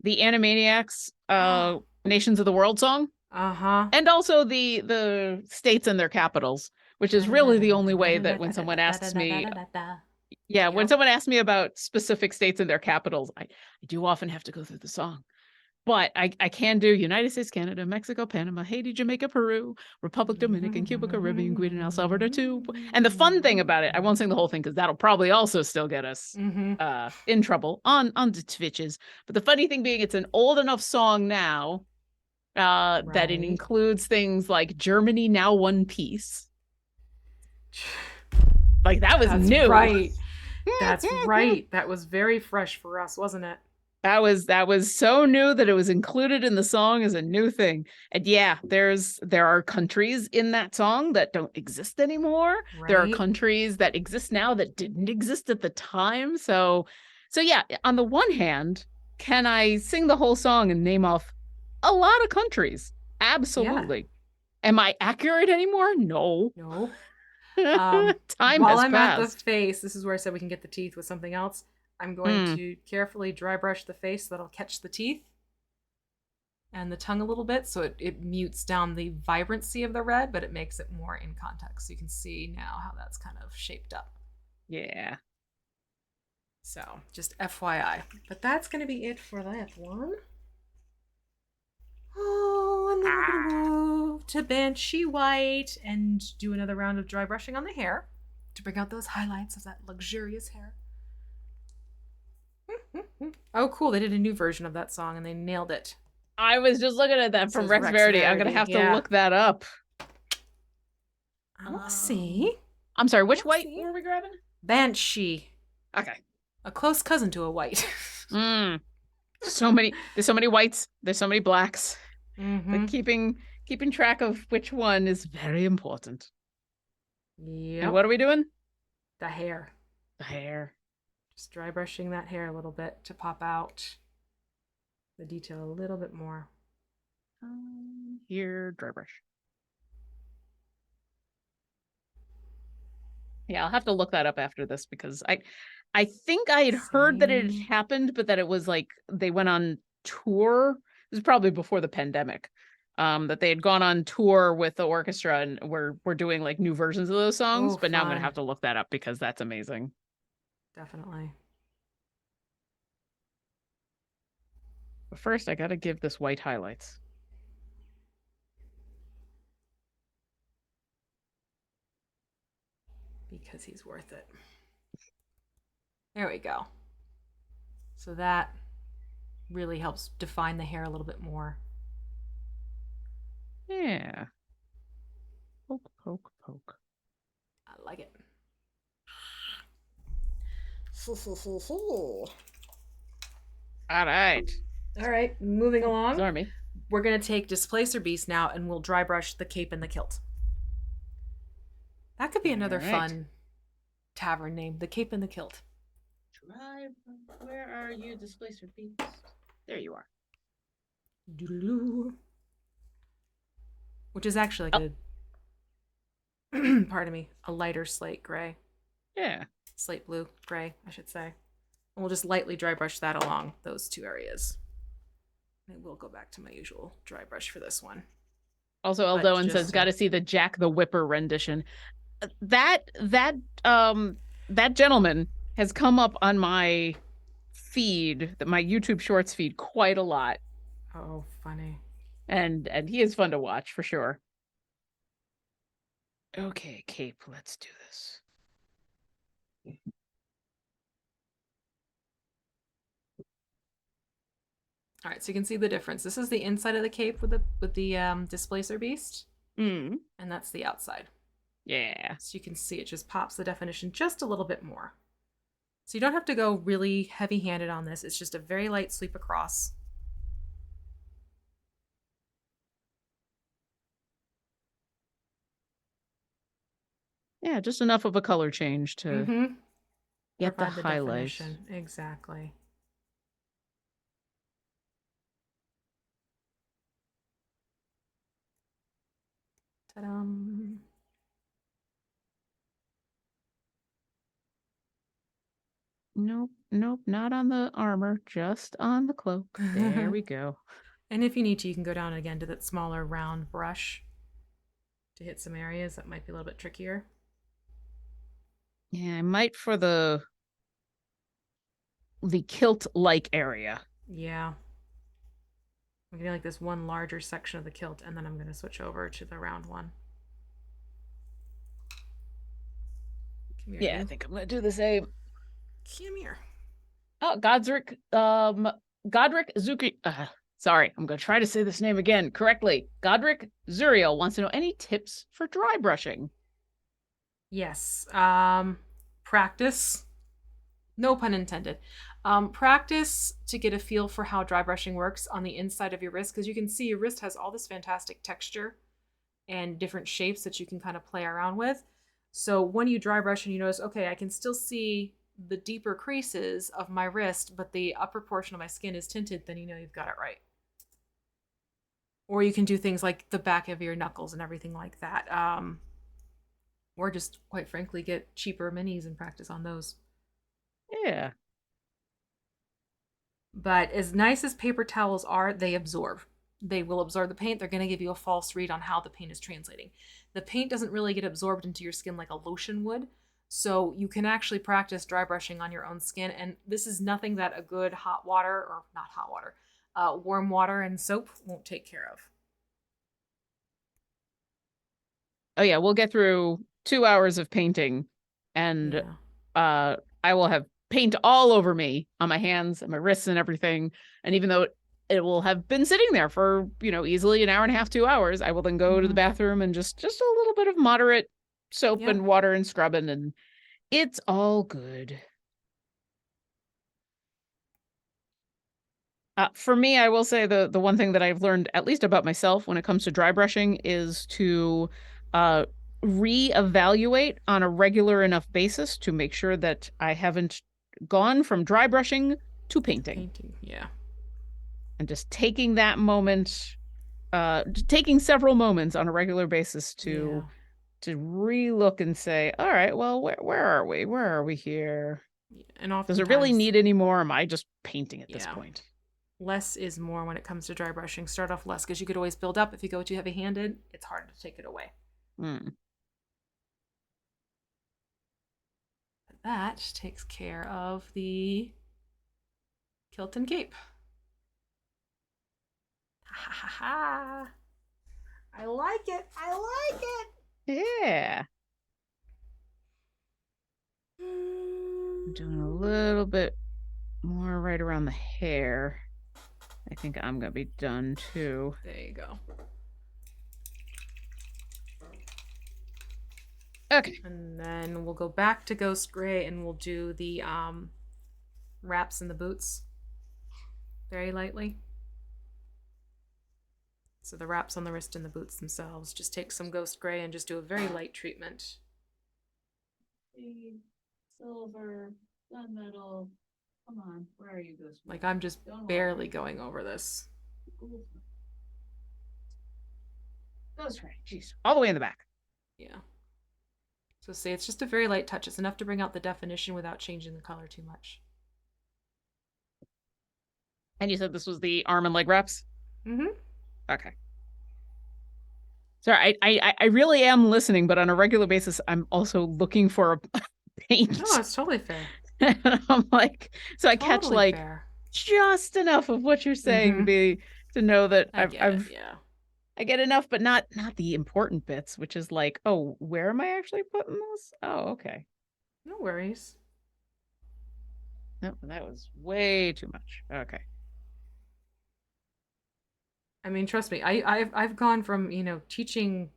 Speaker 1: The Animaniacs Nations of the World song.
Speaker 2: Uh-huh.
Speaker 1: And also the states and their capitals, which is really the only way that when someone asks me, when someone asks me about specific states and their capitals, I do often have to go through the song. But I can do United States, Canada, Mexico, Panama, Haiti, Jamaica, Peru, Republic Dominican, Cuba, Caribbean, Guyana, El Salvador too. And the fun thing about it, I won't sing the whole thing because that'll probably also still get us in trouble on the Twitches. But the funny thing being, it's an old enough song now that it includes things like Germany Now One Piece. Like that was new.
Speaker 2: Right. That's right. That was very fresh for us, wasn't it?
Speaker 1: That was so new that it was included in the song as a new thing. And yeah, there are countries in that song that don't exist anymore. Right. There are countries that exist now that didn't exist at the time. So yeah, on the one hand, can I sing the whole song and name off a lot of countries? Absolutely. Yeah. Am I accurate anymore? No. Time
Speaker 2: while
Speaker 1: has
Speaker 2: I'm
Speaker 1: passed.
Speaker 2: At the face, this is where I said we can get the teeth with something else. I'm going to carefully dry brush the face so that'll catch the teeth and the tongue a little bit, so it mutes down the vibrancy of the red, but it makes it more in context. So you can see now how that's kind of shaped up.
Speaker 1: Yeah.
Speaker 2: So just FYI. But that's going to be it for that one. Oh, and then we're going to move to Banshee Wight and do another round of dry brushing on the hair to bring out those highlights of that luxurious hair. Oh, cool. They did a new version of that song and they nailed it.
Speaker 1: I was just looking at that from Rex Verity. I'm going to have to look that up.
Speaker 2: I want to see.
Speaker 1: I'm sorry, which Wight were we grabbing?
Speaker 2: Banshee.
Speaker 1: Okay.
Speaker 2: A close cousin to a Wight.
Speaker 1: There's so many Wights. There's so many blacks. But keeping track of which one is very important.
Speaker 2: Yeah.
Speaker 1: And what are we doing?
Speaker 2: The hair.
Speaker 1: The hair.
Speaker 2: Just dry brushing that hair a little bit to pop out the detail a little bit more.
Speaker 1: Here, dry brush. Yeah, I'll have to look that up after this because I think I had heard that it had
Speaker 2: Same.
Speaker 1: happened, but that it was like they went on tour. This is probably before the pandemic. That they had gone on tour with the orchestra and we're doing like new versions of those songs.
Speaker 2: Oh,
Speaker 1: But now I'm gonna
Speaker 2: fun.
Speaker 1: have to look that up because that's amazing.
Speaker 2: Definitely.
Speaker 1: But first, I gotta give this Wight highlights.
Speaker 2: Because he's worth it. There we go. So that really helps define the hair a little bit more.
Speaker 1: Yeah. Poke, poke, poke.
Speaker 2: I like it.
Speaker 1: All right.
Speaker 2: All right, moving along.
Speaker 1: Sorry.
Speaker 2: We're going to take Displacer Beast now and we'll dry brush the cape and the kilt. That could be another fun tavern name, the Cape and the Kilt.
Speaker 1: Where are you, Displacer Beast? There you are.
Speaker 2: Doodaloo. Which is actually like a, pardon me, a lighter slate gray.
Speaker 1: Yeah.
Speaker 2: Slate blue gray, I should say. And we'll just lightly dry brush that along those two areas. I will go back to my usual dry brush for this one.
Speaker 1: Also, Eldoan says, "Got to see the Jack the Whipper rendition." That gentleman has come up on my feed, my YouTube Shorts feed, quite a lot.
Speaker 2: Oh, funny.
Speaker 1: And he is fun to watch for sure. Okay, cape, let's do this.
Speaker 2: All right, so you can see the difference. This is the inside of the cape with the Displacer Beast,
Speaker 1: and
Speaker 2: that's the outside.
Speaker 1: Yeah.
Speaker 2: So you can see it just pops the definition just a little bit more. So you don't have to go really heavy-handed on this. It's just a very light sweep across.
Speaker 1: Yeah, just enough of a color change to get the highlights.
Speaker 2: Exactly. Ta-da!
Speaker 1: Nope, not on the armor, just on the cloak. There we go.
Speaker 2: And if you need to, you can go down again to that smaller round brush to hit some areas that might be a little bit trickier.
Speaker 1: Yeah, I might for the kilt-like area.
Speaker 2: Yeah. I'm getting like this one larger section of the kilt, and then I'm going to switch over to the round one. Come here,
Speaker 1: Yeah, I think I'm going to do the same.
Speaker 2: Come here.
Speaker 1: Oh, Godric Zuki. Sorry, I'm going to try to say this name again correctly. Godric Zuriel wants to know any tips for dry brushing.
Speaker 2: Yes. Practice. No pun intended. Practice to get a feel for how dry brushing works on the inside of your wrist, because you can see your wrist has all this fantastic texture and different shapes that you can kind of play around with. So when you dry brush and you notice, okay, I can still see the deeper creases of my wrist, but the upper portion of my skin is tinted, then you know you've got it right. Or you can do things like the back of your knuckles and everything like that. Or just, quite frankly, get cheaper minis and practice on those.
Speaker 1: Yeah.
Speaker 2: But as nice as paper towels are, they absorb. They will absorb the paint. They're going to give you a false read on how the paint is translating. The paint doesn't really get absorbed into your skin like a lotion would. So you can actually practice dry brushing on your own skin. And this is nothing that a good warm water and soap won't take care of.
Speaker 1: Oh yeah, we'll get through 2 hours of painting and I will have paint all over me on my hands and my wrists and everything. And even though it will have been sitting there for, easily an hour and a half, 2 hours, I will then go to the bathroom and just a little bit of moderate soap and water and scrubbing, and it's all good. For me, I will say the one thing that I've learned, at least about myself when it comes to dry brushing, is to reevaluate on a regular enough basis to make sure that I haven't gone from dry brushing to painting.
Speaker 2: Painting, yeah.
Speaker 1: And just taking that moment, taking several moments on a regular basis to re-look and say, all right, well, where are we? Where are we here?
Speaker 2: And
Speaker 1: does it really need any more? Am I just painting at this point?
Speaker 2: Less is more when it comes to dry brushing. Start off less because you could always build up. If you go too heavy-handed, it's hard to take it away. That takes care of the kilt and cape. Ha ha ha! I like it. I like it.
Speaker 1: Yeah. I'm doing a little bit more right around the hair. I think I'm gonna be done too.
Speaker 2: There you go.
Speaker 1: Okay.
Speaker 2: And then we'll go back to Ghost Gray and we'll do the wraps in the boots very lightly. So the wraps on the wrist and the boots themselves. Just take some Ghost Gray and just do a very light treatment.
Speaker 1: Silver, gunmetal. Come on, where are you, Ghost?
Speaker 2: Like I'm just barely going over this.
Speaker 1: Ghost Gray, jeez, all the way in the back.
Speaker 2: Yeah. So see, it's just a very light touch. It's enough to bring out the definition without changing the color too much.
Speaker 1: And you said this was the arm and leg wraps?
Speaker 2: Mm-hmm.
Speaker 1: Okay. Sorry, I really am listening, but on a regular basis, I'm also looking for a paint.
Speaker 2: No, it's totally fair.
Speaker 1: And I'm like, so I catch like
Speaker 2: fair.
Speaker 1: just enough of what you're saying to know that I get enough, but not the important bits, which is like, oh, where am I actually putting this? Oh, okay.
Speaker 2: No worries.
Speaker 1: No, that was way too much. Okay.
Speaker 2: I mean, trust me, I've gone from, teaching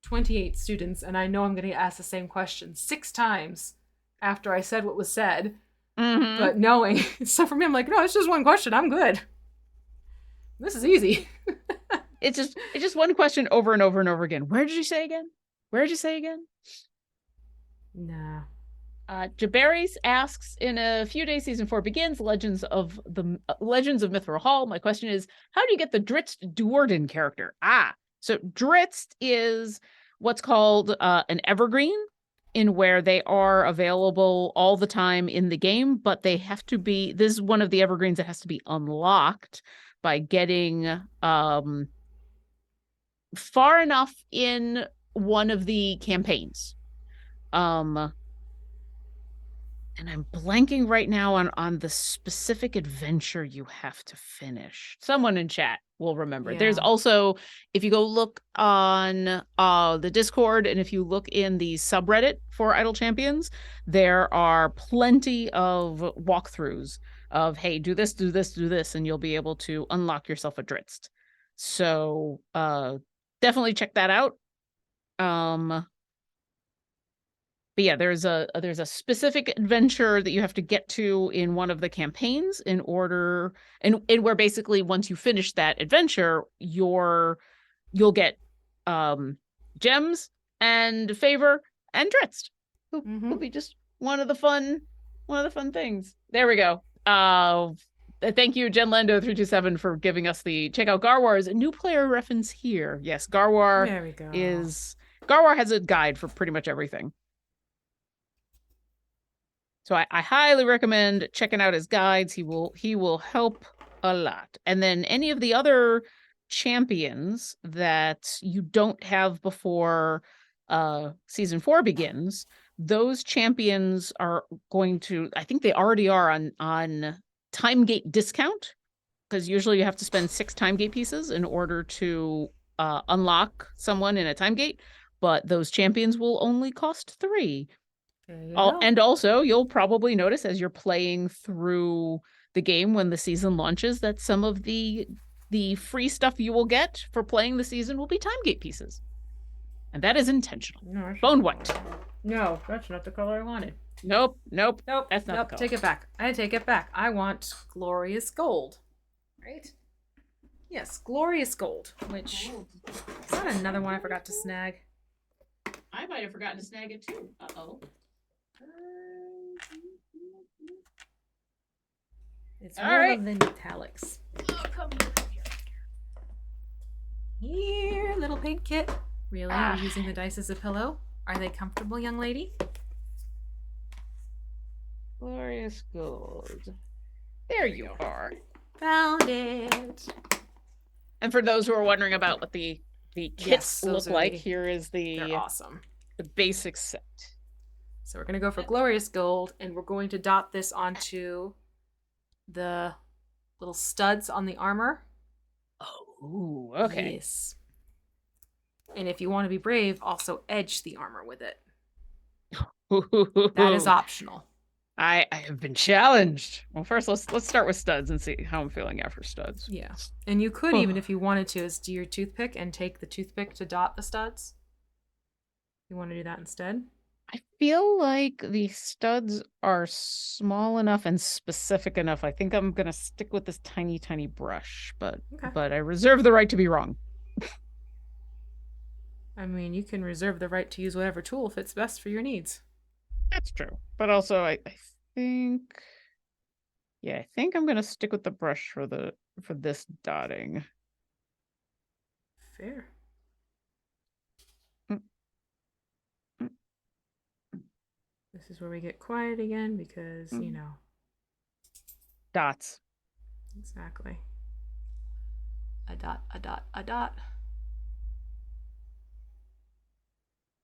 Speaker 2: 28 students, and I know I'm going to ask the same question 6 times after I said what was said.
Speaker 1: Mm-hmm.
Speaker 2: But knowing, so for me, I'm like, no, it's just one question. I'm good. This is easy.
Speaker 1: It's just one question over and over and over again. Where did you say again? Where did you say again?
Speaker 2: Nah.
Speaker 1: Jabaris asks, in a few days, season 4 begins. Legends of Mithril Hall. My question is, how do you get the Dritzt Duarden character? So Dritzt is what's called an evergreen, in where they are available all the time in the game, but they have to be. This is one of the evergreens that has to be unlocked by getting far enough in one of the campaigns. And I'm blanking right now on the specific adventure you have to finish. Someone in chat will remember. There's also, if you go look on the Discord, and if you look in the subreddit for Idle Champions, there are plenty of walkthroughs of, hey, do this, do this, do this, and you'll be able to unlock yourself a Dritzt. So definitely check that out. But yeah, there's a specific adventure that you have to get to in one of the campaigns in order, and where basically once you finish that adventure, you'll get gems and favor and Dritzt. Will be just one of the fun things. There we go. Thank you, Jen Lando 327 for giving us the check out Garwar's a new player reference here. Yes, Garwar
Speaker 2: There we go.
Speaker 1: Garwar has a guide for pretty much everything. So I highly recommend checking out his guides. He will help a lot. And then any of the other champions that you don't have before season 4 begins, those champions are going to, I think they already are on time gate discount, because usually you have to spend 6 time gate pieces in order to unlock someone in a time gate, but those champions will only cost 3. And also, you'll probably notice as you're playing through the game when the season launches that some of the free stuff you will get for playing the season will be time gate pieces. And that is intentional.
Speaker 2: No,
Speaker 1: Bone white.
Speaker 2: No, that's not the color I wanted.
Speaker 1: Nope. That's not the color.
Speaker 2: Take it back. I take it back. I want glorious gold. Right? Yes, glorious gold, which is that another one I forgot to snag?
Speaker 1: I might have forgotten to snag it too. Uh-oh.
Speaker 2: It's
Speaker 1: All
Speaker 2: more
Speaker 1: right.
Speaker 2: of the metallics.
Speaker 1: Oh, come
Speaker 2: Here, little paint kit. Really?
Speaker 1: Ah.
Speaker 2: You're using the dice as a pillow? Are they comfortable, young lady?
Speaker 1: Glorious gold. There
Speaker 2: we
Speaker 1: you
Speaker 2: go.
Speaker 1: are.
Speaker 2: Found it.
Speaker 1: And for those who are wondering about what the kits
Speaker 2: Yes,
Speaker 1: look
Speaker 2: those are
Speaker 1: like,
Speaker 2: the-
Speaker 1: here is
Speaker 2: They're
Speaker 1: the
Speaker 2: awesome.
Speaker 1: basic set.
Speaker 2: So we're going to go for glorious gold, and we're going to dot this onto the little studs on the armor.
Speaker 1: Oh, okay.
Speaker 2: Yes. And if you want to be brave, also edge the armor with it. That is optional.
Speaker 1: I have been challenged. Well, first let's start with studs and see how I'm feeling after studs.
Speaker 2: Yeah. And you could, even if you wanted to, is do your toothpick and take the toothpick to dot the studs. You want to do that instead?
Speaker 1: I feel like the studs are small enough and specific enough. I think I'm gonna stick with this tiny, tiny brush, but I reserve the right to be wrong.
Speaker 2: I mean, you can reserve the right to use whatever tool fits best for your needs.
Speaker 1: That's true. But also I think I think I'm gonna stick with the brush for this dotting.
Speaker 2: Fair. This is where we get quiet again because, you know.
Speaker 1: Dots.
Speaker 2: Exactly. A dot, a dot, a dot.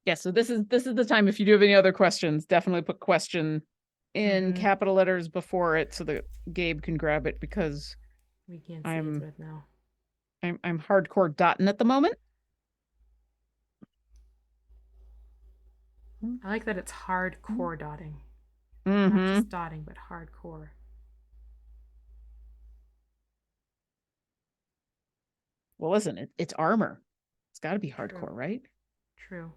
Speaker 1: Yeah, so this is the time. If you do have any other questions, definitely put question in capital letters before it so that Gabe can grab it, because
Speaker 2: we can't see it right now.
Speaker 1: I'm hardcore dotting at the moment.
Speaker 2: I like that it's hardcore dotting.
Speaker 1: Mm-hmm.
Speaker 2: Not just dotting, but hardcore.
Speaker 1: Well, listen, it's armor. It's got to be hardcore, right?
Speaker 2: True.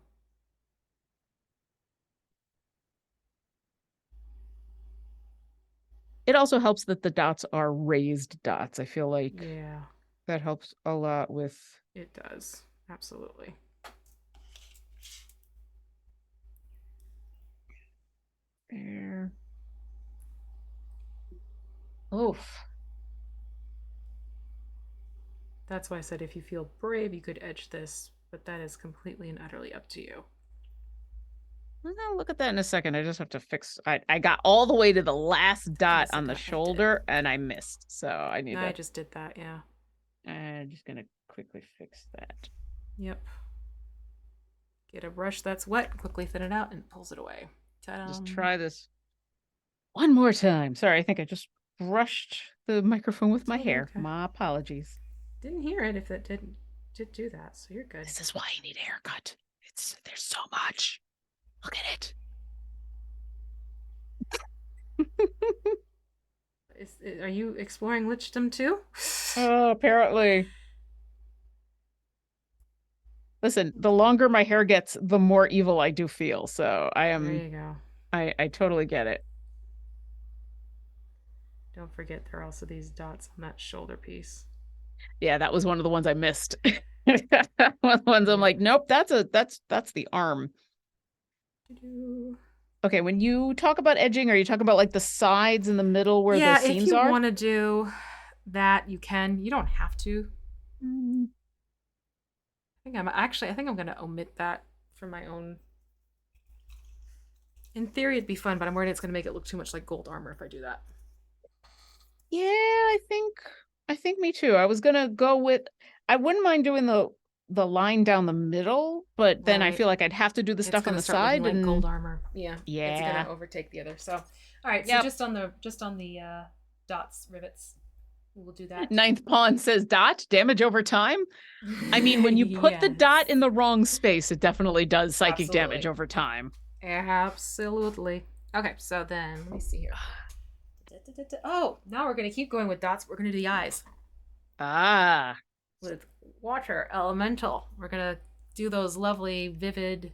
Speaker 1: It also helps that the dots are raised dots. I feel like
Speaker 2: Yeah,
Speaker 1: that helps a lot with...
Speaker 2: it does. Absolutely.
Speaker 1: There. Oof.
Speaker 2: That's why I said if you feel brave, you could edge this, but that is completely and utterly up to you.
Speaker 1: I'll look at that in a second. I just have to fix... I got all the way to the last dot on the shoulder, and I missed. So I need to...
Speaker 2: I just did that, yeah.
Speaker 1: I'm just going to quickly fix that.
Speaker 2: Yep. Get a brush that's wet, quickly thin it out, and it pulls it away. Ta-da.
Speaker 1: Just try this one more time. Sorry, I think I just brushed the microphone with my hair.
Speaker 2: Okay.
Speaker 1: My apologies.
Speaker 2: Didn't hear it if it did do that, so you're good.
Speaker 1: This is why you need a haircut. There's so much. Look at
Speaker 2: it. Are you exploring lichdom too?
Speaker 1: Oh, apparently. Listen, the longer my hair gets, the more evil I do feel. So I am...
Speaker 2: There you go.
Speaker 1: I totally get it.
Speaker 2: Don't forget there are also these dots on that shoulder piece.
Speaker 1: Yeah, that was one of the ones I missed. One of the ones I'm like, nope, that's the arm. Okay, when you talk about edging, are you talking about like the sides in the middle where the seams are?
Speaker 2: Yeah, if you want to do that, you can. You don't have to. I think I'm going to omit that for my own. In theory, it'd be fun, but I'm worried it's going to make it look too much like gold armor if I do that.
Speaker 1: Yeah, I think me too. I was gonna go with... I wouldn't mind doing the line down the middle, but then I feel like I'd have to do the stuff on the side
Speaker 2: like
Speaker 1: and
Speaker 2: gold armor. Yeah.
Speaker 1: Yeah.
Speaker 2: It's gonna overtake the other. So, all right. So just on the dots rivets, we'll do that.
Speaker 1: Ninth Pawn says dot damage over time. I mean, when you put the dot in the wrong space, it definitely does psychic damage over time.
Speaker 2: Absolutely. Okay. So then let me see here. Oh, now we're gonna keep going with dots. We're gonna do the eyes. With water elemental. We're gonna do those lovely, vivid,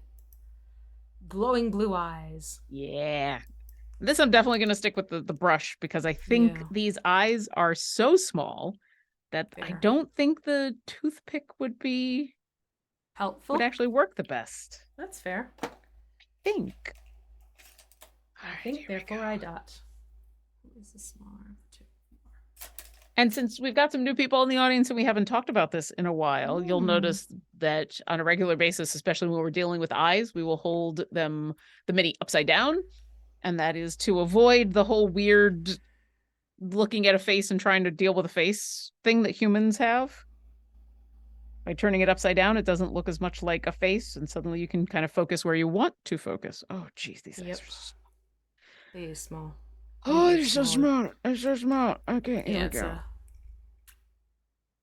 Speaker 2: glowing blue eyes.
Speaker 1: Yeah. This I'm definitely gonna stick with the brush, because I think these eyes are so small that I don't think the toothpick would be
Speaker 2: helpful.
Speaker 1: Would actually work the best.
Speaker 2: That's fair.
Speaker 1: I think.
Speaker 2: I think therefore I dot. What is the smaller of the two?
Speaker 1: And since we've got some new people in the audience and we haven't talked about this in a while, you'll notice that on a regular basis, especially when we're dealing with eyes, we will hold the mini upside down. And that is to avoid the whole weird looking at a face and trying to deal with a face thing that humans have. By turning it upside down, it doesn't look as much like a face, and suddenly you can kind of focus where you want to focus. Oh, geez, these eyes are
Speaker 2: They are small.
Speaker 1: oh, they're so small. They're so small. Okay, here we go.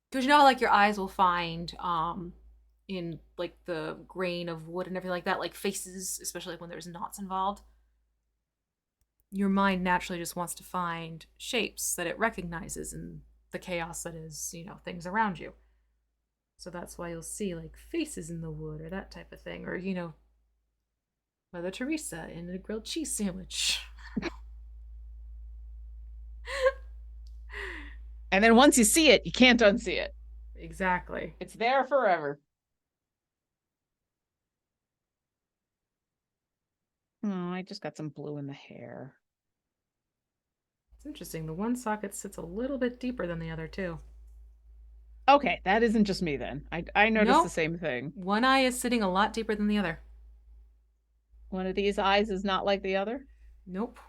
Speaker 2: Because you know how, like, your eyes will find in like the grain of wood and everything like that, like faces, especially when there's knots involved. Your mind naturally just wants to find shapes that it recognizes in the chaos that is, things around you. So that's why you'll see like faces in the wood or that type of thing, or Mother Teresa in a grilled cheese sandwich.
Speaker 1: And then once you see it, you can't unsee it.
Speaker 2: Exactly.
Speaker 1: It's there forever. Oh, I just got some blue in the hair.
Speaker 2: It's interesting. The one socket sits a little bit deeper than the other too.
Speaker 1: Okay, that isn't just me then. I noticed the same thing.
Speaker 2: One eye is sitting a lot deeper than the other.
Speaker 1: One of these eyes is not like the other?
Speaker 2: Nope.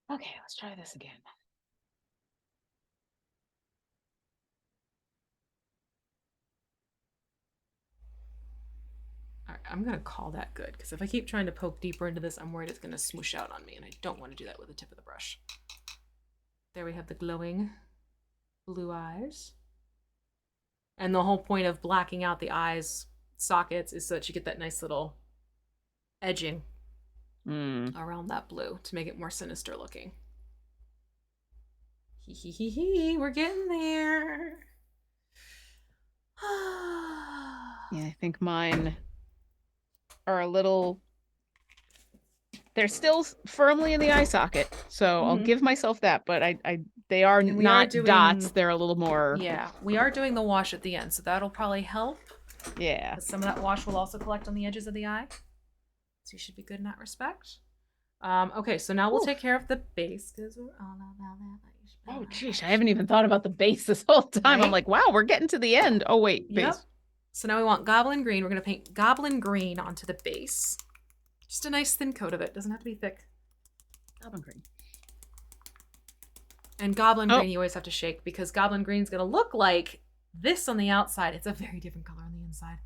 Speaker 1: Okay, let's try this again.
Speaker 2: All right, I'm going to call that good, because if I keep trying to poke deeper into this, I'm worried it's going to smoosh out on me, and I don't want to do that with the tip of the brush. There we have the glowing blue eyes. And the whole point of blacking out the eyes sockets is so that you get that nice little edging around that blue to make it more sinister looking. Hee hee hee hee, we're getting there.
Speaker 1: Yeah, I think mine are a little, they're still firmly in the eye socket, so I'll give myself that, but they are not dots, they're a little more.
Speaker 2: Yeah, we are doing the wash at the end, so that'll probably help.
Speaker 1: Yeah.
Speaker 2: Some of that wash will also collect on the edges of the eye, so you should be good in that respect. Okay, so now we'll take care of the base, because we're all about that.
Speaker 1: Oh, geez, I haven't even thought about the base this whole time. Right? I'm like, wow, we're getting to the end. Oh, wait, base.
Speaker 2: Yep. So now we want goblin green. We're going to paint goblin green onto the base. Just a nice thin coat of it. Doesn't have to be thick.
Speaker 1: Goblin green.
Speaker 2: And goblin green you always have to shake, because goblin green is going to look like this on the outside. It's a very different color on the inside.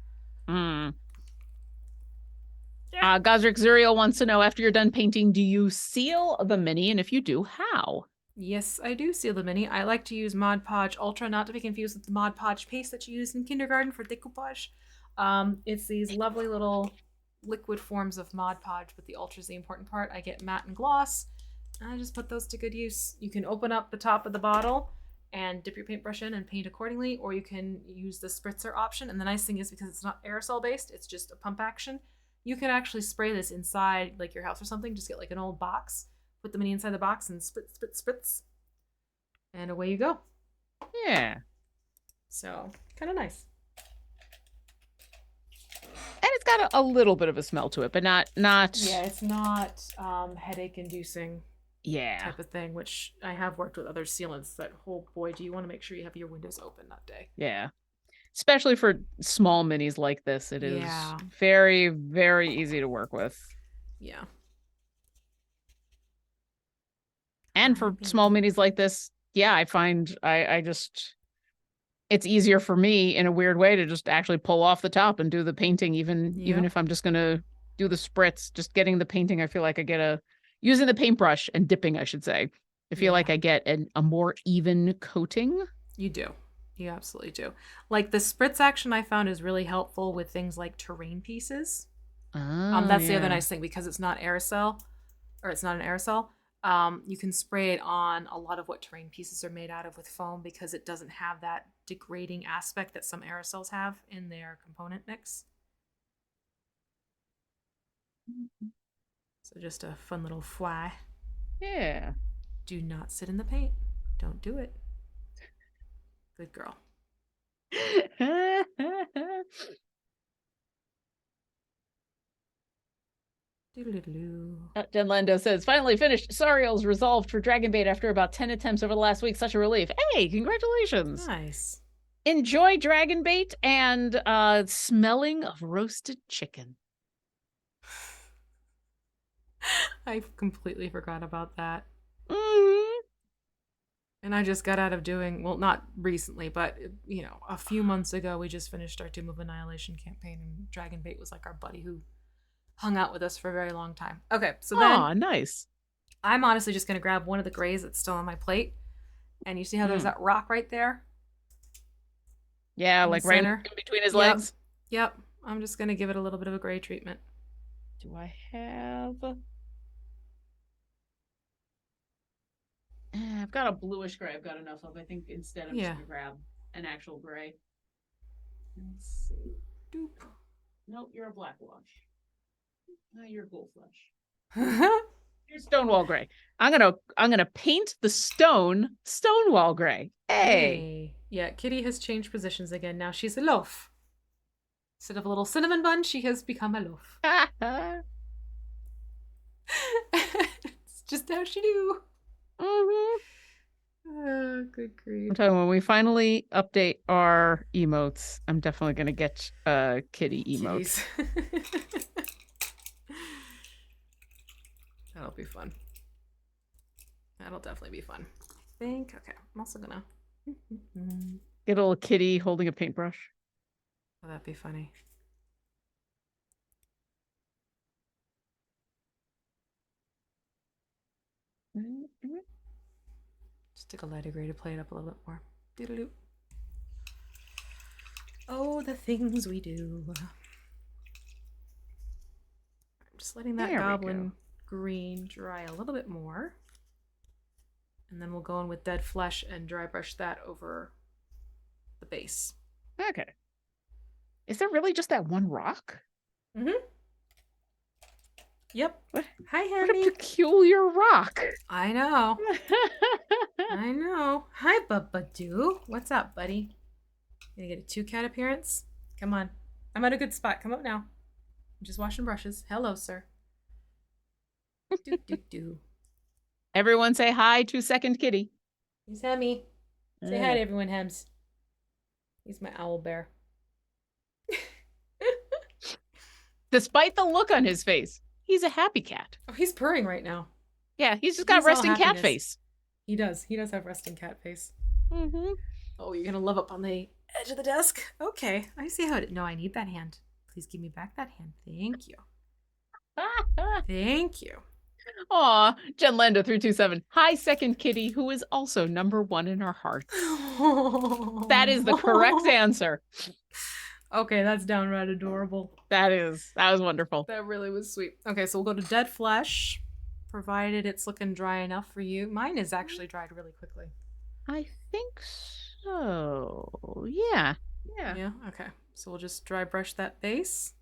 Speaker 1: Gosrick Zuriel wants to know, after you're done painting, do you seal the mini? And if you do, how?
Speaker 2: Yes, I do seal the mini. I like to use Mod Podge Ultra, not to be confused with the Mod Podge paste that you use in kindergarten for decoupage. It's these lovely little liquid forms of Mod Podge, but the Ultra is the important part. I get matte and gloss, and I just put those to good use. You can open up the top of the bottle and dip your paintbrush in and paint accordingly, or you can use the spritzer option. And the nice thing is, because it's not aerosol based, it's just a pump action, you can actually spray this inside like your house or something. Just get like an old box, put the mini inside the box, and spritz, and away you go.
Speaker 1: Yeah.
Speaker 2: So kind of nice.
Speaker 1: And it's got a little bit of a smell to it, but not.
Speaker 2: Yeah, it's not headache inducing.
Speaker 1: Yeah.
Speaker 2: Type of thing, which I have worked with other sealants that, oh boy, do you want to make sure you have your windows open that day.
Speaker 1: Yeah. Especially for small minis like this, it is very, very easy to work with.
Speaker 2: Yeah.
Speaker 1: And for small minis like this, yeah, I find I just, it's easier for me in a weird way to just actually pull off the top and do the painting, even if I'm just going to do the spritz. Just getting the painting, I feel like I get using the paintbrush and dipping, I should say. I feel like I get a more even coating.
Speaker 2: You do. You absolutely do. Like the spritz action I found is really helpful with things like terrain pieces. That's the other nice thing, because it's not aerosol, or it's not an aerosol. You can spray it on a lot of what terrain pieces are made out of with foam, because it doesn't have that degrading aspect that some aerosols have in their component mix. So just a fun little fly.
Speaker 1: Yeah.
Speaker 2: Do not sit in the paint. Don't do it. Good girl.
Speaker 1: Jen Lando says, finally finished Sariel's resolved for Dragonbait after about 10 attempts over the last week. Such a relief. Hey, congratulations.
Speaker 2: Nice.
Speaker 1: Enjoy Dragonbait and smelling of roasted chicken.
Speaker 2: I completely forgot about that.
Speaker 1: Mm-hmm.
Speaker 2: And I just got out of doing, well, not recently, but, you know, a few months ago, we just finished our Tomb of Annihilation campaign, and Dragonbait was like our buddy who hung out with us for a very long time. Okay, so then
Speaker 1: Aw, nice.
Speaker 2: I'm honestly just going to grab one of the grays that's still on my plate. And you see how there's that rock right there?
Speaker 1: Yeah,
Speaker 2: in
Speaker 1: like
Speaker 2: the
Speaker 1: right
Speaker 2: center?
Speaker 1: in between his
Speaker 2: Yep.
Speaker 1: legs.
Speaker 2: Yep. I'm just going to give it a little bit of a gray treatment.
Speaker 1: Do I have... I've got a bluish gray I've got enough of. I think instead I'm just
Speaker 2: Yeah.
Speaker 1: going to grab an actual gray. Let's see.
Speaker 2: Doop.
Speaker 1: Nope, you're a black wash. No, you're gold flesh. Here's Stonewall Gray. I'm gonna paint the Stonewall Gray. Hey.
Speaker 2: Yeah, Kitty has changed positions again. Now she's a loaf. Instead of a little cinnamon bun, she has become a loaf. It's just how she do.
Speaker 1: Mm-hmm.
Speaker 2: Oh, good grief.
Speaker 1: I'm telling you, when we finally update our emotes, I'm definitely gonna get a kitty emote.
Speaker 2: That'll be fun. That'll definitely be fun. I think. Okay, I'm also gonna.
Speaker 1: Get a little kitty holding a paintbrush.
Speaker 2: Oh, that'd be funny. Just take a lighter gray to play it up a little bit more. Doodaloo. Oh, the things we do. I'm just letting that goblin green dry a little bit more. And then we'll go in with dead flesh and dry brush that over the base.
Speaker 1: Okay. Is there really just that one rock?
Speaker 2: Mm-hmm. Yep.
Speaker 1: What?
Speaker 2: Hi,
Speaker 1: What a
Speaker 2: Henry.
Speaker 1: peculiar rock.
Speaker 2: I know. I know. Hi, Bubba-Doo. What's up, buddy? Gonna get a 2-cat appearance? Come on. I'm at a good spot. Come up now. I'm just washing brushes. Hello, sir. Do.
Speaker 1: Everyone say hi to Second Kitty.
Speaker 2: He's Hemmy. Say hi to everyone, Hems. He's my owl bear.
Speaker 1: Despite the look on his face, he's a happy cat.
Speaker 2: Oh, he's purring right now.
Speaker 1: Yeah, he's just got
Speaker 2: He's all
Speaker 1: resting cat
Speaker 2: happiness.
Speaker 1: face.
Speaker 2: He does. He does have resting cat face.
Speaker 1: Mm-hmm.
Speaker 2: Oh, you're gonna love up on the edge of the desk? Okay, I see how it... No, I need that hand. Please give me back that hand. Thank you. Thank you.
Speaker 1: Aw, Jen Lando 327. Hi, Second Kitty, who is also #1 in our hearts. That is the correct answer.
Speaker 2: Okay, that's downright adorable.
Speaker 1: That was wonderful.
Speaker 2: That really was sweet. Okay, so we'll go to dead flesh, provided it's looking dry enough for you. Mine is actually dried really quickly.
Speaker 1: I think so. Yeah.
Speaker 2: Yeah, okay. So we'll just dry brush that base.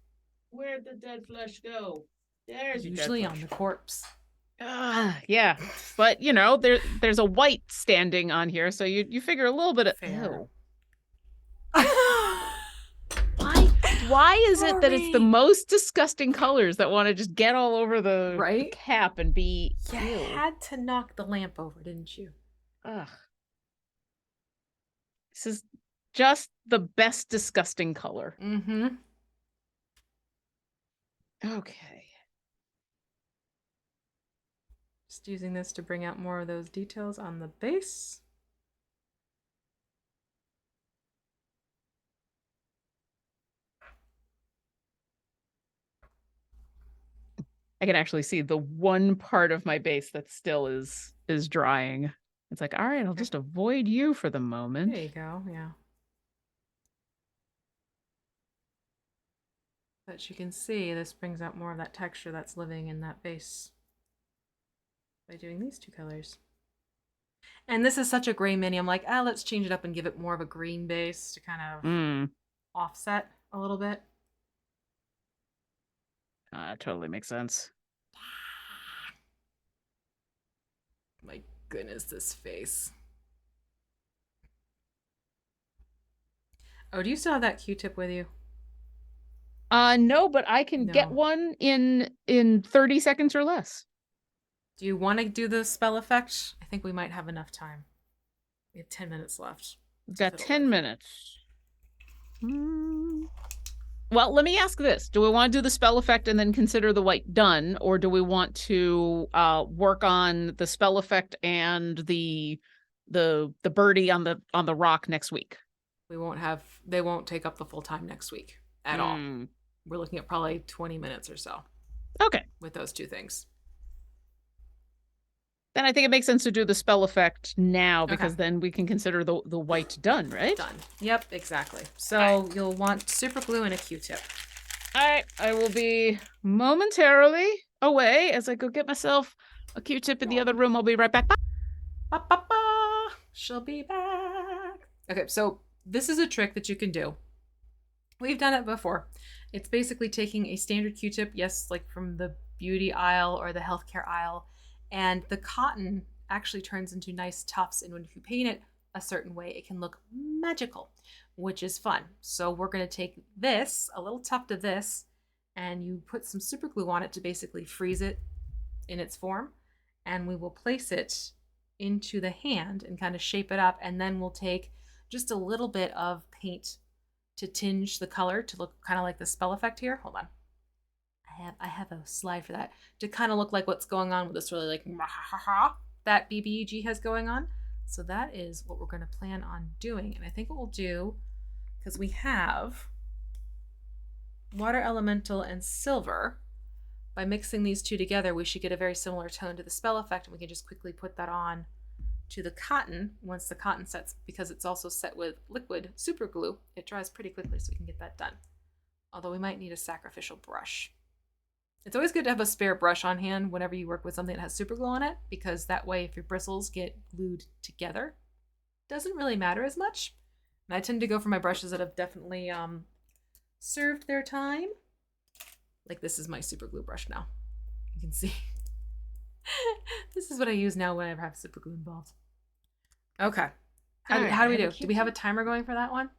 Speaker 1: Where'd the dead flesh go? There's
Speaker 2: Usually on the corpse.
Speaker 1: Yeah. But, you know, there's a Wight standing on here, so you figure a little bit of...
Speaker 2: Fair.
Speaker 1: Ew. Why is it that it's the most disgusting colors that want to just get all over the cap and be...
Speaker 2: You
Speaker 1: Ew.
Speaker 2: had to knock the lamp over, didn't you?
Speaker 1: Ugh. This is just the best disgusting color.
Speaker 2: Mm-hmm.
Speaker 1: Okay.
Speaker 2: Just using this to bring out more of those details on the base.
Speaker 1: I can actually see the one part of my base that still is drying. It's like, all right, I'll just avoid you for the moment.
Speaker 2: There you go, yeah. But you can see this brings out more of that texture that's living in that base by doing these two colors. And this is such a gray mini. I'm like, let's change it up and give it more of a green base to kind of offset a little bit.
Speaker 1: Totally makes sense.
Speaker 2: My goodness, this face. Oh, do you still have that Q-tip with you?
Speaker 1: No, but I can get
Speaker 2: No.
Speaker 1: one in 30 seconds or less.
Speaker 2: Do you want to do the spell effect? I think we might have enough time. We have 10 minutes left.
Speaker 1: We've
Speaker 2: to
Speaker 1: got
Speaker 2: fiddle
Speaker 1: 10
Speaker 2: with.
Speaker 1: minutes. Well, let me ask this. Do we want to do the spell effect and then consider the Wight done, or do we want to work on the spell effect and the birdie on the rock next week?
Speaker 2: They won't take up the full time next week at all. We're looking at probably 20 minutes or so.
Speaker 1: Okay.
Speaker 2: With those two things.
Speaker 1: Then I think it makes sense to do the spell effect now, because then we can consider the Wight done, right?
Speaker 2: Done. Yep, exactly. So you'll want super glue and a Q-tip.
Speaker 1: All right, I will be momentarily away as I go get myself a Q-tip in the other room. I'll be right back.
Speaker 2: Ba, ba, ba. She'll be back. Okay, so this is a trick that you can do. We've done it before. It's basically taking a standard Q-tip, yes, like from the beauty aisle or the healthcare aisle, and the cotton actually turns into nice tufts, and when you paint it a certain way, it can look magical, which is fun. So we're going to take this, a little tuft of this, and you put some super glue on it to basically freeze it in its form, and we will place it into the hand and kind of shape it up, and then we'll take just a little bit of paint to tinge the color to look kind of like the spell effect here. Hold on. I have a slide for that to kind of look like what's going on with this really like that BBEG has going on. So that is what we're going to plan on doing. And I think what we'll do, because we have water elemental and silver, by mixing these two together, we should get a very similar tone to the spell effect, and we can just quickly put that on to the cotton. Once the cotton sets, because it's also set with liquid super glue, it dries pretty quickly, so we can get that done. Although we might need a sacrificial brush. It's always good to have a spare brush on hand whenever you work with something that has super glue on it, because that way if your bristles get glued together, it doesn't really matter as much. And I tend to go for my brushes that have definitely served their time. Like this is my super glue brush now. You can see. This is what I use now whenever I have super glue involved. Okay. How do we do? Do we have a timer going for that one?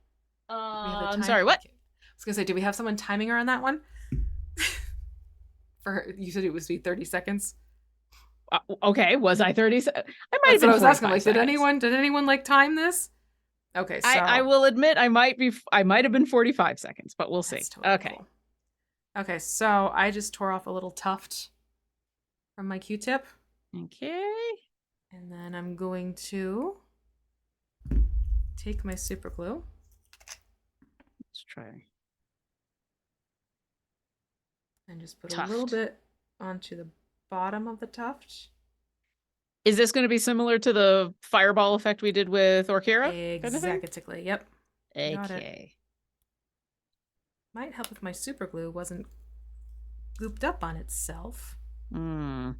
Speaker 1: I'm sorry, what?
Speaker 2: I was going to say, do we have someone timing her on that one? For her, you said it was 30 seconds.
Speaker 1: Okay, was I 30? I might
Speaker 2: That's
Speaker 1: have been.
Speaker 2: What I was asking. Like,
Speaker 1: seconds.
Speaker 2: did anyone like time this? Okay, so
Speaker 1: I will admit I might have been 45 seconds, but we'll see.
Speaker 2: Totally
Speaker 1: okay.
Speaker 2: Cool. Okay, so I just tore off a little tuft from my Q-tip.
Speaker 1: Okay.
Speaker 2: And then I'm going to take my super glue.
Speaker 1: Let's try.
Speaker 2: And just put a little bit onto the bottom of the tuft.
Speaker 1: Is this going to be similar to the fireball effect we did with Orkira?
Speaker 2: Exactly. Yep.
Speaker 1: Okay.
Speaker 2: Might help if my super glue wasn't gooped up on itself.
Speaker 1: Hmm.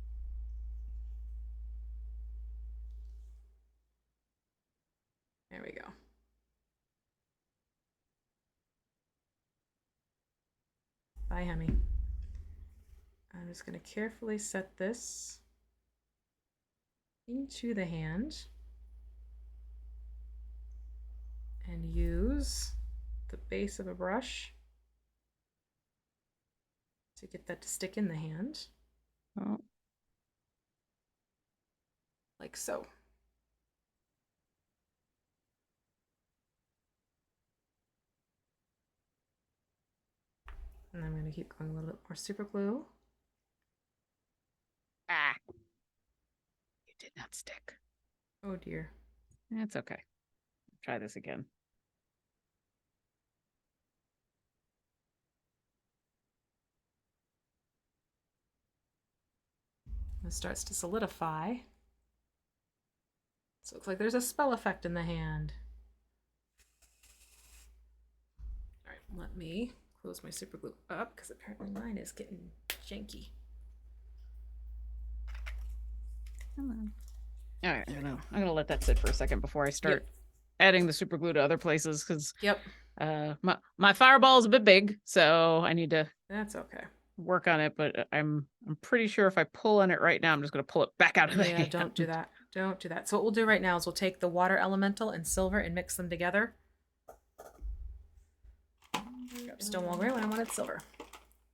Speaker 2: There we go. Bye, Hemi. I'm just going to carefully set this into the hand and use the base of a brush to get that to stick in the hand.
Speaker 1: Oh.
Speaker 2: Like so. And I'm going to keep going a little bit more super glue.
Speaker 1: Ah. You did not stick.
Speaker 2: Oh dear.
Speaker 1: That's okay. Try this again.
Speaker 2: It starts to solidify. So it looks like there's a spell effect in the hand. All right, let me close my super glue up because apparently mine is getting janky.
Speaker 1: All right, I'm gonna let that sit for a second before I start adding the super glue to other places, because my fireball is a bit big, so I need to.
Speaker 2: That's okay.
Speaker 1: Work on it, but I'm pretty sure if I pull on it right now, I'm just gonna pull it back out of the hand.
Speaker 2: Yeah, don't do that. Don't do that. So what we'll do right now is we'll take the water elemental and silver and mix them together. Stonewall gray when I wanted silver.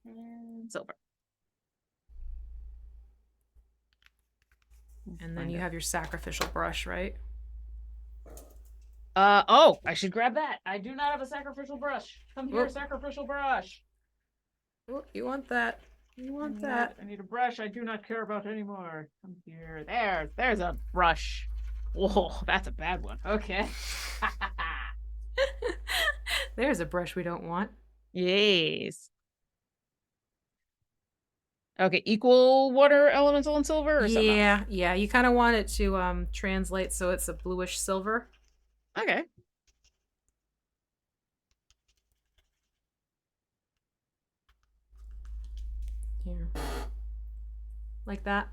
Speaker 1: And silver.
Speaker 2: And then you have your sacrificial brush, right?
Speaker 1: Oh, I should grab that. I do not have a sacrificial brush. Come here,
Speaker 2: Oop.
Speaker 1: sacrificial brush.
Speaker 2: Oh, you want that. You want that.
Speaker 1: I need a brush I do not care about anymore. Come here. There's a brush. Whoa, that's a bad one. Okay.
Speaker 2: There's a brush we don't want.
Speaker 1: Yes. Okay, equal water, elemental, and silver or something else?
Speaker 2: Yeah. You kind of want it to translate so it's a bluish silver.
Speaker 1: Okay.
Speaker 2: Here. Like that.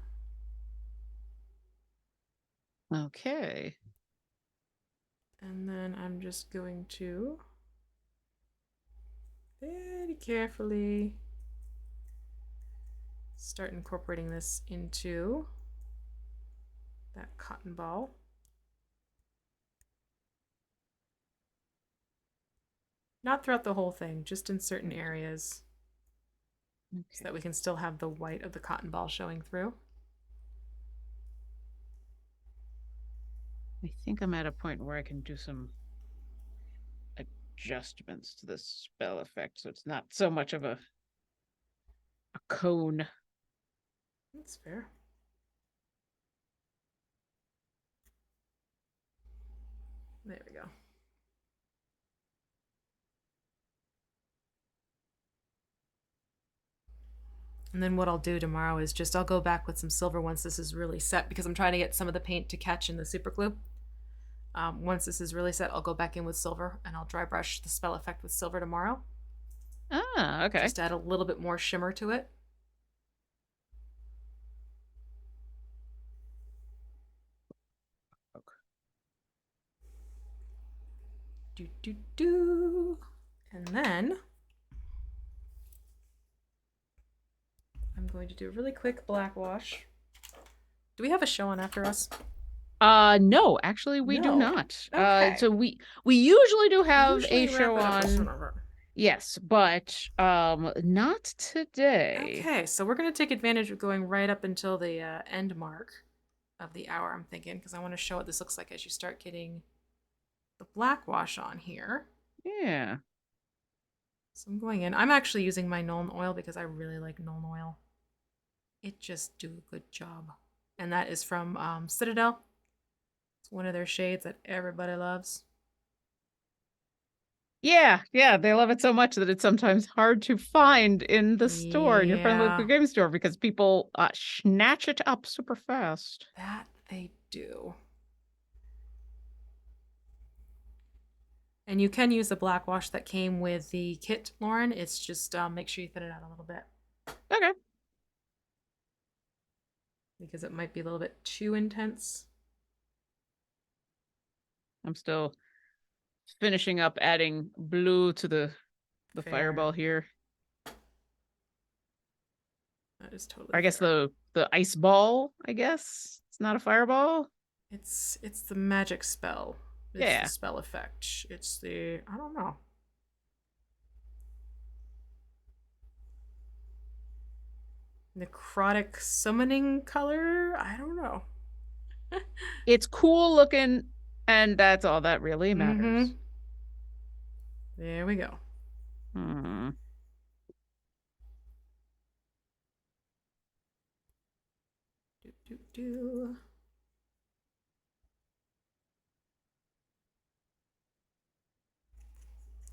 Speaker 1: Okay.
Speaker 2: And then I'm just going to very carefully start incorporating this into that cotton ball. Not throughout the whole thing, just in certain areas. Okay. So that we can still have the white of the cotton ball showing through.
Speaker 1: I think I'm at a point where I can do some adjustments to the spell effect, so it's not so much of a cone.
Speaker 2: That's fair. There we go. And then what I'll do tomorrow is just I'll go back with some silver once this is really set, because I'm trying to get some of the paint to catch in the super glue. Once this is really set, I'll go back in with silver and I'll dry brush the spell effect with silver tomorrow.
Speaker 1: Ah, okay.
Speaker 2: Just add a little bit more shimmer to it. And then I'm going to do a really quick black wash. Do we have a show on after us?
Speaker 1: No, actually we do not.
Speaker 2: Okay.
Speaker 1: So we usually do have
Speaker 2: Usually
Speaker 1: a show on. Yes, but not today.
Speaker 2: Okay, so we're going to take advantage of going right up until the end mark of the hour, I'm thinking, because I want to show what this looks like as you start getting the black wash on here.
Speaker 1: Yeah.
Speaker 2: So I'm going in. I'm actually using my Nuln oil because I really like Nuln oil. It just do a good job. And that is from Citadel. It's one of their shades that everybody loves.
Speaker 1: Yeah, they love it so much that it's sometimes hard to find in the store, in your friendly local game store, because people snatch it up super fast.
Speaker 2: That they do. And you can use the black wash that came with the kit, Lauren. It's just make sure you thin it out a little bit.
Speaker 1: Okay.
Speaker 2: Because it might be a little bit too intense.
Speaker 1: I'm still finishing up adding blue to the
Speaker 2: Fair.
Speaker 1: fireball here.
Speaker 2: That is totally
Speaker 1: I guess
Speaker 2: fair.
Speaker 1: the ice ball, I guess. It's not a fireball.
Speaker 2: It's the magic spell. It's the spell effect. It's the, I don't know. Necrotic summoning color? I don't know.
Speaker 1: It's cool looking, and that's all that really matters.
Speaker 2: Mm-hmm. There we go.
Speaker 1: Hmm.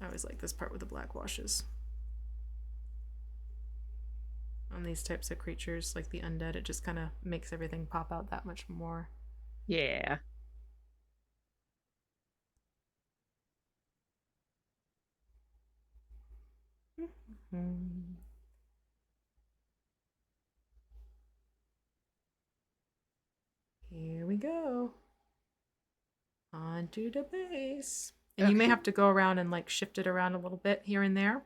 Speaker 2: I always like this part with the black washes. On these types of creatures, like the undead, it just kind of makes everything pop out that much more.
Speaker 1: Yeah.
Speaker 2: Here we go. Onto the base. And you may have to go around and like shift it around a little bit here and there,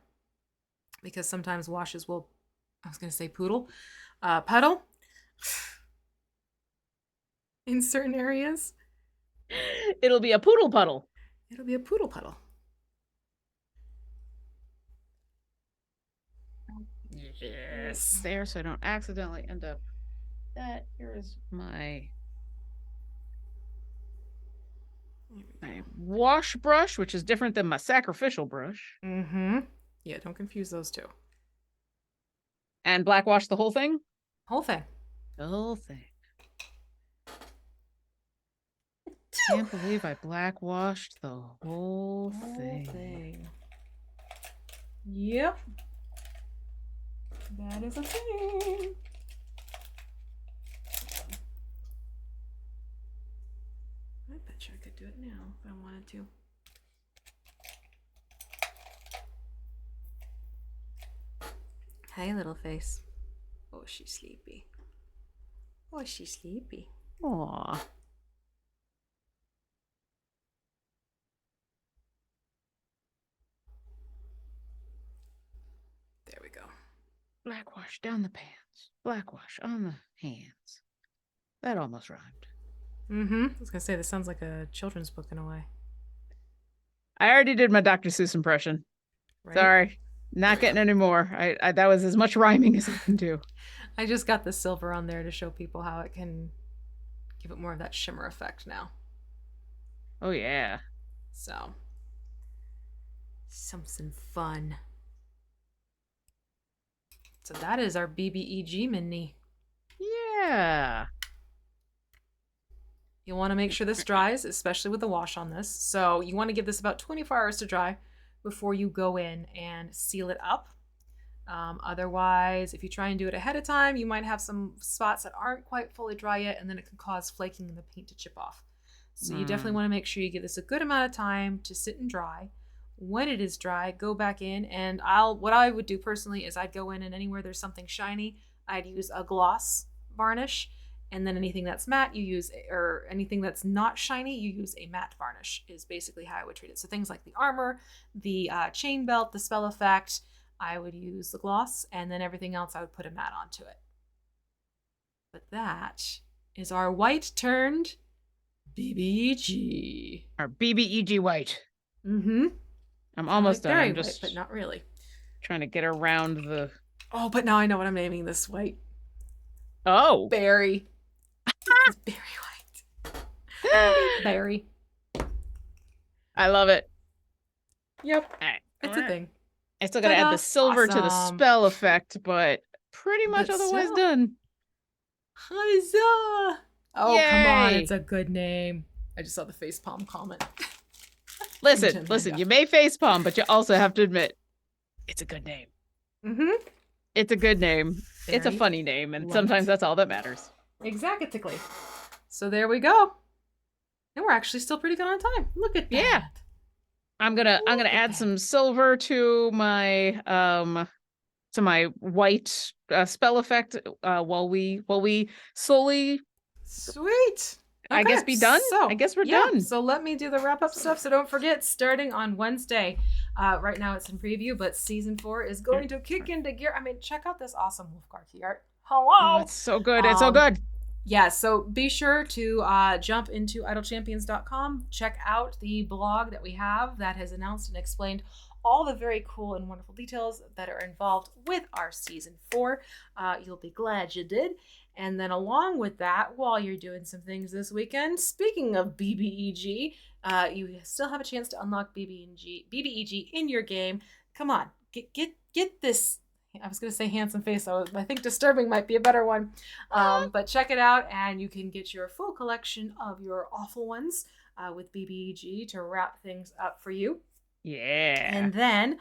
Speaker 2: because sometimes washes will, I was going to say puddle, puddle in certain areas.
Speaker 1: It'll be a poodle puddle.
Speaker 2: It'll be a poodle puddle. Yes.
Speaker 1: There, so I don't accidentally end up. That here is my wash brush, which is different than my sacrificial brush.
Speaker 2: Mm-hmm. Yeah, don't confuse those two.
Speaker 1: And black wash the whole thing?
Speaker 2: Whole thing.
Speaker 1: The whole thing. Can't believe I black washed the whole thing.
Speaker 2: Yep. That is a thing. I bet you I could do it now if I wanted to. Hi, little face. Oh, she's sleepy. Oh, she's sleepy.
Speaker 1: Aw.
Speaker 2: There we go.
Speaker 1: Black wash down the pants. Black wash on the hands. That almost rhymed.
Speaker 2: Mm-hmm. I was gonna say, this sounds like a children's book in a way.
Speaker 1: I already did my Dr. Seuss impression.
Speaker 2: Right?
Speaker 1: Sorry. Not getting any more. I that was as much rhyming as I can do.
Speaker 2: I just got the silver on there to show people how it can give it more of that shimmer effect now.
Speaker 1: Oh yeah.
Speaker 2: So, something fun. So that is our BBEG mini.
Speaker 1: Yeah.
Speaker 2: You'll want to make sure this dries, especially with the wash on this. So you want to give this about 24 hours to dry before you go in and seal it up. Otherwise, if you try and do it ahead of time, you might have some spots that aren't quite fully dry yet, and then it can cause flaking in the paint to chip off. So you definitely want to make sure you give this a good amount of time to sit and dry. When it is dry, go back in, and what I would do personally is I'd go in, and anywhere there's something shiny, I'd use a gloss varnish, and then anything that's matte, you use, or anything that's not shiny, you use a matte varnish, is basically how I would treat it. So things like the armor, the chain belt, the spell effect, I would use the gloss, and then everything else I would put a matte onto it. But that is our white turned BBEG.
Speaker 1: Our BBEG white.
Speaker 2: Mm-hmm.
Speaker 1: I'm almost done.
Speaker 2: Very
Speaker 1: I'm just
Speaker 2: white, but not really.
Speaker 1: trying to get around the.
Speaker 2: Oh, but now I know what I'm naming this white.
Speaker 1: Oh.
Speaker 2: Berry. This is berry white. Berry.
Speaker 1: I love it.
Speaker 2: Yep.
Speaker 1: All right.
Speaker 2: It's a thing.
Speaker 1: I still gotta add the silver to the
Speaker 2: Awesome.
Speaker 1: spell effect, but pretty much
Speaker 2: But
Speaker 1: otherwise
Speaker 2: still.
Speaker 1: done.
Speaker 2: Huzzah! Oh, come on.
Speaker 1: Yay.
Speaker 2: It's a good name. I just saw the facepalm comment.
Speaker 1: Listen,
Speaker 2: Magenta.
Speaker 1: you may facepalm, but you also have to admit, it's a good name.
Speaker 2: Mm-hmm.
Speaker 1: It's a good name. It's a
Speaker 2: Very
Speaker 1: funny name, and
Speaker 2: light.
Speaker 1: sometimes that's all that matters.
Speaker 2: Exactly. So there we go. And we're actually still pretty good on time. Look at that.
Speaker 1: Yeah. I'm gonna
Speaker 2: Look at
Speaker 1: add
Speaker 2: that.
Speaker 1: some silver to my white spell effect while we slowly
Speaker 2: Sweet.
Speaker 1: I guess
Speaker 2: Okay,
Speaker 1: be done.
Speaker 2: So,
Speaker 1: I guess we're
Speaker 2: yeah,
Speaker 1: done.
Speaker 2: So let me do the wrap up stuff. So don't forget, starting on Wednesday, right now it's in preview, but season 4 is going to kick into gear. I mean, check out this awesome Wolfgar key art. Hello.
Speaker 1: Oh, it's so good. It's so good.
Speaker 2: Yeah, so be sure to jump into idlechampions.com. Check out the blog that we have that has announced and explained all the very cool and wonderful details that are involved with our season 4. You'll be glad you did. And then along with that, while you're doing some things this weekend, speaking of BBEG, you still have a chance to unlock BBEG in your game. Come on, get this. I was going to say handsome face. I think disturbing might be a better one. But check it out, and you can get your full collection of your awful ones with BBEG to wrap things up for you.
Speaker 1: Yeah.
Speaker 2: And then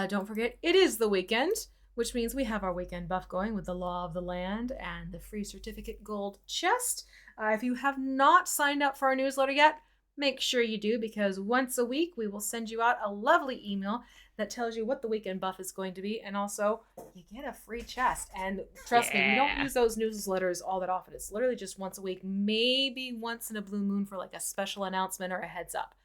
Speaker 2: don't forget, it is the weekend, which means we have our weekend buff going with the Law of the Land and the free certificate gold chest. If you have not signed up for our newsletter yet, make sure you do, because once a week we will send you out a lovely email that tells you what the weekend buff is going to be, and also you get a free chest. And trust me, we don't use those newsletters all that often. It's literally just once a week, maybe once in a blue moon for like a special announcement or a heads up.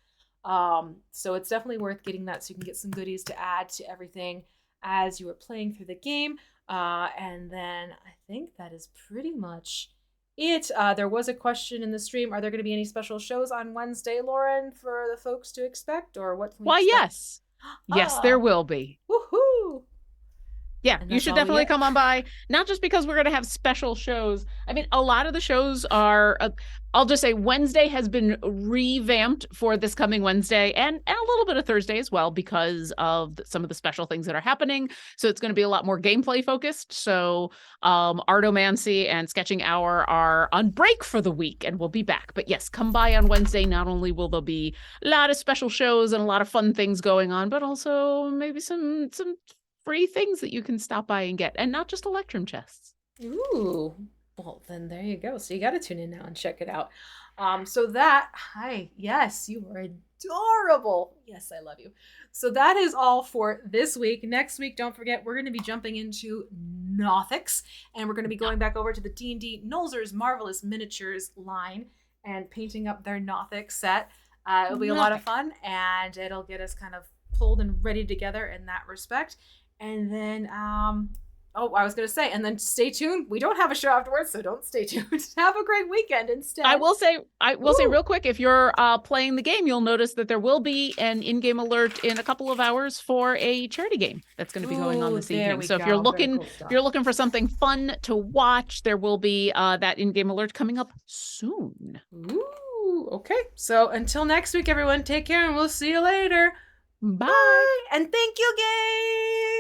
Speaker 2: So it's definitely worth getting that so you can get some goodies to add to everything as you are playing through the game. And then I think that is pretty much it. There was a question in the stream: are there going to be any special shows on Wednesday, Lauren, for the folks to expect, or what can we
Speaker 1: Why,
Speaker 2: expect?
Speaker 1: yes. Yes, there will be.
Speaker 2: Woohoo!
Speaker 1: Yeah,
Speaker 2: And
Speaker 1: you
Speaker 2: that's
Speaker 1: should
Speaker 2: all we
Speaker 1: definitely
Speaker 2: get.
Speaker 1: come on by. Not just because we're going to have special shows. I mean, a lot of the shows are, I'll just say Wednesday has been revamped for this coming Wednesday and a little bit of Thursday as well because of some of the special things that are happening. So it's going to be a lot more gameplay focused. So Artomancy and Sketching Hour are on break for the week and we'll be back. But yes, come by on Wednesday. Not only will there be a lot of special shows and a lot of fun things going on, but also maybe some free things that you can stop by and get, and not just Electrum chests.
Speaker 2: Ooh. Well, then there you go. So you got to tune in now and check it out. Hi, yes, you are adorable. Yes, I love you. So that is all for this week. Next week, don't forget, we're going to be jumping into Nothics, and we're going to be going back over to the D&D Nolzur's Marvelous Miniatures line and painting up their Nothic set. It'll be a lot of fun, and it'll get us kind of pulled and ready together in that respect. And then, I was going to say, and then stay tuned. We don't have a show afterwards, so don't stay tuned. Have a great weekend instead.
Speaker 1: I will say real quick, if you're playing the game, you'll notice that there will be an in-game alert in a couple of hours for a charity game that's going to be going on this evening. So if you're looking for something fun to watch, there will be that in-game alert coming up soon.
Speaker 2: Ooh, okay. So until next week, everyone, take care, and we'll see you later.
Speaker 1: Bye.
Speaker 2: Bye. And thank you, game.